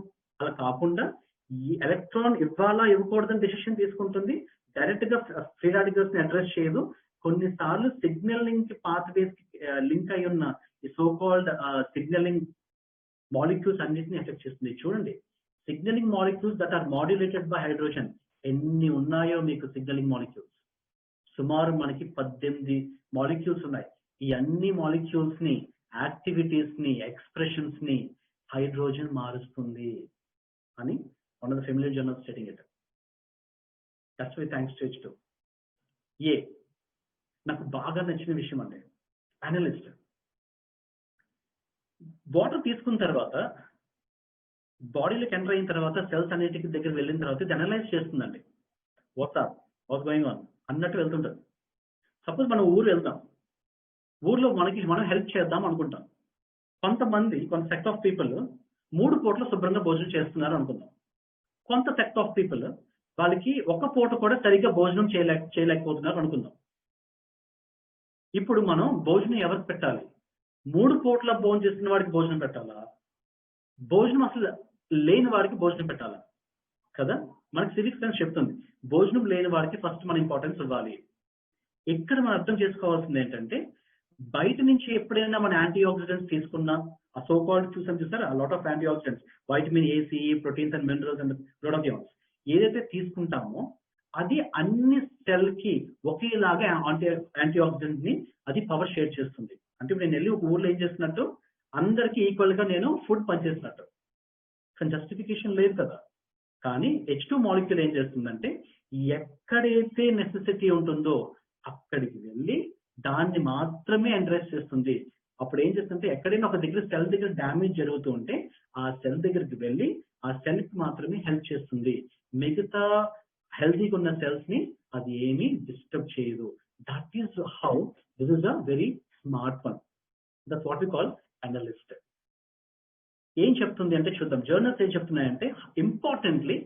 అలా కాకుండా, ఈ ఎలక్ట్రాన్ ఇవ్వాలా ఇవ్వకూడదని డెసిషన్ తీసుకుంటుంది. డైరెక్ట్ గా ఫ్రీ రాడికల్స్ ని అడ్రస్ చేయదు. కొన్నిసార్లు సిగ్నలింగ్ పాత్వేస్ లింక్ అయి ఉన్న ఈ సో కాల్డ్ సిగ్నలింగ్ మాలిక్యూల్స్ అన్నిటిని ఎఫెక్ట్ చేస్తుంది. చూడండి, signalling molecules that are modulated by hydrogen ఎన్ని ఉన్నాయో మీకు సిగ్నలింగ్ మాలిక్యూల్స్ సుమారు మనకి 18 మాలిక్యూల్స్ ఉన్నాయి. ఈ అన్ని మాలిక్యూల్స్ ని, యాక్టివిటీస్ ని, ఎక్స్ప్రెషన్స్ ని హైడ్రోజన్ మారుస్తుంది అని one of the familiar journals stating it. That's why thanks to H2. నాకు బాగా నచ్చిన విషయం అండి, అనలిస్ట్ వాటర్ తీసుకున్న తర్వాత బాడీలోకి ఎంటర్ అయిన తర్వాత సెల్స్ అన్నిటికి దగ్గర వెళ్ళిన తర్వాత ఇది అనలైజ్ చేస్తుందండి. వాట్స్ గోయింగ్ ఆన్ అన్నట్టు వెళ్తుంటుంది. సపోజ్ మనం ఊరు వెళ్దాం, ఊర్లో మనం హెల్ప్ చేద్దాం అనుకుంటాం. కొంత సెక్ట్ ఆఫ్ పీపుల్ 3 పూటలు శుభ్రంగా భోజనం చేస్తున్నారు అనుకుందాం. కొంత సెక్ట్ ఆఫ్ పీపుల్ వాళ్ళకి ఒక పూట కూడా సరిగ్గా భోజనం చేయలేకపోతున్నారు అనుకుందాం. ఇప్పుడు మనం భోజనం ఎవరికి పెట్టాలి? 3 పూట్ల భోజనం చేస్తున్న వాడికి భోజనం పెట్టాలా, భోజనం అసలు లేని వాడికి భోజనం పెట్టాలా? కదా, మనకి సివిక్స్ సైన్స్ చెప్తుంది భోజనం లేని వాడికి ఫస్ట్ మనం ఇంపార్టెన్స్ ఇవ్వాలి. ఇక్కడ మనం అర్థం చేసుకోవాల్సింది ఏంటంటే, బయట నుంచి ఎప్పుడైనా మన యాంటీ ఆక్సిడెంట్స్ తీసుకున్నా, ఆ సో కాల్డ్ చూసారా, lot of antioxidants, vitamin A, C, proteins and minerals and glutathiones ఏదైతే తీసుకుంటామో అది అన్ని సెల్ కి ఒకేలాగా యాంటీ ఆక్సిడెంట్ ని అది పవర్ షేర్ చేస్తుంది. అంటే ఇప్పుడు నేను వెళ్ళి ఒక ఊర్లో ఏం చేస్తున్నట్టు అందరికి ఈక్వల్ గా నేను ఫుడ్ పనిచేస్తున్నట్టు, కానీ జస్టిఫికేషన్ లేదు కదా. కానీ H2 మాలిక్యూల్ ఏం చేస్తుందంటే, ఎక్కడైతే నెసెసిటీ ఉంటుందో అక్కడికి వెళ్ళి దాన్ని మాత్రమే అడ్రస్ చేస్తుంది. అప్పుడు ఏం చేస్తుంటే, ఎక్కడైనా ఒక దగ్గర సెల్ దగ్గర డ్యామేజ్ జరుగుతూ ఉంటే ఆ సెల్ దగ్గరికి వెళ్ళి ఆ సెల్ కి మాత్రమే హెల్ప్ చేస్తుంది. మిగతా హెల్తీగా ఉన్న సెల్స్ ని అది ఏమీ డిస్టర్బ్ చేయదు. That is how this is a very smart one. That's what we call analyst. ఏం చెప్తుంది అంటే చూద్దాం, జర్నల్స్ ఏం చెప్తున్నాయంటే, importantly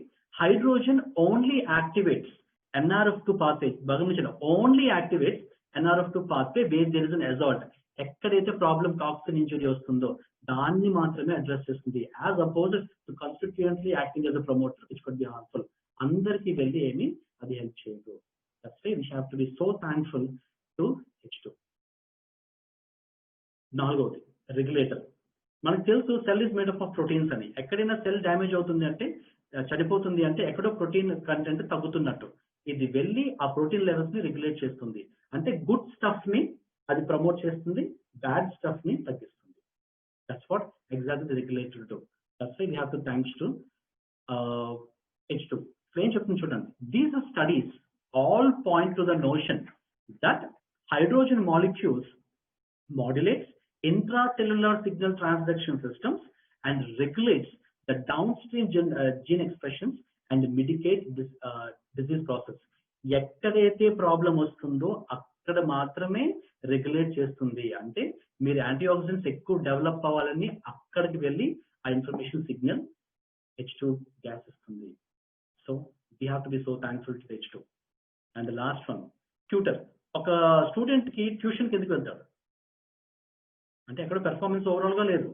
hydrogen only activates NRF2 pathway. గమనించండి, only activates NRF2 pathway where there is an assault. ఎక్కడైతే problem toxin injury వస్తుందో దాన్ని మాత్రమే అడ్రస్ చేస్తుంది, as opposed to constituently acting as a promoter which could be harmful. అందరికీ వెళ్ళి ఏమి అది హెల్ప్ చేయదు. That's why we have to be so thankful to H2. నాలుగవది రెగ్యులేటర్. మనకు తెలుసు cell is made up of proteins అని. ఎక్కడైనా సెల్ డ్యామేజ్ అవుతుంది అంటే, చనిపోతుంది అంటే ఎక్కడో ప్రోటీన్ కంటెంట్ తగ్గుతున్నట్టు, ఇది వెళ్ళి ఆ ప్రోటీన్ లెవెల్స్ ని రెగ్యులేట్ చేస్తుంది. అంటే గుడ్ స్టఫ్ ని అది ప్రమోట్ చేస్తుంది, బ్యాడ్ స్టఫ్ ని తగ్గిస్తుంది. That's what exactly the regulator do. That's why we have to thanks to H2. ఏం చెప్తుంది చూడండి, these studies all point to the notion that hydrogen molecules modulates intracellular signal transduction systems and regulates the downstream gene expressions and mitigate this disease process. ఎక్కడైతే problem వస్తుందో అక్కడ మాత్రమే regulate చేస్తుంది. అంటే మీరు యాంటీ ఆక్సిడెంట్స్ ఎక్కువ డెవలప్ అవ్వాలని అక్కడికి వెళ్ళి ఆ ఇన్ఫర్మేషన్ సిగ్నల్ H2 గ్యాస్ ఇస్తుంది. So we have to be so thankful to H2. And last one, tutor. ఒక స్టూడెంట్ కి ట్యూషన్ కిందకి వెళ్తాడు అంటే ఎక్కడ పెర్ఫార్మెన్స్ ఓవరాల్ గా లేదు.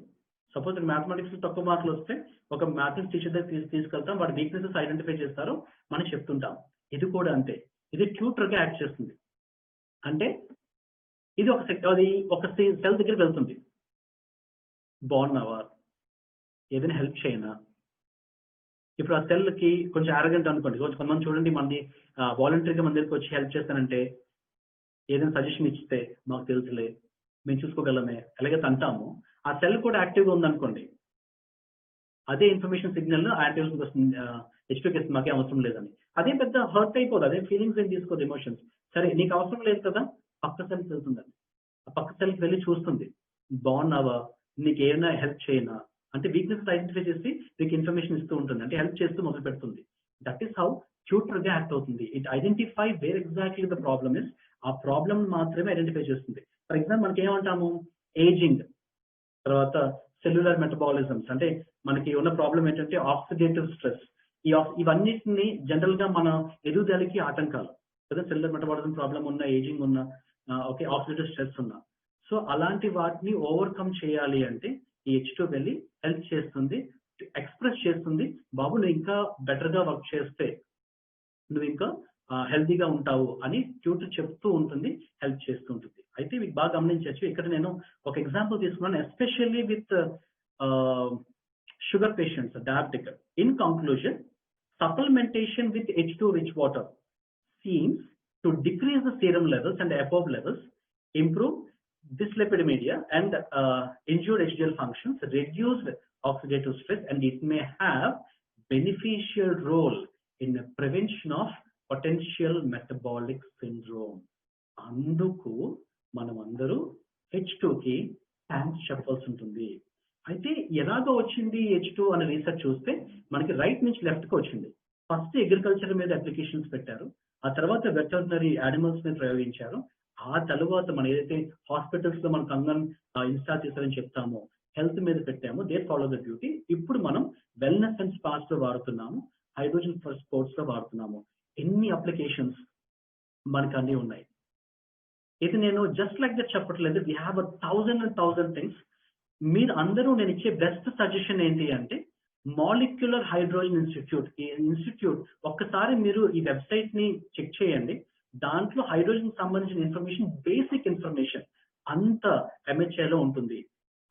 సపోజ్ మ్యాథమెటిక్స్ తక్కువ మార్కులు వస్తే ఒక మ్యాథమెటిక్స్ టీచర్ దగ్గర తీసుకెళ్తాం, వాడి వీక్నెసెస్ ఐడెంటిఫై చేస్తారు, మనం చెప్తుంటాం. ఇది కూడా అంతే, ఇది ట్యూటర్ గా యాక్ట్ చేస్తుంది. అంటే ఇది ఒక సెల్ దగ్గరికి వెళ్తుంది, బాగున్నావా, ఏదైనా హెల్ప్ చేయనా. ఇప్పుడు ఆ సెల్ కి కొంచెం అరగంట అనుకోండి, కొంతమంది చూడండి మనది వాలంటరీగా మన దగ్గరికి వచ్చి హెల్ప్ చేస్తానంటే, ఏదైనా సజెషన్ ఇస్తే మాకు తెలుసులే, మేము చూసుకోగలమే, ఎలాగైతే అంటాము. ఆ సెల్ కూడా యాక్టివ్గా ఉందనుకోండి, అదే ఇన్ఫర్మేషన్ సిగ్నల్ యాక్టివ్ వస్తుంది, H2కి మాకే అవసరం లేదని. అదే పెద్ద హర్ట్ అయిపోదు, అదే ఫీలింగ్స్ ఏం తీసుకోదు, ఎమోషన్స్. సరే నీకు అవసరం లేదు కదా, పక్క సెల్కి వెళ్తుందని, ఆ పక్క సెల్కి వెళ్ళి చూస్తుంది, బాగున్నావా, నీకు ఏమైనా హెల్ప్ చేయనా అంటే వీక్నెస్ ఐడెంటిఫై చేసి మీకు ఇన్ఫర్మేషన్ ఇస్తూ ఉంటుంది, అంటే హెల్ప్ చేస్తూ మొదలు పెడుతుంది. దట్ ఈస్ హౌ ట్యూటర్ గా యాక్ట్ అవుతుంది. It identify where exactly the problem is, ఆ ప్రాబ్లమ్ మాత్రమే ఐడెంటిఫై చేస్తుంది. ఫర్ ఎగ్జాంపుల్ మనకి ఏమంటాము, ఏజింగ్, తర్వాత సెల్యులర్ మెటబాలిజమ్స్, అంటే మనకి ఉన్న ప్రాబ్లం ఏంటంటే ఆక్సిడేటివ్ స్ట్రెస్. ఇవన్నిటిని జనరల్ గా మన ఎదుగుదలకి ఆటంకాలు కదా, సెల్యులర్ మెటబాలిజం ప్రాబ్లం ఉన్న, ఏజింగ్ ఉన్న, ఓకే, ఆక్సిడేటివ్ స్ట్రెస్ ఉన్న. సో అలాంటి వాటిని ఓవర్కమ్ చేయాలి అంటే ఈ H2 వెళ్ళి హెల్ప్ చేస్తుంది, ఎక్స్ప్రెస్ చేస్తుంది, బాబు నువ్వు ఇంకా బెటర్ గా వర్క్ చేస్తే నువ్వు ఇంకా హెల్తీగా ఉంటావు అని ట్యూటర్ చెప్తూ ఉంటుంది, హెల్ప్ చేస్తూ ఉంటుంది. అయితే మీకు బాగా గమనించవచ్చు, ఇక్కడ నేను ఒక ఎగ్జాంపుల్ తీసుకున్నాను, especially with sugar patients, diabetic. In conclusion, supplementation with H2 rich water seems to decrease the serum levels and ApoB levels, improve dyslipidemia and injured HDL functions, reduce oxidative stress, and it may have beneficial role in the prevention of potential metabolic syndrome. అందుకు మనం అందరూ H2కి thanks చెప్పాల్సి ఉంటుంది. అయితే ఎలాగో వచ్చింది H2 అనే research చూస్తే మనకి రైట్ నుంచి లెఫ్ట్ కి వచ్చింది. ఫస్ట్ అగ్రికల్చర్ మీద అప్లికేషన్స్ పెట్టారు, ఆ తర్వాత వెటర్నరీ యానిమల్స్ మీద ప్రయోగించారు, ఆ తర్వాత మనం ఏదైతే హాస్పిటల్స్ లో మనం కంగన్ ఇన్స్టాల్ చేశారని చెప్తామో హెల్త్ మీద పెట్టాము, దే ఫాలో ద డ్యూటీ. ఇప్పుడు మనం వెల్నెస్ అండ్ స్పాస్ లో వాడుతున్నాము, హైడ్రోజన్ ఫర్ స్పోర్ట్స్ లో వాడుతున్నాము. ఎన్ని అప్లికేషన్స్ మనకు అన్ని ఉన్నాయి. ఇది నేను జస్ట్ లైక్ దట్ చెప్పట్లేదు, వీ హ్యావ్ 1000 థింగ్స్. మీరు అందరూ నేను ఇచ్చే బెస్ట్ సజెషన్ ఏంటి అంటే మాలిక్యులర్ హైడ్రోజన్ ఇన్స్టిట్యూట్. ఈ ఇన్స్టిట్యూట్ ఒక్కసారి మీరు ఈ వెబ్సైట్ ని చెక్ చేయండి, దాంట్లో హైడ్రోజన్ సంబంధించిన ఇన్ఫర్మేషన్, బేసిక్ ఇన్ఫర్మేషన్ అంత MHA లో ఉంటుంది.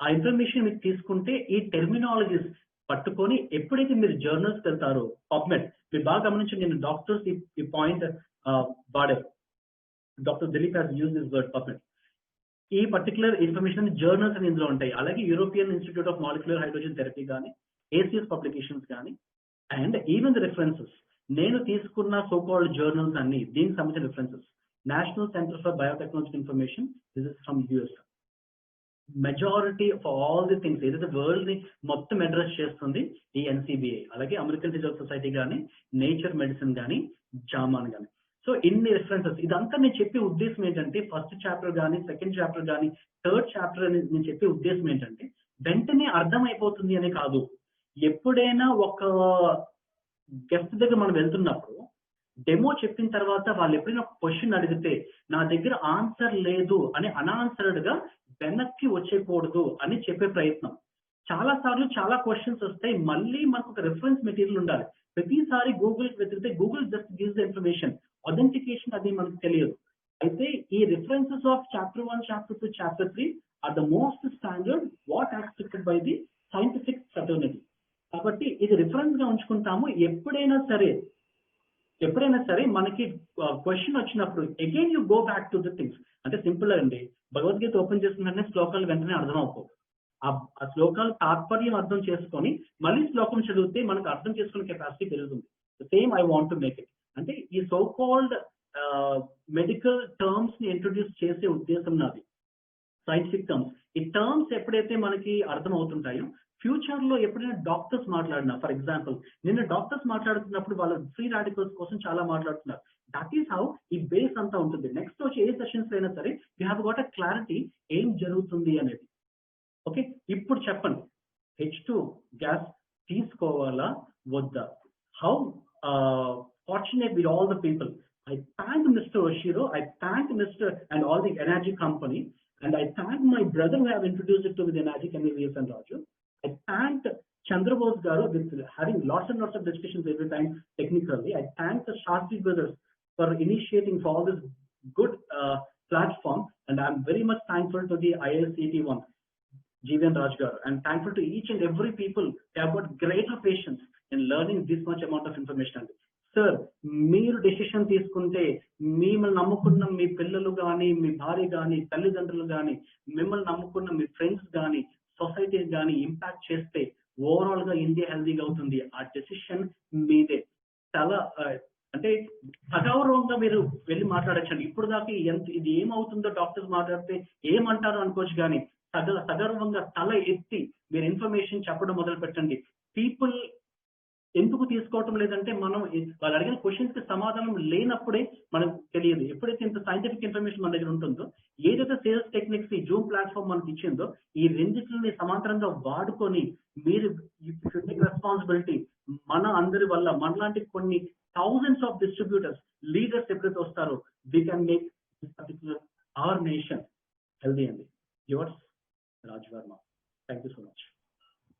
ఆ ఇన్ఫర్మేషన్ మీరు తీసుకుంటే ఈ టెర్మినాలజీస్ పట్టుకొని ఎప్పుడైతే మీరు జర్నల్స్ వెళ్తారో, పబ్మెడ్ మీరు బాగా గమనించండి, నేను డాక్టర్స్ ఈ పాయింట్ వాడారు, doctor Dilip has use this word PubMed. ఈ పర్టికులర్ ఇన్ఫర్మేషన్ జర్నల్స్ అని ఇందులో ఉంటాయి. అలాగే European institute of molecular hydrogen therapy కానీ, ACS పబ్లికేషన్స్ కానీ, అండ్ ఈవెన్ ద రిఫరెన్సెస్ నేను తీసుకున్న సో కాల్డ్ జర్నల్స్ అన్ని దీనికి సంబంధించిన references. National centre for biotechnological information, this is from US. Majority of all the things ఏదైతే వరల్డ్ ని మొత్తం అడ్రస్ చేస్తుంది ఈ NCBI, అలాగే అమెరికన్ ఫిజికల్ సొసైటీ కానీ, నేచర్ మెడిసిన్ కానీ, జామాన్ కానీ. సో ఇన్ని రిఫరెన్సెస్, ఇదంతా నేను చెప్పే ఉద్దేశం ఏంటంటే ఫస్ట్ చాప్టర్ కానీ, సెకండ్ చాప్టర్ కానీ, థర్డ్ చాప్టర్ అని నేను చెప్పే ఉద్దేశం ఏంటంటే వెంటనే అర్థమైపోతుంది అని కాదు. ఎప్పుడైనా ఒక గెస్ట్ దగ్గర మనం వెళ్తున్నప్పుడు డెమో చెప్పిన తర్వాత వాళ్ళు ఎప్పుడైనా ఒక క్వశ్చన్ అడిగితే నా దగ్గర ఆన్సర్ లేదు అని అన్ఆన్సర్డ్ గా వెనక్కి వచ్చేయకూడదు అని చెప్పే ప్రయత్నం. చాలా సార్లు చాలా క్వశ్చన్స్ వస్తాయి, మళ్ళీ మనకు ఒక రిఫరెన్స్ మెటీరియల్ ఉండాలి. ప్రతిసారి గూగుల్ వెతికితే Google just gives the information, authentication అది మనకు తెలియదు. అయితే ఈ references of chapter 1, chapter 2, chapter 3 are the most standard what accepted by the scientific fraternity. కాబట్టి ఇది రిఫరెన్స్ గా ఉంచుకుంటాము. ఎప్పుడైనా సరే మనకి క్వశ్చన్ వచ్చినప్పుడు again you go back to the things. అంటే సింపుల్ అండి, భగవద్గీత ఓపెన్ చేసిన వెంటనే శ్లోకాలు వెంటనే అర్థం అవుతాయి. ఆ శ్లోకాలు తాత్పర్యం అర్థం చేసుకొని మళ్ళీ శ్లోకం చదివితే మనకు అర్థం చేసుకునే కెపాసిటీ పెరుగుతుంది. Same I want to make it. అంటే ఈ సో కాల్డ్ మెడికల్ టర్మ్స్ ని ఇంట్రొడ్యూస్ చేసే ఉద్దేశం నాది. సైంటిఫిక్ టర్మ్స్, ఈ టర్మ్స్ ఎప్పుడైతే మనకి అర్థం అవుతుంటాయో ఫ్యూచర్ లో ఎప్పుడైనా డాక్టర్స్ మాట్లాడినా, ఫర్ ఎగ్జాంపుల్ నిన్న డాక్టర్స్ మాట్లాడుతున్నప్పుడు వాళ్ళు ఫ్రీ రాడికల్స్ కోసం చాలా మాట్లాడుతున్నారు. దట్ ఈస్ హౌ ఈ బేస్ అంతా ఉంటుంది. నెక్స్ట్ వచ్చి ఏ సెషన్స్ అయినా సరే you have got a clarity ఏం జరుగుతుంది అనేది. ఓకే, ఇప్పుడు చెప్పండి, H2 గ్యాస్ తీసుకోవాలా వద్దా? How fortunate with all the people. I thank Mr. Oshiro, I thank Mr. and all the energy company, and I thank my brother who have introduced it to with energy VS and Raju. I thank Chandrabose Garu with having lots and lots of discussions every time technically. I thank the Shastri brothers for initiating for all this good platform, and I'm very much thankful to the IICT one, Jeevan Raj Garu, and thankful to each and every people who have got greater patience in learning this much amount of information. Sir, మీరు decision తీసుకుంటే మిమ్మల్ని నమ్ముకున్న మీ పిల్లలు కానీ, మీ భార్య కానీ, తల్లిదండ్రులు కానీ, మిమ్మల్ని నమ్ముకున్న మీ ఫ్రెండ్స్ కానీ, సొసైటీ కానీ ఇంపాక్ట్ చేస్తే ఓవరాల్ గా ఇండియా హెల్దీగా అవుతుంది. ఆ డెసిషన్ మీదే. చాలా అంటే సగౌరవంగా మీరు వెళ్ళి మాట్లాడచ్చండి. ఇప్పుడు దాకా ఇది ఏమవుతుందో డాక్టర్స్ మాట్లాడితే ఏమంటారో అనుకోవచ్చు, కానీ సగర్వంగా తల ఎత్తి మీరు ఇన్ఫర్మేషన్ చెప్పడం మొదలు పెట్టండి. పీపుల్ ఎందుకు తీసుకోవటం లేదంటే మనం వాళ్ళు అడిగిన క్వశ్చన్స్ కి సమాధానం లేనప్పుడే మనకు తెలియదు. ఎప్పుడైతే ఇంత సైంటిఫిక్ ఇన్ఫర్మేషన్ మన దగ్గర ఉంటుందో, ఏదైతే సేల్స్ టెక్నిక్స్ ఈ జూమ్ ప్లాట్ఫామ్ మనకి ఇచ్చిందో, ఈ రెండింటిని సమాంతరంగా వాడుకొని మీరు రెస్పాన్సిబిలిటీ మన అందరి వల్ల మనలాంటి కొన్ని థౌజండ్స్ ఆఫ్ డిస్ట్రిబ్యూటర్స్, లీడర్స్ ఎప్పుడైతే వస్తారో we can make this particular our nation healthy అండి. Yours Raj Varma. Thank you so much.